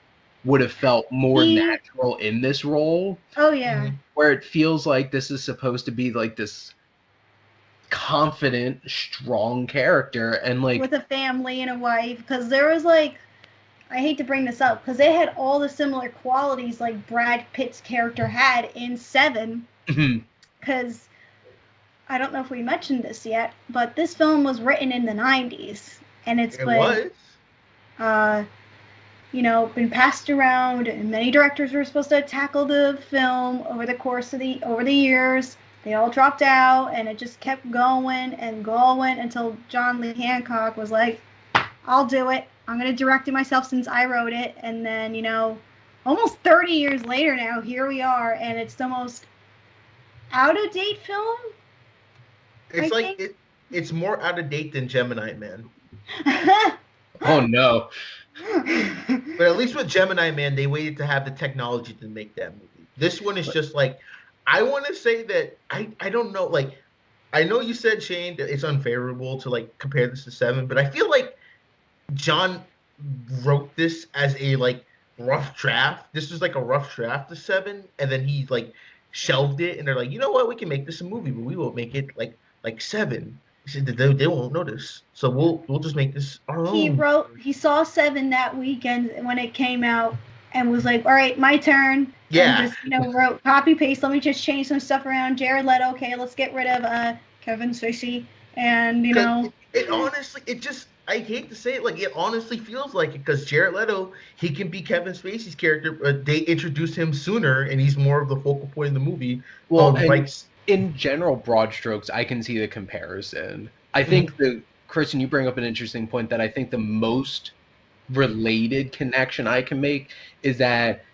would have felt more natural in this role. Oh yeah. Where it feels like this is supposed to be like this confident, strong character, and like with a family and a wife, because there was like, I hate to bring this up because they had all the similar qualities like Brad Pitt's character had in Seven. Because I don't know if we mentioned this yet, but this film was written in the 90s, and it's been been passed around, and many directors were supposed to tackle the film over the course of over the years. They all dropped out, and it just kept going and going until John Lee Hancock was like, I'll do it. I'm going to direct it myself since I wrote it. And then, almost 30 years later now, here we are, and it's the most out-of-date film? It's it's more out-of-date than Gemini Man. Oh, no. But at least with Gemini Man, they waited to have the technology to make that movie. This one is just like, I want to say that I don't know. Like, I know you said, Shane, that it's unfavorable to like compare this to Seven, but I feel like John wrote this as a like rough draft. This was like a rough draft to Seven, and then he like shelved it, and they're like, you know what, we can make this a movie, but we won't make it like Seven. He said they won't notice, so we'll just make this our own. He saw Seven that weekend when it came out, and was like, all right, my turn. Yeah. And just, wrote copy paste. Let me just change some stuff around. Jared Leto. Okay, let's get rid of Kevin Spacey. And it honestly, I hate to say it, like it honestly feels like it because Jared Leto, he can be Kevin Spacey's character, but they introduced him sooner, and he's more of the focal point in the movie. Well, in general, broad strokes, I can see the comparison. I think Kristen, you bring up an interesting point that I think the most related connection I can make is that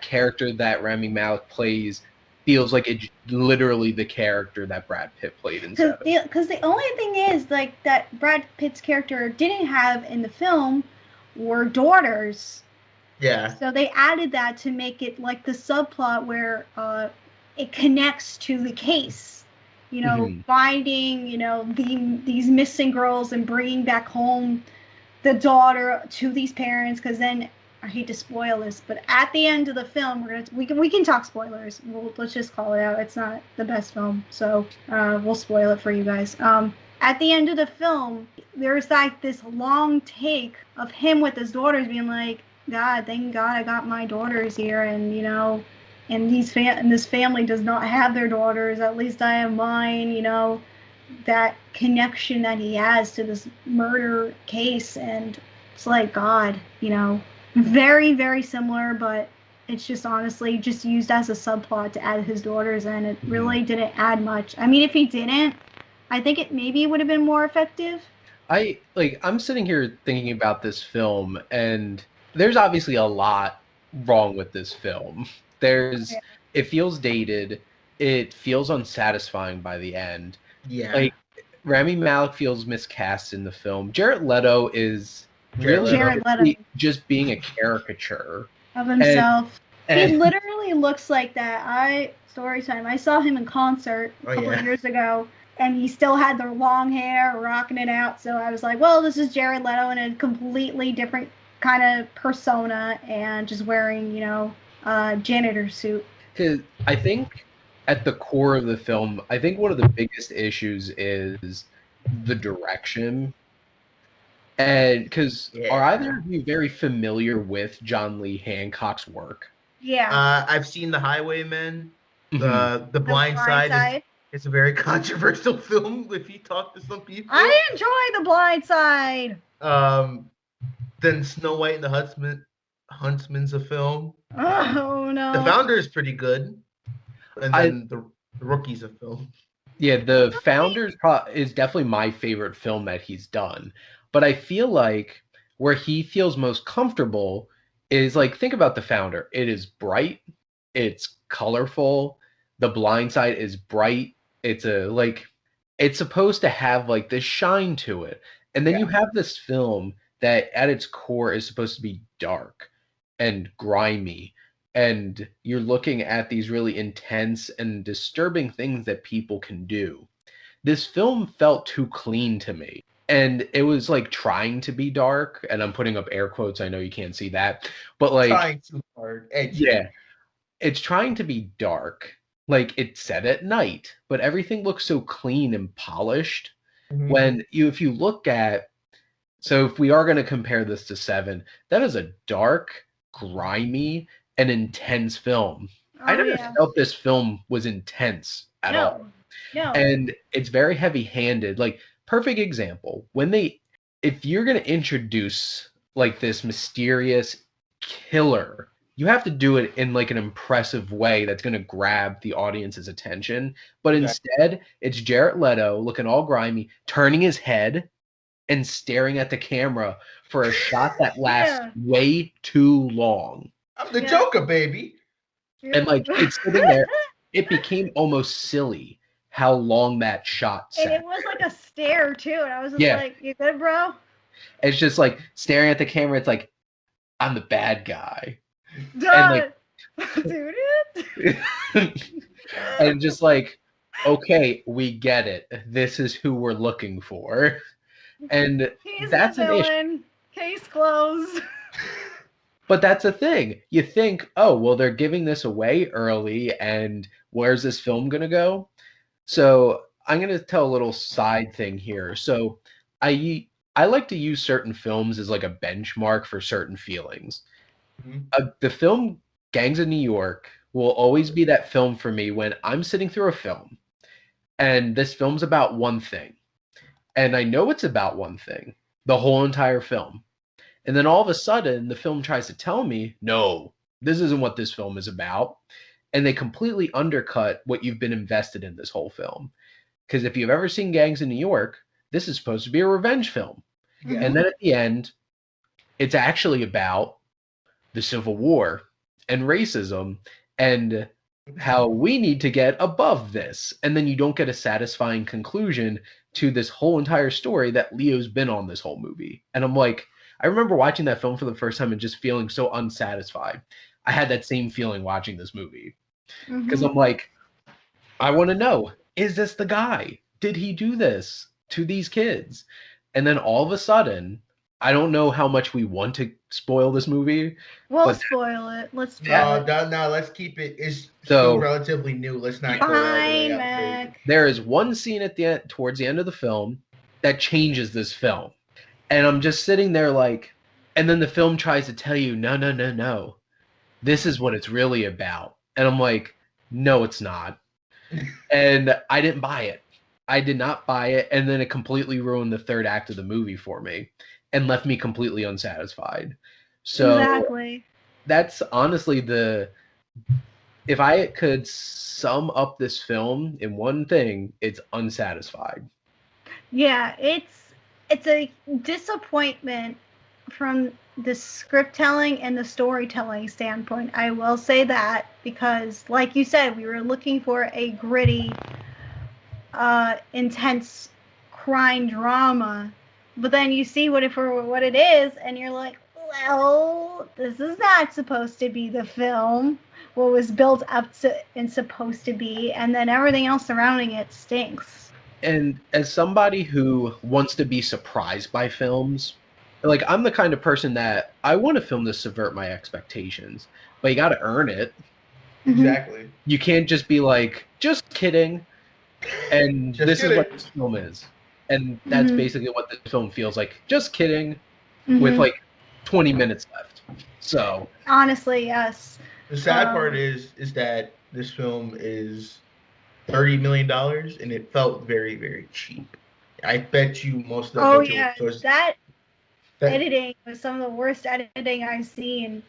character that Rami Malek plays feels like it's literally the character that Brad Pitt played in Seven. Because the only thing is like that Brad Pitt's character didn't have in the film were daughters. Yeah. So they added that to make it like the subplot where it connects to the case. Finding these missing girls and bringing back home the daughter to these parents, because then I hate to spoil this, but at the end of the film, we can talk spoilers. Let's just call it out. It's not the best film, so we'll spoil it for you guys. At the end of the film, there's like this long take of him with his daughters being like, God, thank God I got my daughters here, and and this family does not have their daughters. At least I have mine. That connection that he has to this murder case, and it's like, God, very, very similar, but it's just honestly just used as a subplot to add his daughters, and it really didn't add much. I mean, if he didn't, I think it maybe would have been more effective. I'm sitting here thinking about this film, and there's obviously a lot wrong with this film. It feels dated. It feels unsatisfying by the end. Yeah. Like, Rami Malek feels miscast in the film. Jared Leto is really Jared Leto. just being a caricature of himself. And he literally looks like that. Story time. I saw him in concert a couple of years ago, and he still had the long hair, rocking it out. So I was like, well, this is Jared Leto in a completely different kind of persona, and just wearing, a janitor suit. Because I think at the core of the film, I think one of the biggest issues is the direction. And because are either of you very familiar with John Lee Hancock's work? Yeah. I've seen The Highwaymen. The Blind Side is a very controversial film if you talk to some people. I enjoy The Blind Side. Then Snow White and the Huntsman's a film. Oh no. The Founder is pretty good. And then the Rookie's a film. Yeah, The Founders is definitely my favorite film that he's done. But I feel like where he feels most comfortable is like, think about The Founder. It is bright. It's colorful. The Blind Side is bright. It's supposed to have like this shine to it. And then you have this film that at its core is supposed to be dark and grimy. And you're looking at these really intense and disturbing things that people can do. This film felt too clean to me. And it was like trying to be dark. And I'm putting up air quotes. I know you can't see that. But like, trying too hard. Edgy. Yeah. It's trying to be dark. Like, it's set at night. But everything looks so clean and polished. When if you look at, so if we are going to compare this to Seven, that is a dark, grimy, and intense film. I never felt this film was intense at all. No. And it's very heavy-handed. Like, perfect example. If you're going to introduce like this mysterious killer, you have to do it in like an impressive way that's going to grab the audience's attention. But instead, it's Jared Leto looking all grimy, turning his head and staring at the camera for a shot that lasts way too long. I'm the Joker, baby. And like, it's sitting there. It became almost silly how long that shot sat. And it was like a stare too. And I was just like, you good, bro? It's just like staring at the camera. It's like, I'm the bad guy. And and just like, okay, we get it. This is who we're looking for. And that's an issue. Case closed. But that's a thing. You think, oh, well, they're giving this away early, and where's this film going to go? So I'm going to tell a little side thing here. So I like to use certain films as like a benchmark for certain feelings. The film Gangs of New York will always be that film for me when I'm sitting through a film, and this film's about one thing. And I know it's about one thing, the whole entire film. And then all of a sudden, the film tries to tell me, no, this isn't what this film is about. And they completely undercut what you've been invested in this whole film. Because if you've ever seen Gangs of New York, this is supposed to be a revenge film. And then at the end, it's actually about the Civil War and racism and how we need to get above this. And then you don't get a satisfying conclusion to this whole entire story that Leo's been on this whole movie. And I'm like, I remember watching that film for the first time and just feeling so unsatisfied. I had that same feeling watching this movie. Because I'm like, I want to know, is this the guy? Did he do this to these kids? And then all of a sudden, I don't know how much we want to spoil this movie. We'll spoil it. Let's spoil it. No, let's keep it. It's still relatively new. Let's not go all the way up. There is one scene at the end, towards the end of the film, that changes this film. And I'm just sitting there like, and then the film tries to tell you, no. This is what it's really about. And I'm like, no, it's not. And I didn't buy it. I did not buy it. And then it completely ruined the third act of the movie for me and left me completely unsatisfied. So that's honestly if I could sum up this film in one thing, it's unsatisfied. Yeah, it's a disappointment from the script telling and the storytelling standpoint. I will say that because, like you said, we were looking for a gritty, intense crime drama, But then you see what it for what it is, and you're like, well, this is not supposed to be the film. What was built up to and supposed to be, and then everything else surrounding it stinks. And as somebody who wants to be surprised by films, like I'm the kind of person that I want a film to subvert my expectations, but you got to earn it. Exactly. You can't just be like, just kidding. And Just this kidding. is what this film is. And that's basically what this film feels like. Just kidding, with like 20 minutes left. So honestly, yes. The sad part is that this film is $30 million, and it felt very, very cheap. I bet you most of the budget was that editing was some of the worst editing I've seen.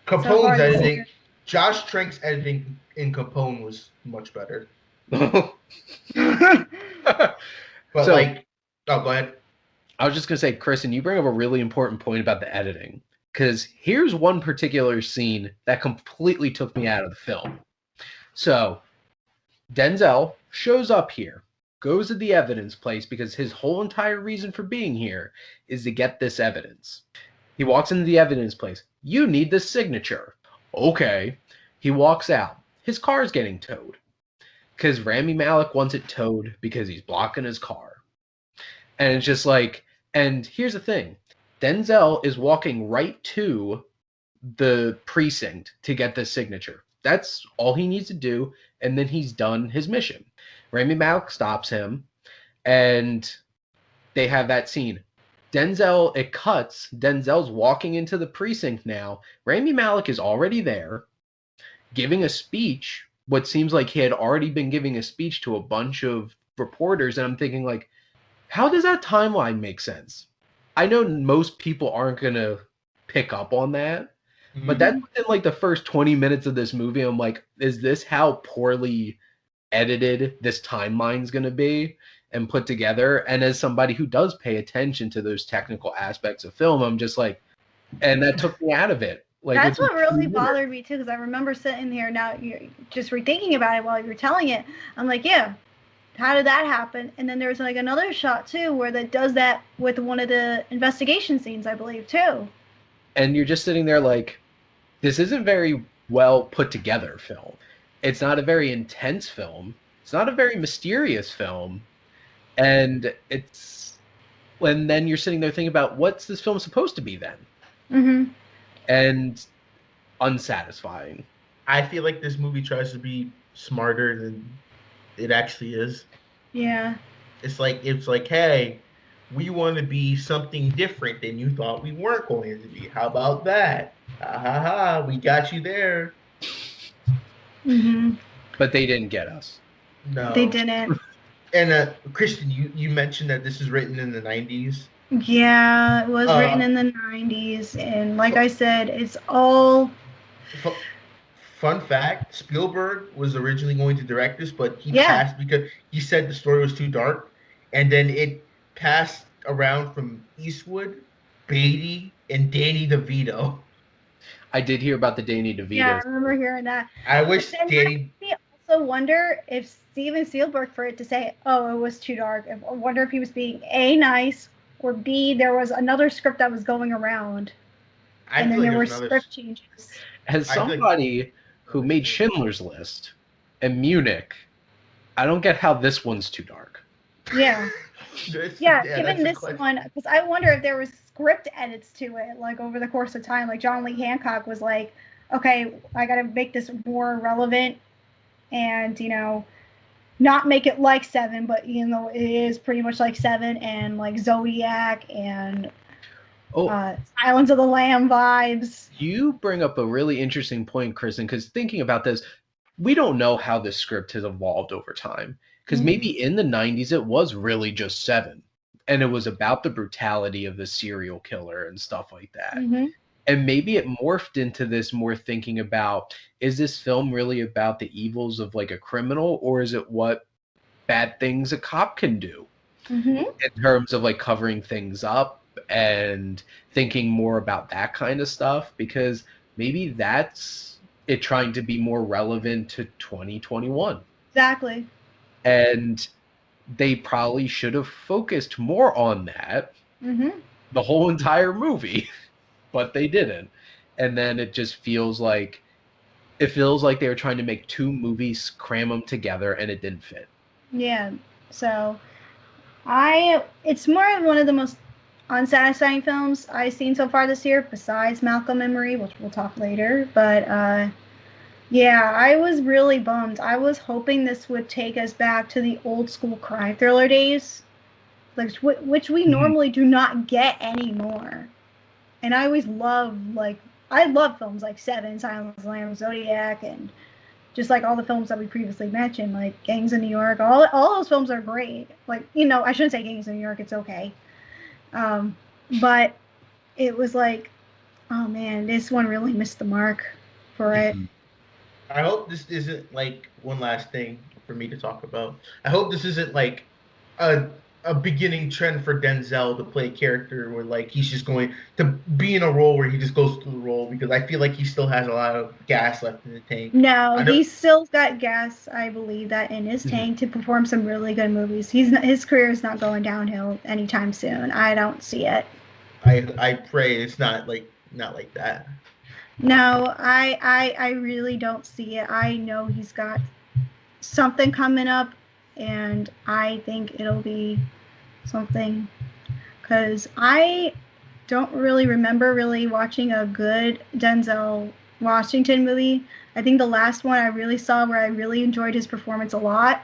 Capone's editing, Josh Trank's editing in Capone was much better. But so, go ahead. I was just gonna say, Kristen, you bring up a really important point about the editing. Because here's one particular scene that completely took me out of the film. So, Denzel shows up here, goes to the evidence place because his whole entire reason for being here is to get this evidence. He walks into the evidence place. You need this signature. Okay. He walks out. His car's getting towed. Because Rami Malek wants it towed because he's blocking his car. And it's just like, and here's the thing. Denzel is walking right to the precinct to get this signature. That's all he needs to do, and then he's done his mission. Rami Malek stops him, and they have that scene. It cuts. Denzel's walking into the precinct now. Rami Malek is already there, giving a speech, what seems like he had already been giving a speech to a bunch of reporters, and I'm thinking, like, how does that timeline make sense? I know most people aren't going to pick up on that, but that's within like the first 20 minutes of this movie. I'm like, is this how poorly edited this timeline's going to be and put together? And as somebody who does pay attention to those technical aspects of film, I'm just like, and that took me out of it. Like, that's what really bothered me too, because I remember sitting here now, you're just rethinking about it while you were telling it. I'm like, yeah. How did that happen? And then there's like another shot too where that does that with one of the investigation scenes, I believe, too. And you're just sitting there like, this isn't very well put together film. It's not a very intense film. It's not a very mysterious film. And then you're sitting there thinking about, what's this film supposed to be then? And unsatisfying. I feel like this movie tries to be smarter than it actually is. Yeah. It's like, hey, we want to be something different than you thought we weren't going to be. How about that? We got you there. But they didn't get us. No. They didn't. And Kristen, you mentioned that this is written in the 90s. Yeah, it was written in the 90s. And like I said, it's all... Fun fact, Spielberg was originally going to direct this, but he passed because he said the story was too dark. And then it passed around from Eastwood, Beatty, and Danny DeVito. I did hear about the Danny DeVito. Yeah, I remember hearing that. I wish Danny... I also wonder if Steven Spielberg, for it to say, oh, it was too dark, I wonder if he was being A, nice, or B, there was another script that was going around. And then there were script changes. As somebody who made Schindler's List and Munich, I don't get how this one's too dark. Yeah. Given this one, because I wonder if there was script edits to it, like over the course of time, like John Lee Hancock was like, okay, I got to make this more relevant and, not make it like Seven, but it is pretty much like Seven and like Zodiac and Silence of the Lamb vibes. You bring up a really interesting point, Kristen, because thinking about this, we don't know how this script has evolved over time. Because maybe in the 90s, it was really just Seven. And it was about the brutality of the serial killer and stuff like that. And maybe it morphed into this more thinking about, is this film really about the evils of like a criminal, or is it what bad things a cop can do in terms of like covering things up and thinking more about that kind of stuff? Because maybe that's it trying to be more relevant to 2021. Exactly. And they probably should have focused more on that the whole entire movie, but they didn't. And then it just feels like they were trying to make two movies, cram them together, and it didn't fit. Yeah. So it's more of one of the most unsatisfying films I've seen so far this year, besides Malcolm and Marie, which we'll talk later. But yeah, I was really bummed. I was hoping this would take us back to the old school crime thriller days, which we normally do not get anymore. And I always love films like Seven, Silence of the Lambs, Zodiac, and just like all the films that we previously mentioned, like Gangs of New York. All those films are great. Like, I shouldn't say Gangs of New York. It's okay. But it was like, oh man, this one really missed the mark for it. I hope this isn't like one last thing for me to talk about. I hope this isn't like a beginning trend for Denzel to play a character where like he's just going to be in a role where he just goes through the role, because I feel like he still has a lot of gas left in the tank. No, he's still got gas, I believe, that in his tank to perform some really good movies. His career is not going downhill anytime soon. I don't see it. I pray it's not like that. No, I really don't see it. I know he's got something coming up, and I think it'll be something, because I don't really remember watching a good Denzel Washington movie. I think the last one I really saw where I really enjoyed his performance a lot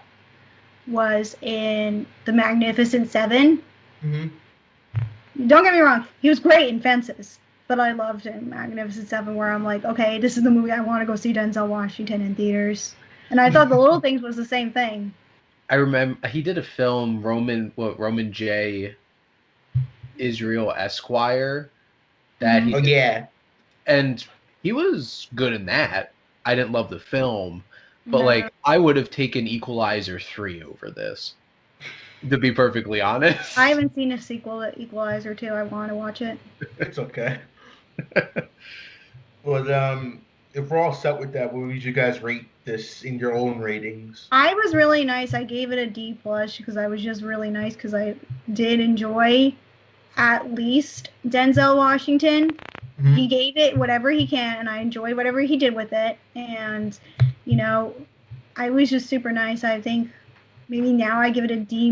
was in The Magnificent Seven. Don't get me wrong, he was great in Fences, but I loved him in Magnificent Seven, where I'm like, okay, this is the movie I want to go see Denzel Washington in theaters. And I thought The Little Things was the same thing. I remember he did a film, Roman J. Israel Esquire, that he did, and he was good in that. I didn't love the film, but like I would have taken Equalizer 3 over this, to be perfectly honest. I haven't seen a sequel to Equalizer 2. I want to watch it. It's okay. Well, if we're all set with that, what would you guys rate this in your own ratings? I was really nice. I gave it a D+ because I was just really nice, because I did enjoy at least Denzel Washington. He gave it whatever he can, and I enjoyed whatever he did with it. And I was just super nice. I think maybe now I give it a D,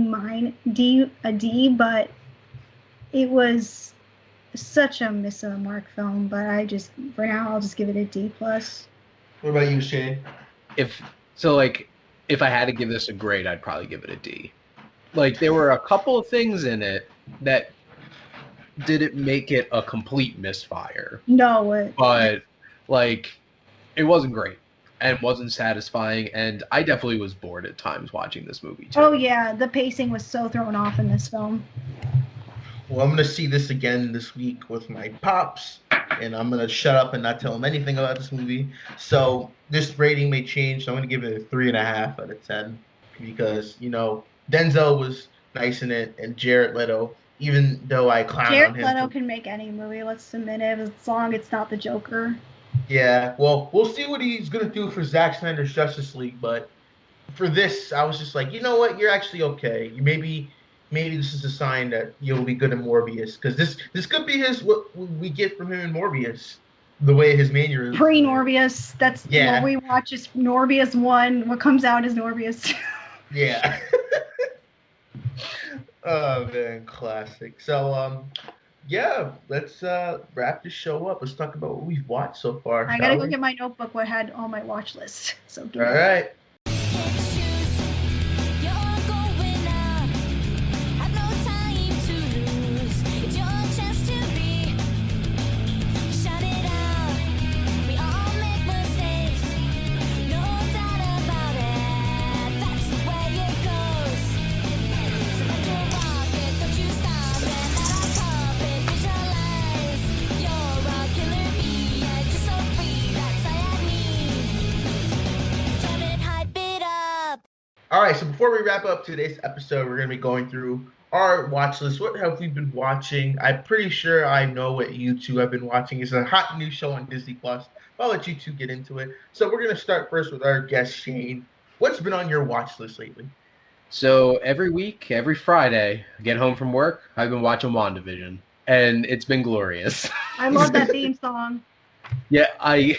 but it was such a miss of the mark film. But for now I'll just give it a D+. What about you, Shane? If I had to give this a grade, I'd probably give it a D. Like, there were a couple of things in it that didn't make it a complete misfire. No. But like, it wasn't great and wasn't satisfying, and I definitely was bored at times watching this movie too. Oh yeah, the pacing was so thrown off in this film. Well, I'm going to see this again this week with my pops, and I'm going to shut up and not tell them anything about this movie. So this rating may change. So I'm going to give it a 3.5 out of 10, because, Denzel was nice in it, and Jared Leto, even though I clown on him. Jared Leto can make any movie, let's admit it, as long as it's not the Joker. Yeah, well, we'll see what he's going to do for Zack Snyder's Justice League, but for this, I was just like, you know what, you're actually okay. Maybe this is a sign that you'll be good in Morbius, because this could be what we get from him in Morbius, the way his mannerisms. Pre-Morbius, that's what we watch is Morbius 1. What comes out is Morbius 2. Yeah. Oh man, classic. So yeah, let's wrap this show up. Let's talk about what we've watched so far. I gotta go get my notebook what had on my watch list. So all right. All right, so before we wrap up today's episode, we're going to be going through our watch list. What have we been watching? I'm pretty sure I know what you two have been watching. It's a hot new show on Disney+. I'll let you two get into it. So we're going to start first with our guest, Shane. What's been on your watch list lately? So every week, every Friday, I get home from work, I've been watching WandaVision, and it's been glorious. I love that theme song. Yeah, In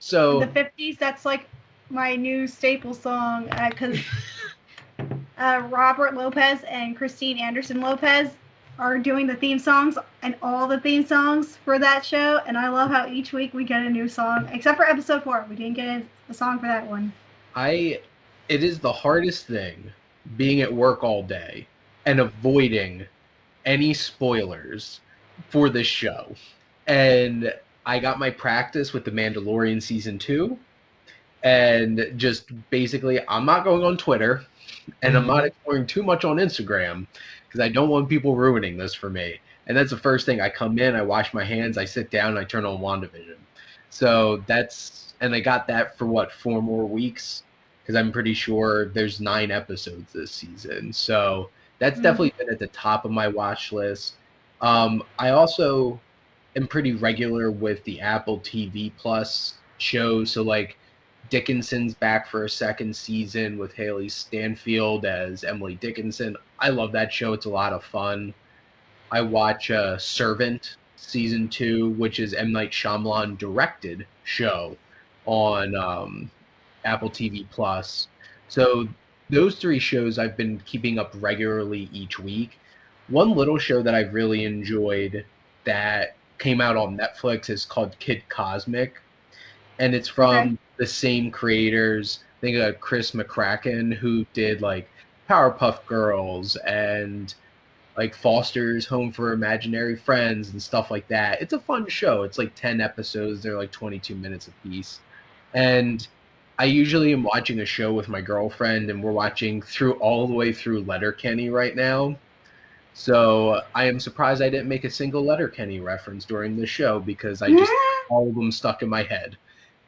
the 50s, that's like my new staple song, because Robert Lopez and Christine Anderson Lopez are doing the theme songs and all the theme songs for that show, and I love how each week we get a new song, except for episode 4. We didn't get a song for that one. It is the hardest thing being at work all day and avoiding any spoilers for this show. And I got my practice with The Mandalorian Season 2. And just basically, I'm not going on Twitter and I'm not exploring too much on Instagram because I don't want people ruining this for me. And that's the first thing. I come in, I wash my hands, I sit down, and I turn on WandaVision. So and I got that for 4 more weeks because I'm pretty sure there's 9 episodes this season. So that's definitely been at the top of my watch list. I also am pretty regular with the Apple TV Plus shows. So like Dickinson's back for a second season with Haley Stanfield as Emily Dickinson. I love that show. It's a lot of fun. I watch Servant Season 2, which is M. Night Shyamalan directed show on Apple TV Plus. So those 3 shows I've been keeping up regularly each week. One little show that I've really enjoyed that came out on Netflix is called Kid Cosmic, and it's from the same creators. I think Chris McCracken, who did like Powerpuff Girls and like Foster's Home for Imaginary Friends and stuff like that. It's a fun show. It's like 10 episodes. They're like 22 minutes apiece. And I usually am watching a show with my girlfriend, and we're watching all the way through Letterkenny right now. So I am surprised I didn't make a single Letterkenny reference during the show because I just all of them stuck in my head.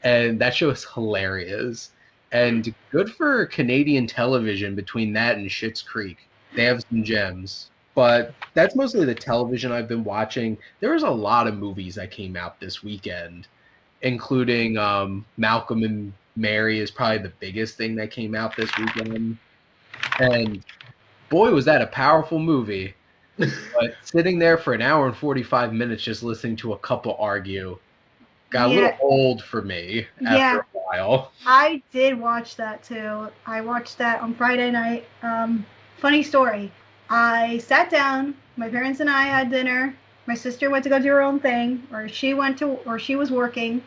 And that show is hilarious. And good for Canadian television between that and Schitt's Creek. They have some gems. But that's mostly the television I've been watching. There was a lot of movies that came out this weekend, including Malcolm and Mary is probably the biggest thing that came out this weekend. And boy, was that a powerful movie. But sitting there for an hour and 45 minutes just listening to a couple argue got a little old for me after a while. I did watch that too. I watched that on Friday night. Funny story. I sat down, my parents and I had dinner. My sister went to go do her own thing, or she was working.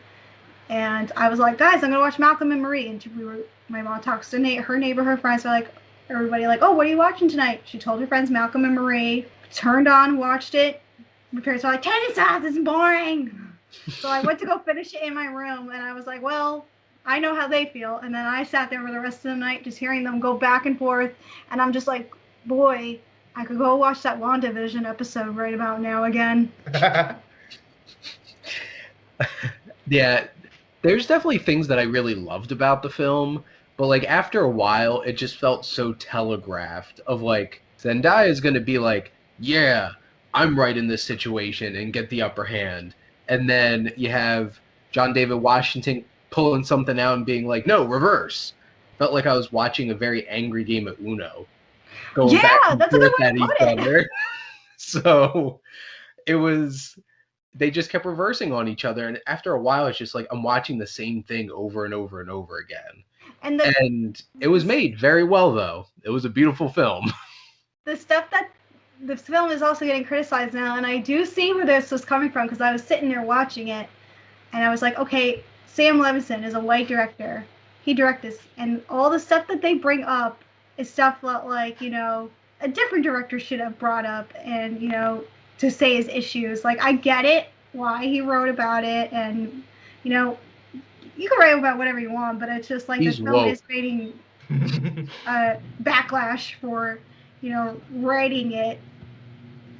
And I was like, guys, I'm going to watch Malcolm and Marie. And my mom talks to her neighborhood friends. So like, everybody like, oh, what are you watching tonight? She told her friends Malcolm and Marie. Turned on, watched it. My parents were like, turn this off, this is boring. So I went to go finish it in my room. And I was like, well, I know how they feel. And then I sat there for the rest of the night just hearing them go back and forth. And I'm just like, boy, I could go watch that WandaVision episode right about now again. Yeah, there's definitely things that I really loved about the film, but like after a while, it just felt so telegraphed of like Zendaya is going to be like, yeah, I'm right in this situation and get the upper hand. And then you have John David Washington pulling something out and being like, no, reverse. Felt like I was watching a very angry game of Uno. Going back and that's a good forth way at to each put it. other. So they just kept reversing on each other. And after a while, it's just like I'm watching the same thing over and over and over again. And it was made very well, though. It was a beautiful film. The stuff that this film is also getting criticized now, and I do see where this was coming from because I was sitting there watching it, and I was like, okay, Sam Levinson is a white director. He directed this, and all the stuff that they bring up is stuff that, like, you know, a different director should have brought up and, you know, to say his issues. Like, I get it, why he wrote about it, and, you know, you can write about whatever you want, but it's just like this film is creating backlash for, you know, writing it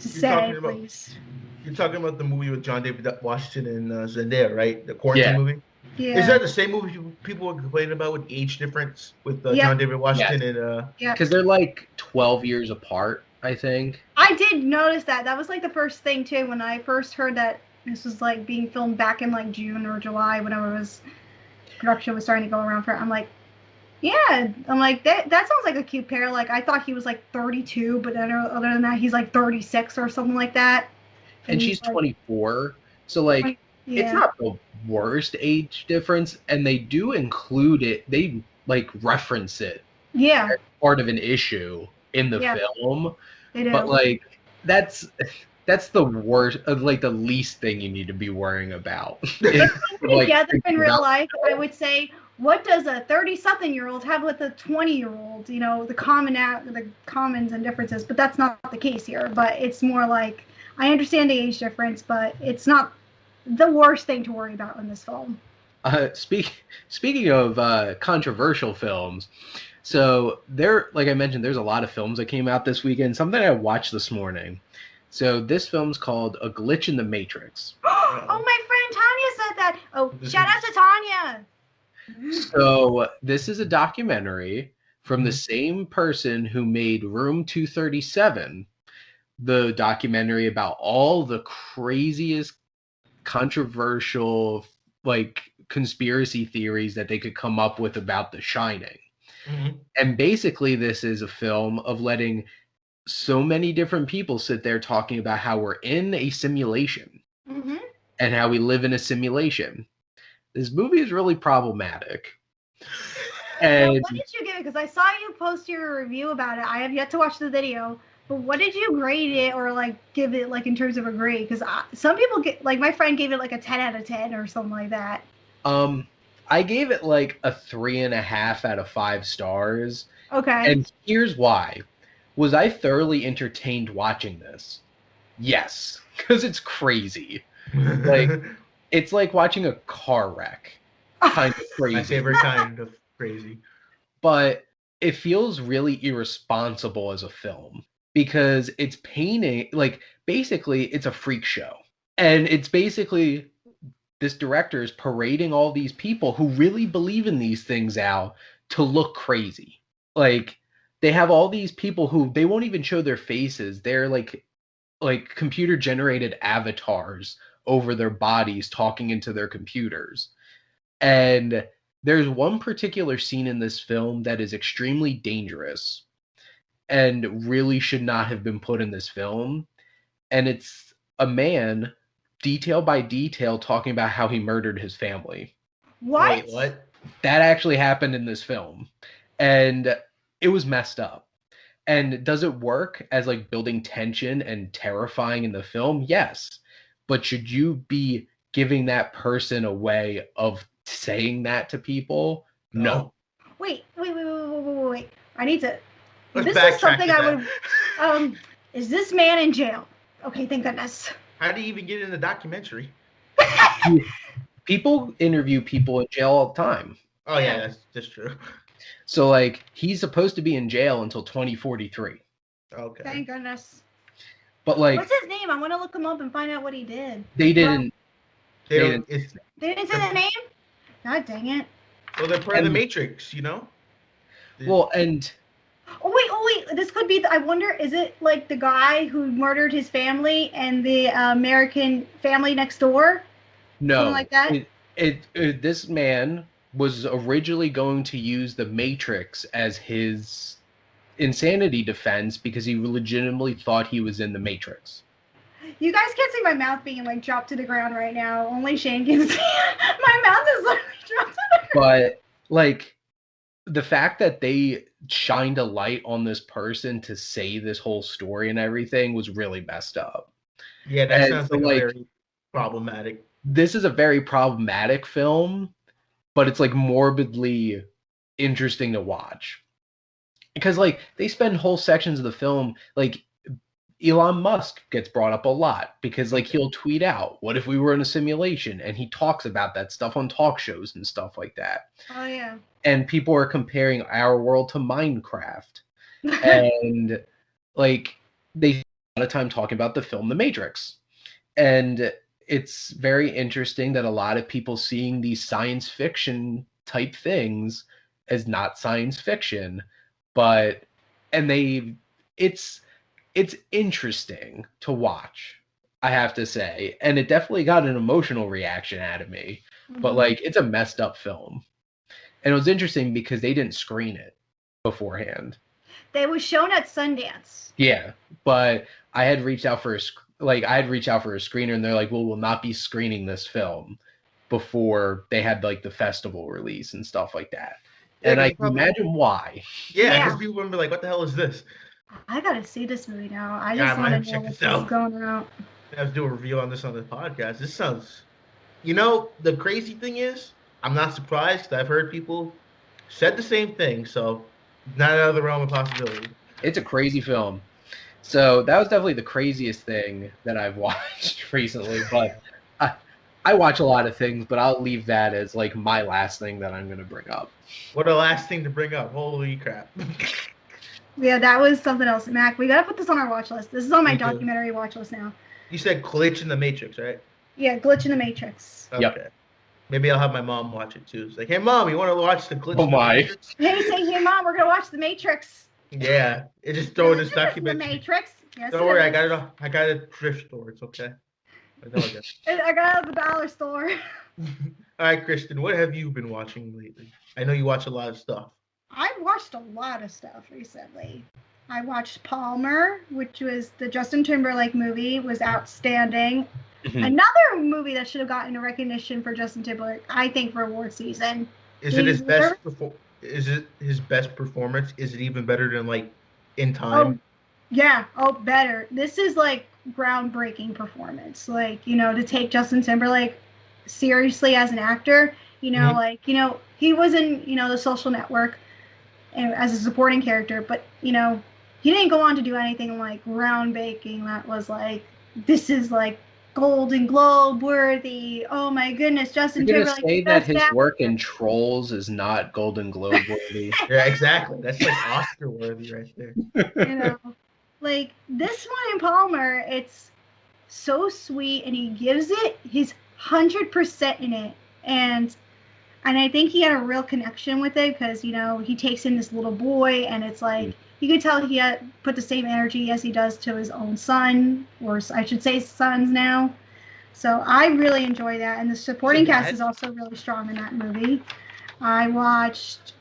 to say, please. You're talking about the movie with John David Washington and Zendaya, right? The quarantine movie? Yeah. Is that the same movie people were complaining about with age difference with John David Washington and... Because they're like 12 years apart, I think. I did notice that. That was like the first thing, too, when I first heard that this was like being filmed back in like June or July, whenever production was starting to go around for it. I'm like, Yeah, I'm like that sounds like a cute pair. Like I thought he was like 32, but then other than that, he's like 36 or something like that. And she's like, 24. So like it's yeah. not the worst age difference, and they do include it. They like reference it Yeah. as part of an issue in the Yeah. film. They do. But like that's the worst, like the least thing you need to be worrying about. If we were Like, together in real life, I would say, what does a 30-something-year-old have with a 20-year-old? You know, the commons and differences, but that's not the case here. But it's more like, I understand the age difference, but it's not the worst thing to worry about in this film. Speaking of controversial films, so like I mentioned, there's a lot of films that came out this weekend. Something I watched this morning. So this film's called A Glitch in the Matrix. Oh, my friend Tanya said that. Oh, shout out to Tanya. So this is a documentary from the same person who made Room 237, the documentary about all the craziest, controversial, like conspiracy theories that they could come up with about The Shining. Mm-hmm. And basically, this is a film of letting so many different people sit there talking about how we're in a simulation and how we live in a simulation. This movie is really problematic. And now, what did you give it? Because I saw you post your review about it. I have yet to watch the video. But what did you grade it, or like give it, like in terms of a grade? Because some people get, like my friend gave it like a 10 out of 10 or something like that. I gave it like a 3.5 out of 5 stars. Okay. And here's why. Was I thoroughly entertained watching this? Yes, because it's crazy. Like, it's like watching a car wreck. Kind of crazy. My favorite kind of crazy. But it feels really irresponsible as a film because it's painting, like, basically it's a freak show. And it's basically this director is parading all these people who really believe in these things out to look crazy. Like, they have all these people who they won't even show their faces. They're like computer generated avatars over their bodies talking into their computers. And there's one particular scene in this film that is extremely dangerous and really should not have been put in this film. And it's a man, detail by detail, talking about how he murdered his family. What? Wait, what? That actually happened in this film. And it was messed up. And does it work as like building tension and terrifying in the film? Yes. But should you be giving that person a way of saying that to people? No. Wait. I need to. Let's this is something I that. would. Is this man in jail? Okay, thank goodness. How do you even get in the documentary? People interview people in jail all the time. Oh yeah, that's true. So like he's supposed to be in jail until 2043. Okay. Thank goodness. But like, what's his name? I want to look him up and find out what he did. They didn't. They didn't say the name? God dang it. Well, they're part of the Matrix, you know? Well, and... Oh, wait. This could be... I wonder, is it like the guy who murdered his family and the American family next door? No. Something like that? This man was originally going to use the Matrix as his insanity defense because he legitimately thought he was in the Matrix. You guys can't see my mouth being like dropped to the ground right now. Only Shane can see. My mouth is literally dropped to the ground. But like the fact that they shined a light on this person to say this whole story and everything was really messed up. Yeah, that sounds like very problematic. This is a very problematic film, but it's like morbidly interesting to watch. Because like they spend whole sections of the film, like Elon Musk gets brought up a lot because like he'll tweet out, what if we were in a simulation? And he talks about that stuff on talk shows and stuff like that. Oh yeah. And people are comparing our world to Minecraft. And like they spend a lot of time talking about the film The Matrix. And it's very interesting that a lot of people seeing these science fiction type things as not science fiction, but it's interesting to watch, I have to say. And it definitely got an emotional reaction out of me. Mm-hmm. But like it's a messed up film. And it was interesting because they didn't screen it beforehand. They was shown at Sundance. Yeah, but I had reached out for a screener, and they're like, "Well, we'll not be screening this film before they had like the festival release and stuff like that." Yeah, and I can probably, imagine why. Yeah, because people would be like, "What the hell is this?" I gotta see this movie now. I just want to know what's going on. I have to do a review on this on the podcast. This sounds, the crazy thing is, I'm not surprised because I've heard people said the same thing. So, not out of the realm of possibility. It's a crazy film. So that was definitely the craziest thing that I've watched recently. But I watch a lot of things, but I'll leave that as like my last thing that I'm going to bring up. What a last thing to bring up. Holy crap. Yeah, that was something else. Mac, we got to put this on our watch list. This is on my documentary watch list now. You said Glitch in the Matrix, right? Yeah, Glitch in the Matrix. Okay. Yep. Maybe I'll have my mom watch it too. It's like, hey, Mom, you want to watch the Glitch in the Matrix? Hey, Mom, we're going to watch the Matrix. Yeah, it just throw this documentary. The Matrix. Yes, don't worry, I got it at a thrift store. It's okay. I got it at the dollar store. All right, Kristen, what have you been watching lately? I know you watch a lot of stuff. I've watched a lot of stuff recently. I watched Palmer, which was the Justin Timberlake movie. It was outstanding. Another movie that should have gotten a recognition for Justin Timberlake, I think, for award season. Is it his best? Is it his best performance? Is it even better than like In Time? Yeah. Oh, better. This is like groundbreaking performance. Like, to take Justin Timberlake seriously as an actor. He was in The Social Network and as a supporting character, but he didn't go on to do anything like groundbreaking that was like, this is like Golden Globe worthy. Oh my goodness, Justin Timberlake. Say that his work in Trolls is not Golden Globe worthy. Yeah, exactly. That's like Oscar worthy right there. Like this one in Palmer, it's so sweet, and he gives it his 100% in it, and I think he had a real connection with it because he takes in this little boy, and it's like you could tell he had put the same energy as he does to his own son, or I should say sons now. So I really enjoy that, and the supporting cast is also really strong in that movie. I watched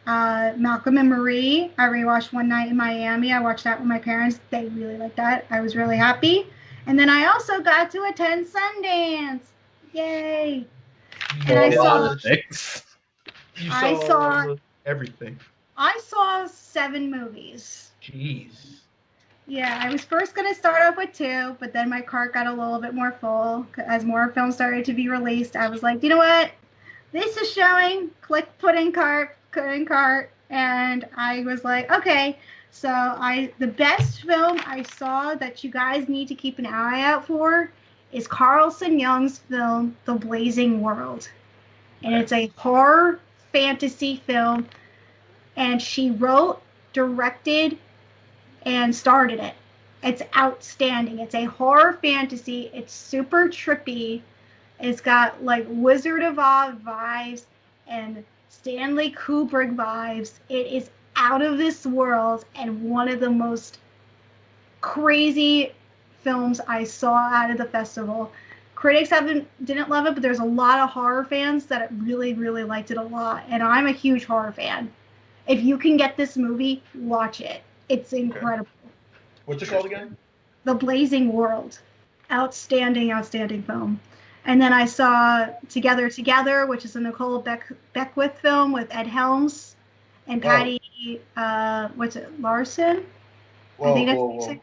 Malcolm and Marie. I rewatched One Night in Miami. I watched that with my parents. They really liked that. I was really happy. And then I also got to attend Sundance. Yay! And I saw everything. I saw 7 movies. Jeez. Yeah, I was first going to start off with 2, but then my cart got a little bit more full. As more films started to be released, I was like, you know what? This is showing. Click, put in cart, and I was like, okay. So the best film I saw that you guys need to keep an eye out for is Carlson Young's film, The Blazing World. And it's a horror fantasy film. And she wrote, directed, and starred in it. It's outstanding. It's a horror fantasy. It's super trippy. It's got like Wizard of Oz vibes and Stanley Kubrick vibes. It is out of this world and one of the most crazy films I saw out of the festival. Critics didn't love it, but there's a lot of horror fans that really, really liked it a lot. And I'm a huge horror fan. If you can get this movie, watch it. It's incredible. What's it called again? The Blazing World. Outstanding, outstanding film. And then I saw Together, which is a Nicole Beckwith film with Ed Helms and Patty, Larson? Whoa.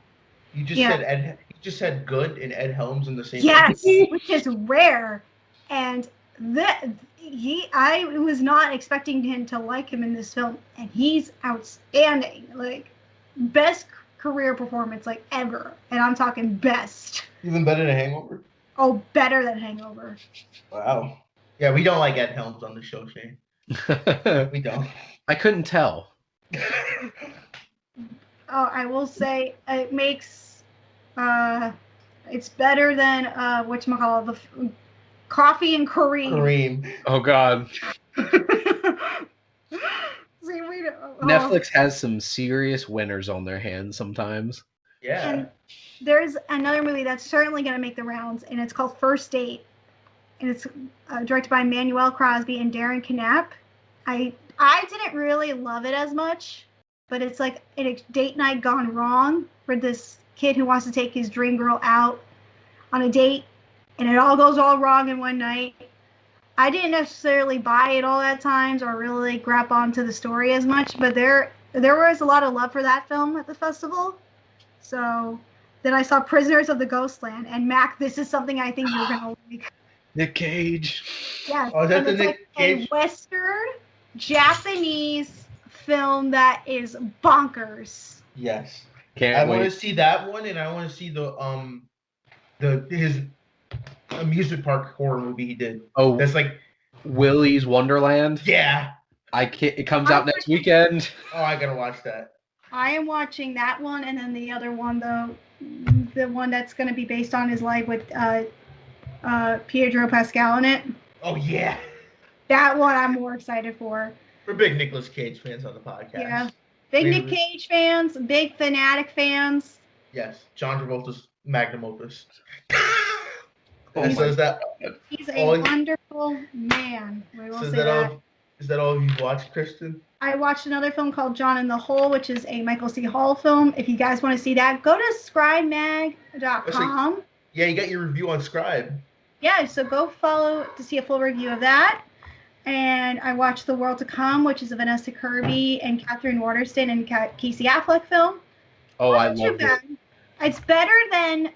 You just said Good and Ed Helms in the same Yes, which is rare. And I was not expecting him to like him in this film, and he's outstanding. Like, best career performance like ever, and I'm talking best. Even better than Hangover? Oh, better than Hangover. Wow. Yeah, we don't like Ed Helms on the show, Shane. We don't. I couldn't tell. I will say it makes it's better than whatchamacallit, the Coffee and Kareem. Oh God. Netflix has some serious winners on their hands sometimes. Yeah. And there's another movie that's certainly going to make the rounds, and it's called First Date. And it's directed by Manuel Crosby and Darren Knapp. I didn't really love it as much, but it's like a date night gone wrong for this kid who wants to take his dream girl out on a date, and it all goes all wrong in one night. I didn't necessarily buy it all at times or really grab onto the story as much, but there was a lot of love for that film at the festival. So then I saw Prisoners of the Ghostland, and Mac, this is something I think you're gonna like. Nick Cage. Yes, Oh, is that and the it's Nick like Cage? a Western Japanese film that is bonkers. Yes. Can't I wait. want to see that one, and I want to see his amusement park horror movie he did. Oh, that's like Willy's Wonderland. Yeah. It comes out next weekend. Oh, I gotta watch that. I am watching that one, and then the other one, the one that's going to be based on his life with Pedro Pascal in it. Oh yeah. That one I'm more excited for. We're big Nicolas Cage fans on the podcast. Yeah. Big Nick Cage fans, big Fanatic fans. Yes. John Travolta's magnum opus. He's a wonderful man. We will say that. Is that all you've watched, Kristen? I watched another film called John in the Hole, which is a Michael C. Hall film. If you guys want to see that, go to scribemag.com. Yeah, you got your review on Scribe. Yeah, so go follow to see a full review of that. And I watched The World to Come, which is a Vanessa Kirby and Catherine Waterston and Casey Affleck film. Oh, I love it. It's better than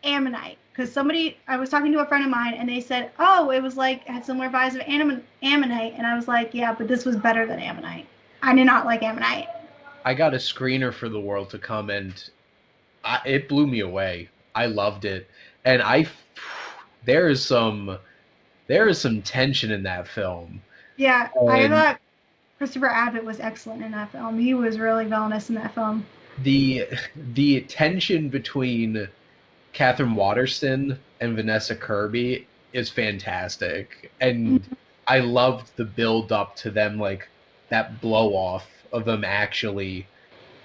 Ammonite. Because I was talking to a friend of mine, and they said, oh, it was like, had similar vibes of Ammonite. And I was like, yeah, but this was better than Ammonite. I did not like Ammonite. I got a screener for The World to Come, and it blew me away. I loved it. And there is some tension in that film. Yeah, I thought Christopher Abbott was excellent in that film. He was really villainous in that film. The tension between Catherine Waterston and Vanessa Kirby is fantastic. And I loved the build up to them, like that blow off of them actually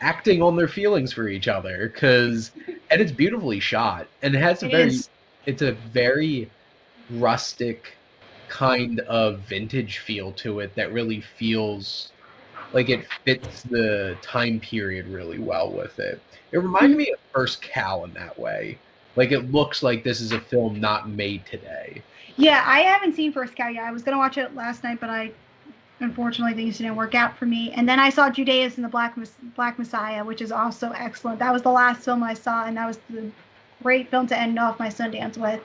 acting on their feelings for each other. And it's beautifully shot. And it has it's a very rustic kind of vintage feel to it that really feels like it fits the time period really well with it. It reminded me of First Cow in that way. Like, it looks like this is a film not made today. Yeah, I haven't seen First Cow yet. I was going to watch it last night, but unfortunately, things didn't work out for me. And then I saw Judas and the Black Messiah, which is also excellent. That was the last film I saw, and that was the great film to end off my Sundance with.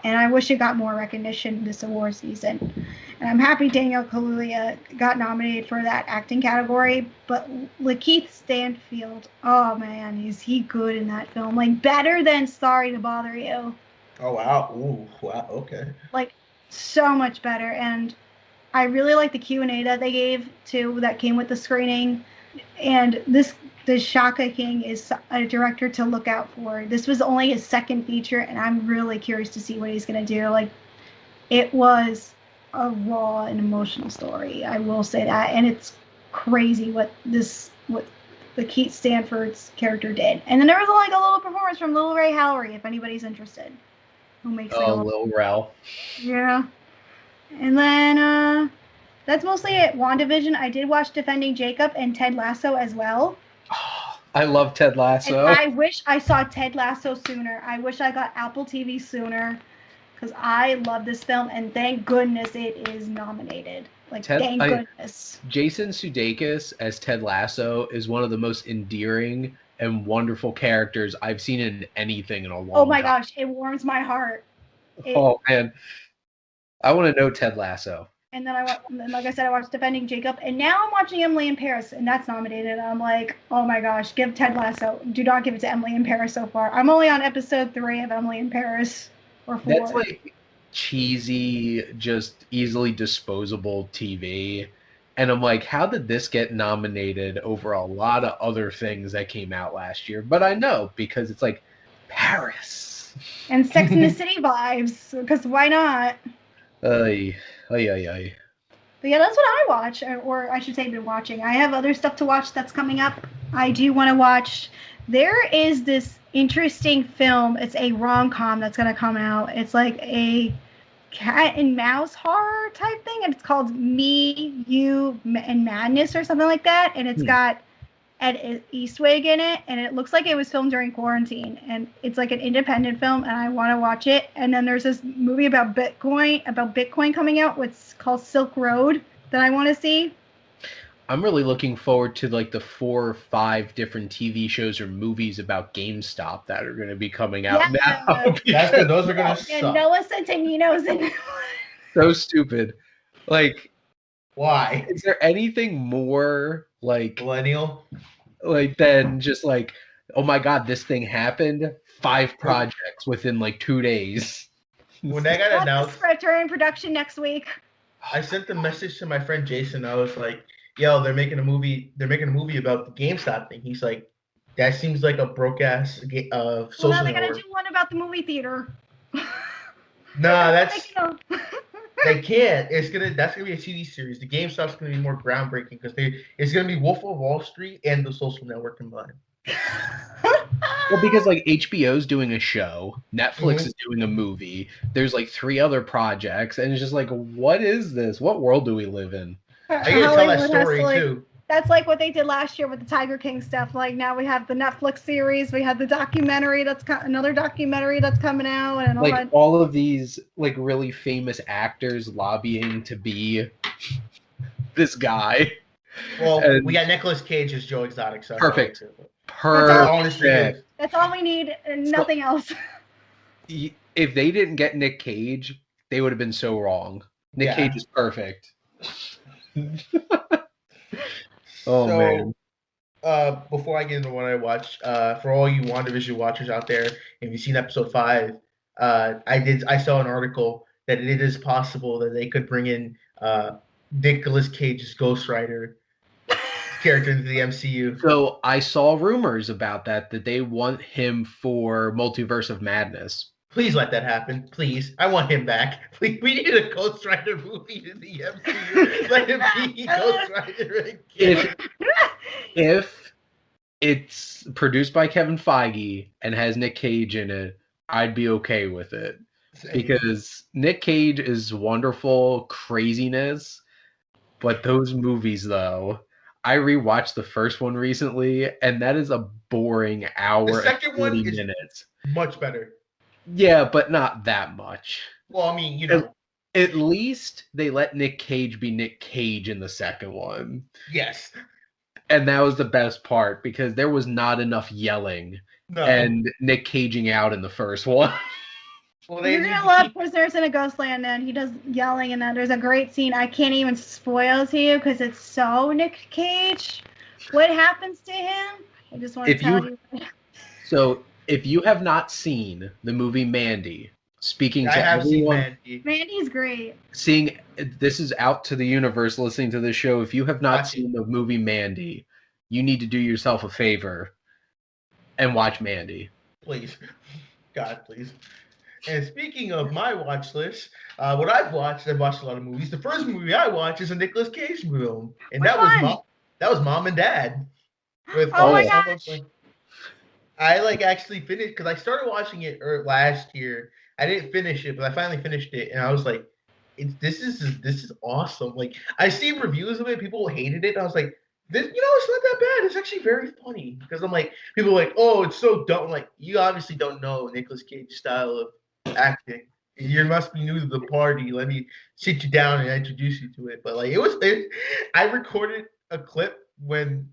And I wish it got more recognition this award season. And I'm happy Daniel Kaluuya got nominated for that acting category. But Lakeith Stanfield, oh man, is he good in that film? Like, better than Sorry to Bother You. Oh, wow. Ooh, wow, okay. Like, so much better. And I really like the Q&A that they gave, too, that came with the screening. And the Shaka King is a director to look out for. This was only his second feature, and I'm really curious to see what he's going to do. Like, it was a raw and emotional story, I will say that. And it's crazy what the Keith Stanford's character did. And then there was like a little performance from Lil Ray Howery, if anybody's interested. Who makes Lil Rel. Yeah. And then that's mostly it. WandaVision. I did watch Defending Jacob and Ted Lasso as well. I love Ted Lasso. And I wish I saw Ted Lasso sooner. I wish I got Apple TV sooner, because I love this film, and thank goodness it is nominated. Like, thank goodness. Jason Sudeikis as Ted Lasso is one of the most endearing and wonderful characters I've seen in anything in a long time. Oh my gosh, it warms my heart. Oh man, I want to know Ted Lasso. And then like I said, I watched Defending Jacob, and now I'm watching Emily in Paris, and that's nominated. And I'm like, oh my gosh, give Ted Lasso. Do not give it to Emily in Paris so far. I'm only on episode 3 of Emily in Paris, or 4. That's like cheesy, just easily disposable TV. And I'm like, how did this get nominated over a lot of other things that came out last year? But I know, because it's like Paris. And Sex and the City vibes, because why not? Ay. But yeah, that's what I watch, or I should say been watching. I have other stuff to watch that's coming up. I do want to watch. There is this interesting film. It's a rom-com that's going to come out. It's like a cat and mouse horror type thing, and it's called Me, You, and Madness or something like that, and it's got Ed Eastwick in it, and it looks like it was filmed during quarantine, and it's like an independent film, and I want to watch it. And then there's this movie about Bitcoin coming out, what's called Silk Road, that I want to see. I'm really looking forward to like the 4 or 5 different TV shows or movies about GameStop that are going to be coming out now. That's good. Those are going to suck. Noah Centinino's in it. So stupid. Like, why? Is there anything more like millennial, like than just like, oh my god, this thing happened? 5 projects within like 2 days. When that got announced, Spreader in production next week. I sent the message to my friend Jason. I was like, "Yo, they're making a movie. They're making a movie about the GameStop thing." He's like, "That seems like a broke ass social Well, now they're network." gonna do one about the movie theater. Nah, they can't. That's gonna be a TV series. The GameStop's gonna be more groundbreaking because it's gonna be Wolf of Wall Street and the Social Network combined. Well, because like HBO's doing a show, Netflix is doing a movie. There's like 3 other projects, and it's just like, what is this? What world do we live in? I gotta tell that story too. That's like what they did last year with the Tiger King stuff. Like now we have the Netflix series, we have the documentary another documentary that's coming out, and all of these like really famous actors lobbying to be this guy. Well, we got Nicolas Cage as Joe Exotic. So perfect. That's all we need, and nothing else. If they didn't get Nick Cage, they would have been so wrong. Nick Cage is perfect. Man. Before I get into what I watched, for all you WandaVision watchers out there, if you've seen episode 5, I saw an article that it is possible that they could bring in Nicolas Cage's Ghost Rider character into the MCU. So I saw rumors about that they want him for Multiverse of Madness. Please let that happen. Please. I want him back. Please. We need a Ghost Rider movie in the MCU. Let him be Ghost Rider again. If it's produced by Kevin Feige and has Nick Cage in it, I'd be okay with it. Because Nick Cage is wonderful craziness, but those movies, though, I rewatched the first one recently, and that is a boring hour and 40 minutes. Much better. Yeah, but not that much. Well, I mean, At least they let Nick Cage be Nick Cage in the second one. Yes. And that was the best part, because there was not enough yelling and Nick Caging out in the first one. Well, you're going to love Prisoners in a Ghostland, and he does yelling, and there's a great scene. I can't even spoil to you because it's so Nick Cage. What happens to him? I just want to tell you. So, if you have not seen the movie Mandy, speaking to everyone, Mandy's great. Seeing this is out to the universe listening to this show. If you have not seen the movie Mandy, you need to do yourself a favor and watch Mandy. Please. God, please. And speaking of my watch list, what I've watched a lot of movies. The first movie I watched is a Nicolas Cage film, and that was Mom and Dad. With my gosh. I actually finished because I started watching it last year. I didn't finish it, but I finally finished it, and I was like, "This is awesome!" Like I see reviews of it, people hated it. And I was like, "This, it's not that bad. It's actually very funny." Because I'm like, people are like, "Oh, it's so dumb." I'm like, you obviously don't know Nicolas Cage's style of acting. You must be new to the party. Let me sit you down and introduce you to it. But I recorded a clip when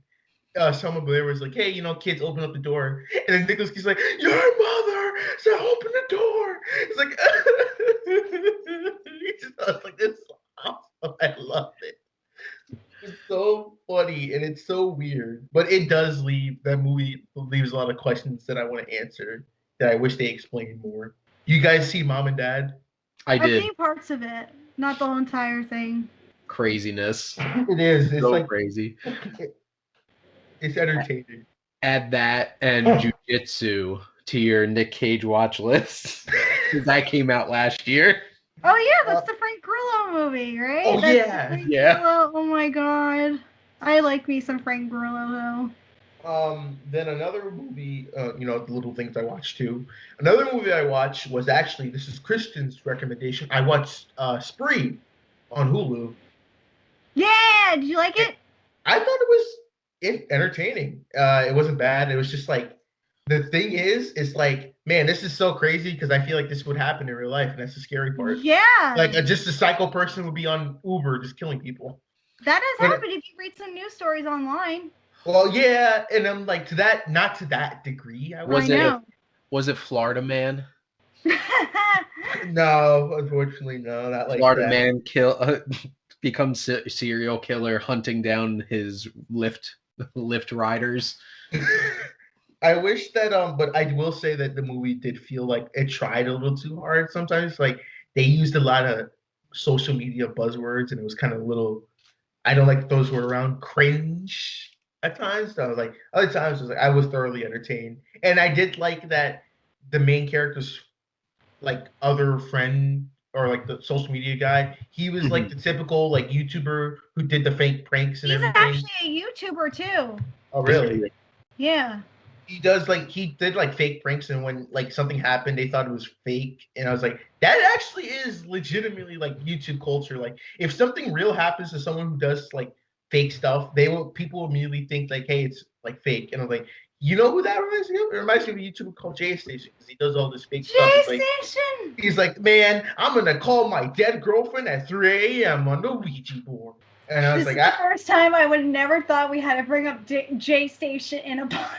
someone there was like, "Hey, kids, open up the door," and then Nicolas Cage's like, "Your mother said open the door." It's like, I was like, "This is awesome. I love it." It's so funny and it's so weird, but it does that movie leaves a lot of questions that I want to answer that I wish they explained more. You guys see Mom and Dad? I did. I've seen parts of it, not the whole entire thing. Craziness. It is. It's so crazy. It's entertaining. Add that and Jiu-Jitsu to your Nick Cage watch list. That came out last year. Oh yeah, that's the Frank Grillo movie, right? Oh that's yeah. Grillo. Oh my god. I like me some Frank Grillo though. Then another movie, the little things I watched too. Another movie I watched was actually, this is Christian's recommendation. I watched Spree on Hulu. Yeah, did you like it? I thought it was entertaining. It wasn't bad. It was just like, the thing is, it's like, man, this is so crazy because I feel like this would happen in real life, and that's the scary part. Yeah. Like, just a psycho person would be on Uber just killing people. That has happened if you read some news stories online. Well, yeah, and I'm like, not to that degree. Was it Florida Man? No, unfortunately, no, not like Florida that. Man becomes serial killer hunting down his Lyft riders. I wish that but I will say that the movie did feel like it tried a little too hard sometimes. Like, they used a lot of social media buzzwords, and it was kind of a little, I don't like those were around cringe at times. So I was like, other times I was thoroughly entertained, and I did like that the main character's like other friend, or like the social media guy, he was like the typical like YouTuber who did the fake pranks and everything. He's actually a YouTuber too. Oh, really? Yeah. He did like fake pranks, and when like something happened, they thought it was fake, and I was like, that actually is legitimately like YouTube culture. Like, if something real happens to someone who does like fake stuff, people immediately think like, hey, it's like fake, and I'm like, you know who that reminds me of? It reminds me of a YouTuber called J Station, because he does all this fake stuff. He's like, man, I'm gonna call my dead girlfriend at 3 a.m. on the Ouija board. And I was this like, is the first time I would have never thought we had to bring up J Station in a podcast.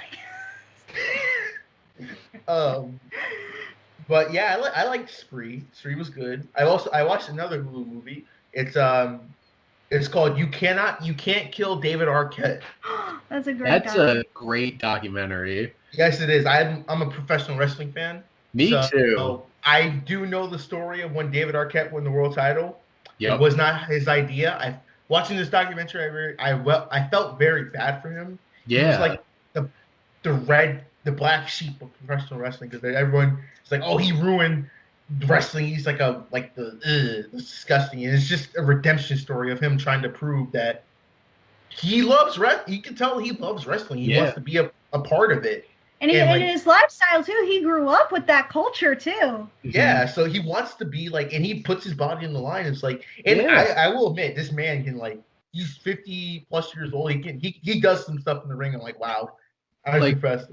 But yeah, I liked Spree. Spree was good. I watched another Hulu movie. It's called You Can't Kill David Arquette. That's a great documentary. Yes, it is. I'm a professional wrestling fan. Me too. So I do know the story of when David Arquette won the world title. Yep. It was not his idea. Watching this documentary, I felt very bad for him. Yeah. He was like the black sheep of professional wrestling, because everyone is like, oh, he ruined wrestling. He's like it's disgusting. And it's just a redemption story of him trying to prove that he loves wrestling. You can tell he loves wrestling. He wants to be a part of it. And his lifestyle too. He grew up with that culture too. Yeah, so he wants to be like, and he puts his body on the line. It's like, and I will admit, this man can, like, he's 50 plus years old. He does some stuff in the ring. I'm like, wow, I'm impressed.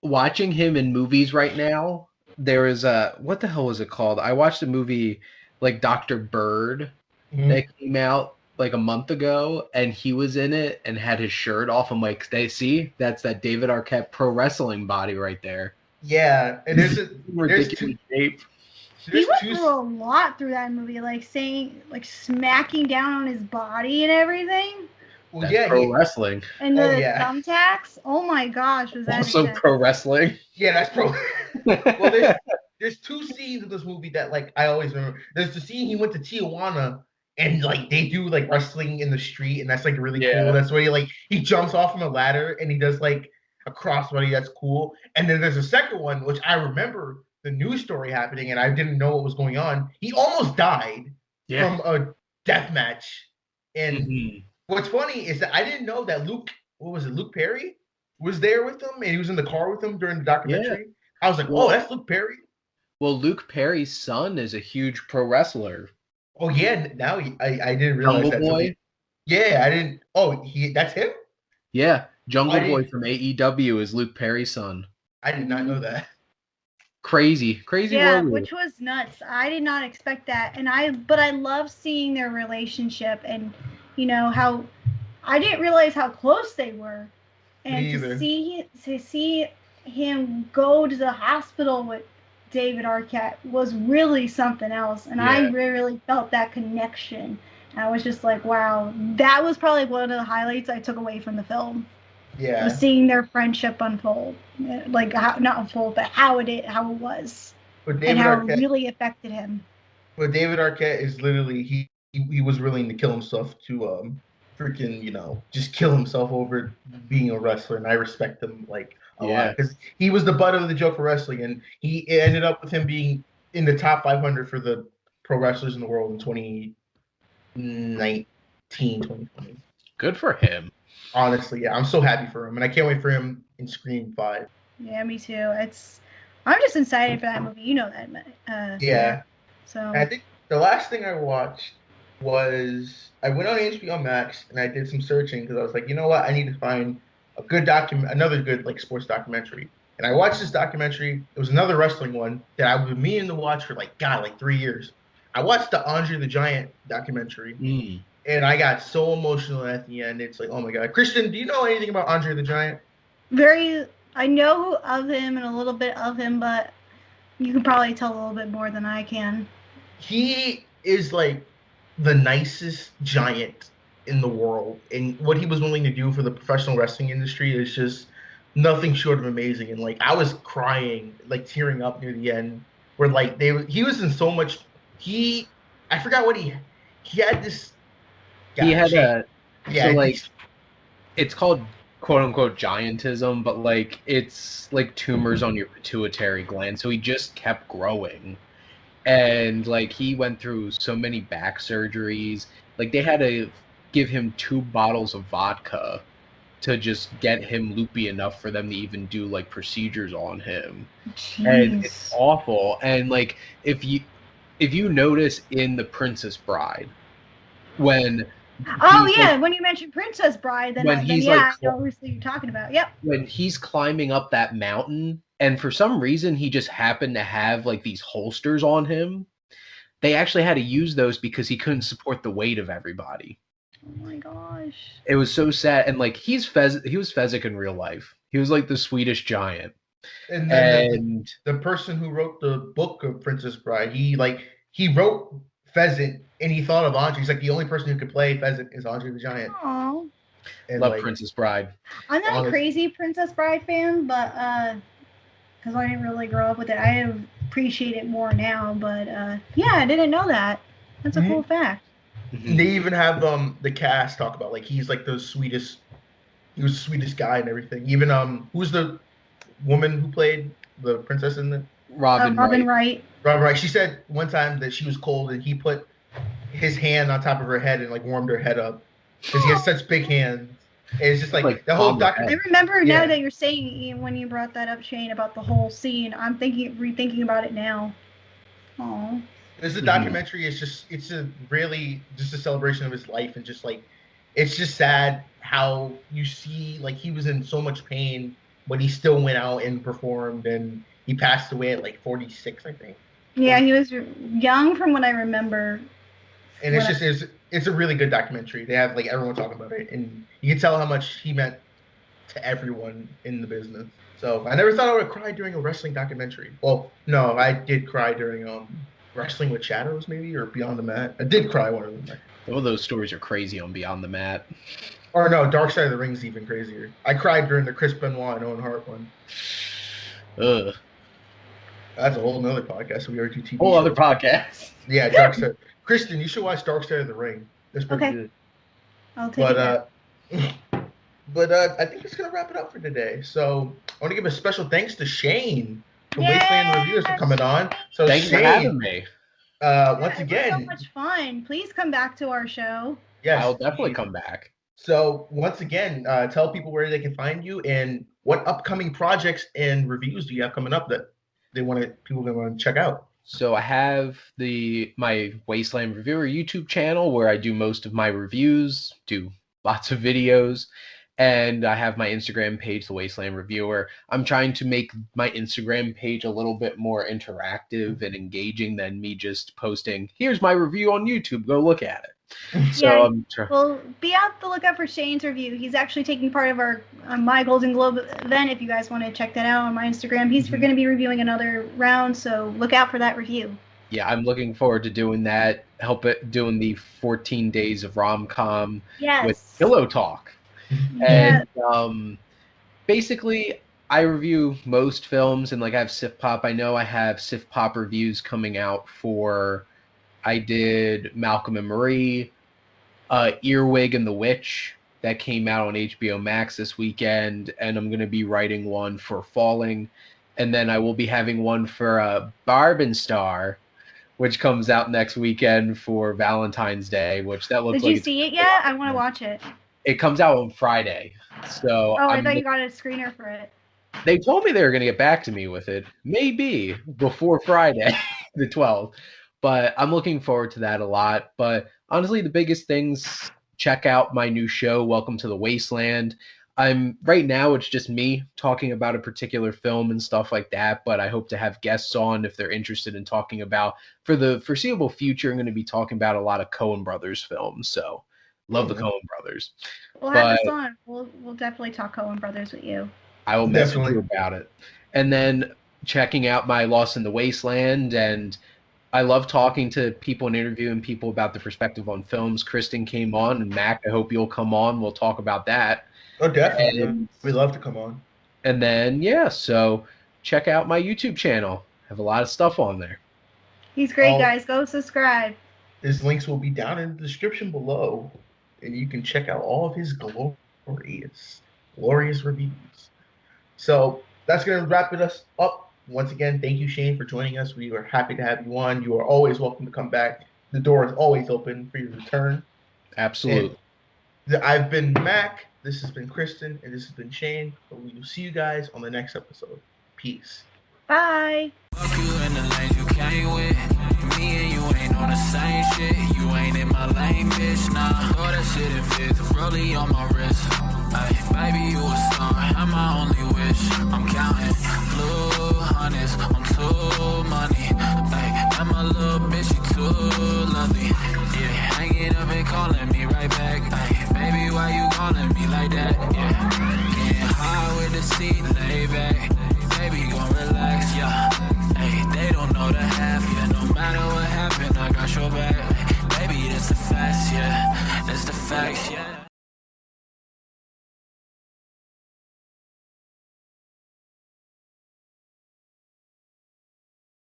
Watching him in movies right now, there is what the hell was it called? I watched a movie like Dr. Bird that came out like a month ago, and he was in it and had his shirt off. I'm like, see, that's that David Arquette pro wrestling body right there. Yeah, and there's ridiculous shape. He went through a lot through that movie, like smacking down on his body and everything. Well, that's pro wrestling. And the thumbtacks. Oh my gosh, was that also pro wrestling? Yeah, that's pro. Well, there's two scenes of this movie that, like, I always remember. There's the scene he went to Tijuana, and like they do like wrestling in the street, and that's like really cool. That's where he jumps off from a ladder and he does like a crossbody. That's cool. And then there's a second one, which I remember the news story happening, and I didn't know what was going on. He almost died from a death match. And what's funny is that I didn't know that Luke Perry was there with him, and he was in the car with him during the documentary. I was like, oh, that's Luke Perry. Well, Luke Perry's son is a huge pro wrestler. Oh yeah, now I didn't realize that. Boy. Yeah, I didn't. Oh, that's him. Yeah, Jungle Boy from AEW is Luke Perry's son. I did not know that. Crazy. Yeah, which was nuts. I did not expect that, but I love seeing their relationship, and how I didn't realize how close they were, and to see him go to the hospital with David Arquette was really something else, and I really felt that connection. And I was just like, wow, that was probably one of the highlights I took away from the film. Yeah, was seeing their friendship unfold, like not unfold, but how it was, and how it really affected him. But David Arquette is literally he was willing to kill himself to freaking just kill himself over being a wrestler, and I respect him like a lot, because he was the butt of the joke for wrestling, and he ended up with him being in the top 500 for the pro wrestlers in the world in 2020. Good for him. Honestly, yeah, I'm so happy for him, and I can't wait for him in Scream 5. Yeah, me too. I'm just excited for that movie. You know that. Yeah. So. And I think the last thing I watched was I went on HBO Max and I did some searching because I was like, you know what, I need to find a good another good like sports documentary. And I watched this documentary. It was another wrestling one that I've been meaning to watch for like 3 years. I watched the Andre the Giant documentary, and I got so emotional at the end. It's like, oh my god, Christian, do you know anything about Andre the Giant? I know of him and a little bit of him, but you can probably tell a little bit more than I can. He is like the nicest giant in the world, and what he was willing to do for the professional wrestling industry is just nothing short of amazing. And like I was crying, like tearing up near the end, where like he was in so much. I forgot what he had this. He had yeah. So like, it's called quote unquote giantism, but like it's like tumors on your pituitary gland. So he just kept growing. And like he went through so many back surgeries. Like they had to give him 2 bottles of vodka to just get him loopy enough for them to even do like procedures on him. Jeez. And it's awful. And like if you notice in The Princess Bride, when when you mentioned Princess Bride, then I know who you're talking about. Yep. When he's climbing up that mountain, and for some reason he just happened to have like these holsters on him. They actually had to use those because he couldn't support the weight of everybody. Oh my gosh. It was so sad. And like he was Fezzik in real life. He was like the Swedish giant. And then the person who wrote the book of Princess Bride, he wrote Pheasant and he thought of Andre. He's like, the only person who could play Pheasant is Andre the Giant. Aww. And love Princess Bride. I'm not a crazy Princess Bride fan, but because I didn't really grow up with it, I appreciate it more now. But yeah, I didn't know that. That's a cool fact. They even have the cast talk about like he's like he was the sweetest guy and everything. Even who's the woman who played the princess in the Robin Wright. Robin Wright. She said one time that she was cold and he put his hand on top of her head and like warmed her head up because he has such big hands. And it's just like the whole documentary. I remember now that you're saying when you brought that up, Shane, about the whole scene. I'm rethinking about it now. Aww. This documentary is it's a really just a celebration of his life and just like it's just sad how you see like he was in so much pain, but he still went out and performed, and he passed away at like 46, I think. Yeah, he was young from what I remember. And it's a really good documentary. They have like everyone talking about it, and you can tell how much he meant to everyone in the business. So I never thought I would cry during a wrestling documentary. Well, no, I did cry during Wrestling with Shadows, maybe, or Beyond the Mat. I did cry one of them. All those stories are crazy on Beyond the Mat. Or no, Dark Side of the Ring's even crazier. I cried during the Chris Benoit and Owen Hart one. Ugh. That's a whole nother podcast. We already do TV. Whole other podcast. Yeah, Dark Side. Kristen, you should watch Dark Side of the Ring. That's pretty good. I'll take it. But I think it's gonna wrap it up for today. So I want to give a special thanks to Shane from Wasteland Reviewers for coming on. So thanks for having me. Once again, it was so much fun. Please come back to our show. Yes, I'll definitely come back. So once again, tell people where they can find you and what upcoming projects and reviews do you have coming up that people want to check out. So I have my Wasteland Reviewer YouTube channel where I do most of my reviews, do lots of videos. And I have my Instagram page, The Wasteland Reviewer. I'm trying to make my Instagram page a little bit more interactive and engaging than me just posting, here's my review on YouTube, go look at it. So well, be out the lookout for Shane's review. He's actually taking part of our My Golden Globe event. If you guys want to check that out on my Instagram, he's going to be reviewing another round, so look out for that review. Yeah, I'm looking forward to doing that. Doing the 14 days of rom-com with Pillow Talk. And basically, I review most films, and like I have Sif Pop. I know I have Sif Pop reviews coming out for. I did Malcolm and Marie, Earwig and the Witch that came out on HBO Max this weekend, and I'm going to be writing one for Falling, and then I will be having one for Barb and Star, which comes out next weekend for Valentine's Day. Which that looks. Did you see it yet? I want to watch it. It comes out on Friday. So I thought you got a screener for it. They told me they were going to get back to me with it, maybe before Friday, the 12th. But I'm looking forward to that a lot. But honestly, the biggest things, check out my new show, Welcome to the Wasteland. Right now, it's just me talking about a particular film and stuff like that. But I hope to have guests on if they're interested in talking about, for the foreseeable future, I'm going to be talking about a lot of Coen Brothers films. So love the Coen Brothers. We'll have this on. We'll definitely talk Coen Brothers with you. I will message you about it. And then checking out my Lost in the Wasteland. And I love talking to people and interviewing people about the perspective on films. Kristen came on, and Mac, I hope you'll come on. We'll talk about that. Oh, definitely. We'd love to come on. And then, so check out my YouTube channel. I have a lot of stuff on there. He's great, guys. Go subscribe. His links will be down in the description below. And you can check out all of his glorious reviews. So that's going to wrap us up. Once again, thank you, Shane, for joining us. We are happy to have you on. You are always welcome to come back. The door is always open for your return. Absolutely. And I've been Mac. This has been Kristen. And this has been Shane. We will see you guys on the next episode. Peace. Bye. Fuck you in the lanes you came with. Me and you ain't on the same shit. You ain't in my lane, bitch. Nah, throw that shit in fifth. Rollie on my wrist. Ay, baby, you a star. I'm my only wish. I'm counting blue honeys. I'm too money. Ay, and my little bitch, she too lovely. Yeah, hanging up and calling me right back. Ay, baby, why you calling me like that? Yeah, getting high with the seat, lay back. Baby, gon' relax, yeah. Hey, they don't know the half, yeah. No matter what happened, I got your back. Baby, that's the facts, yeah. That's the facts, yeah.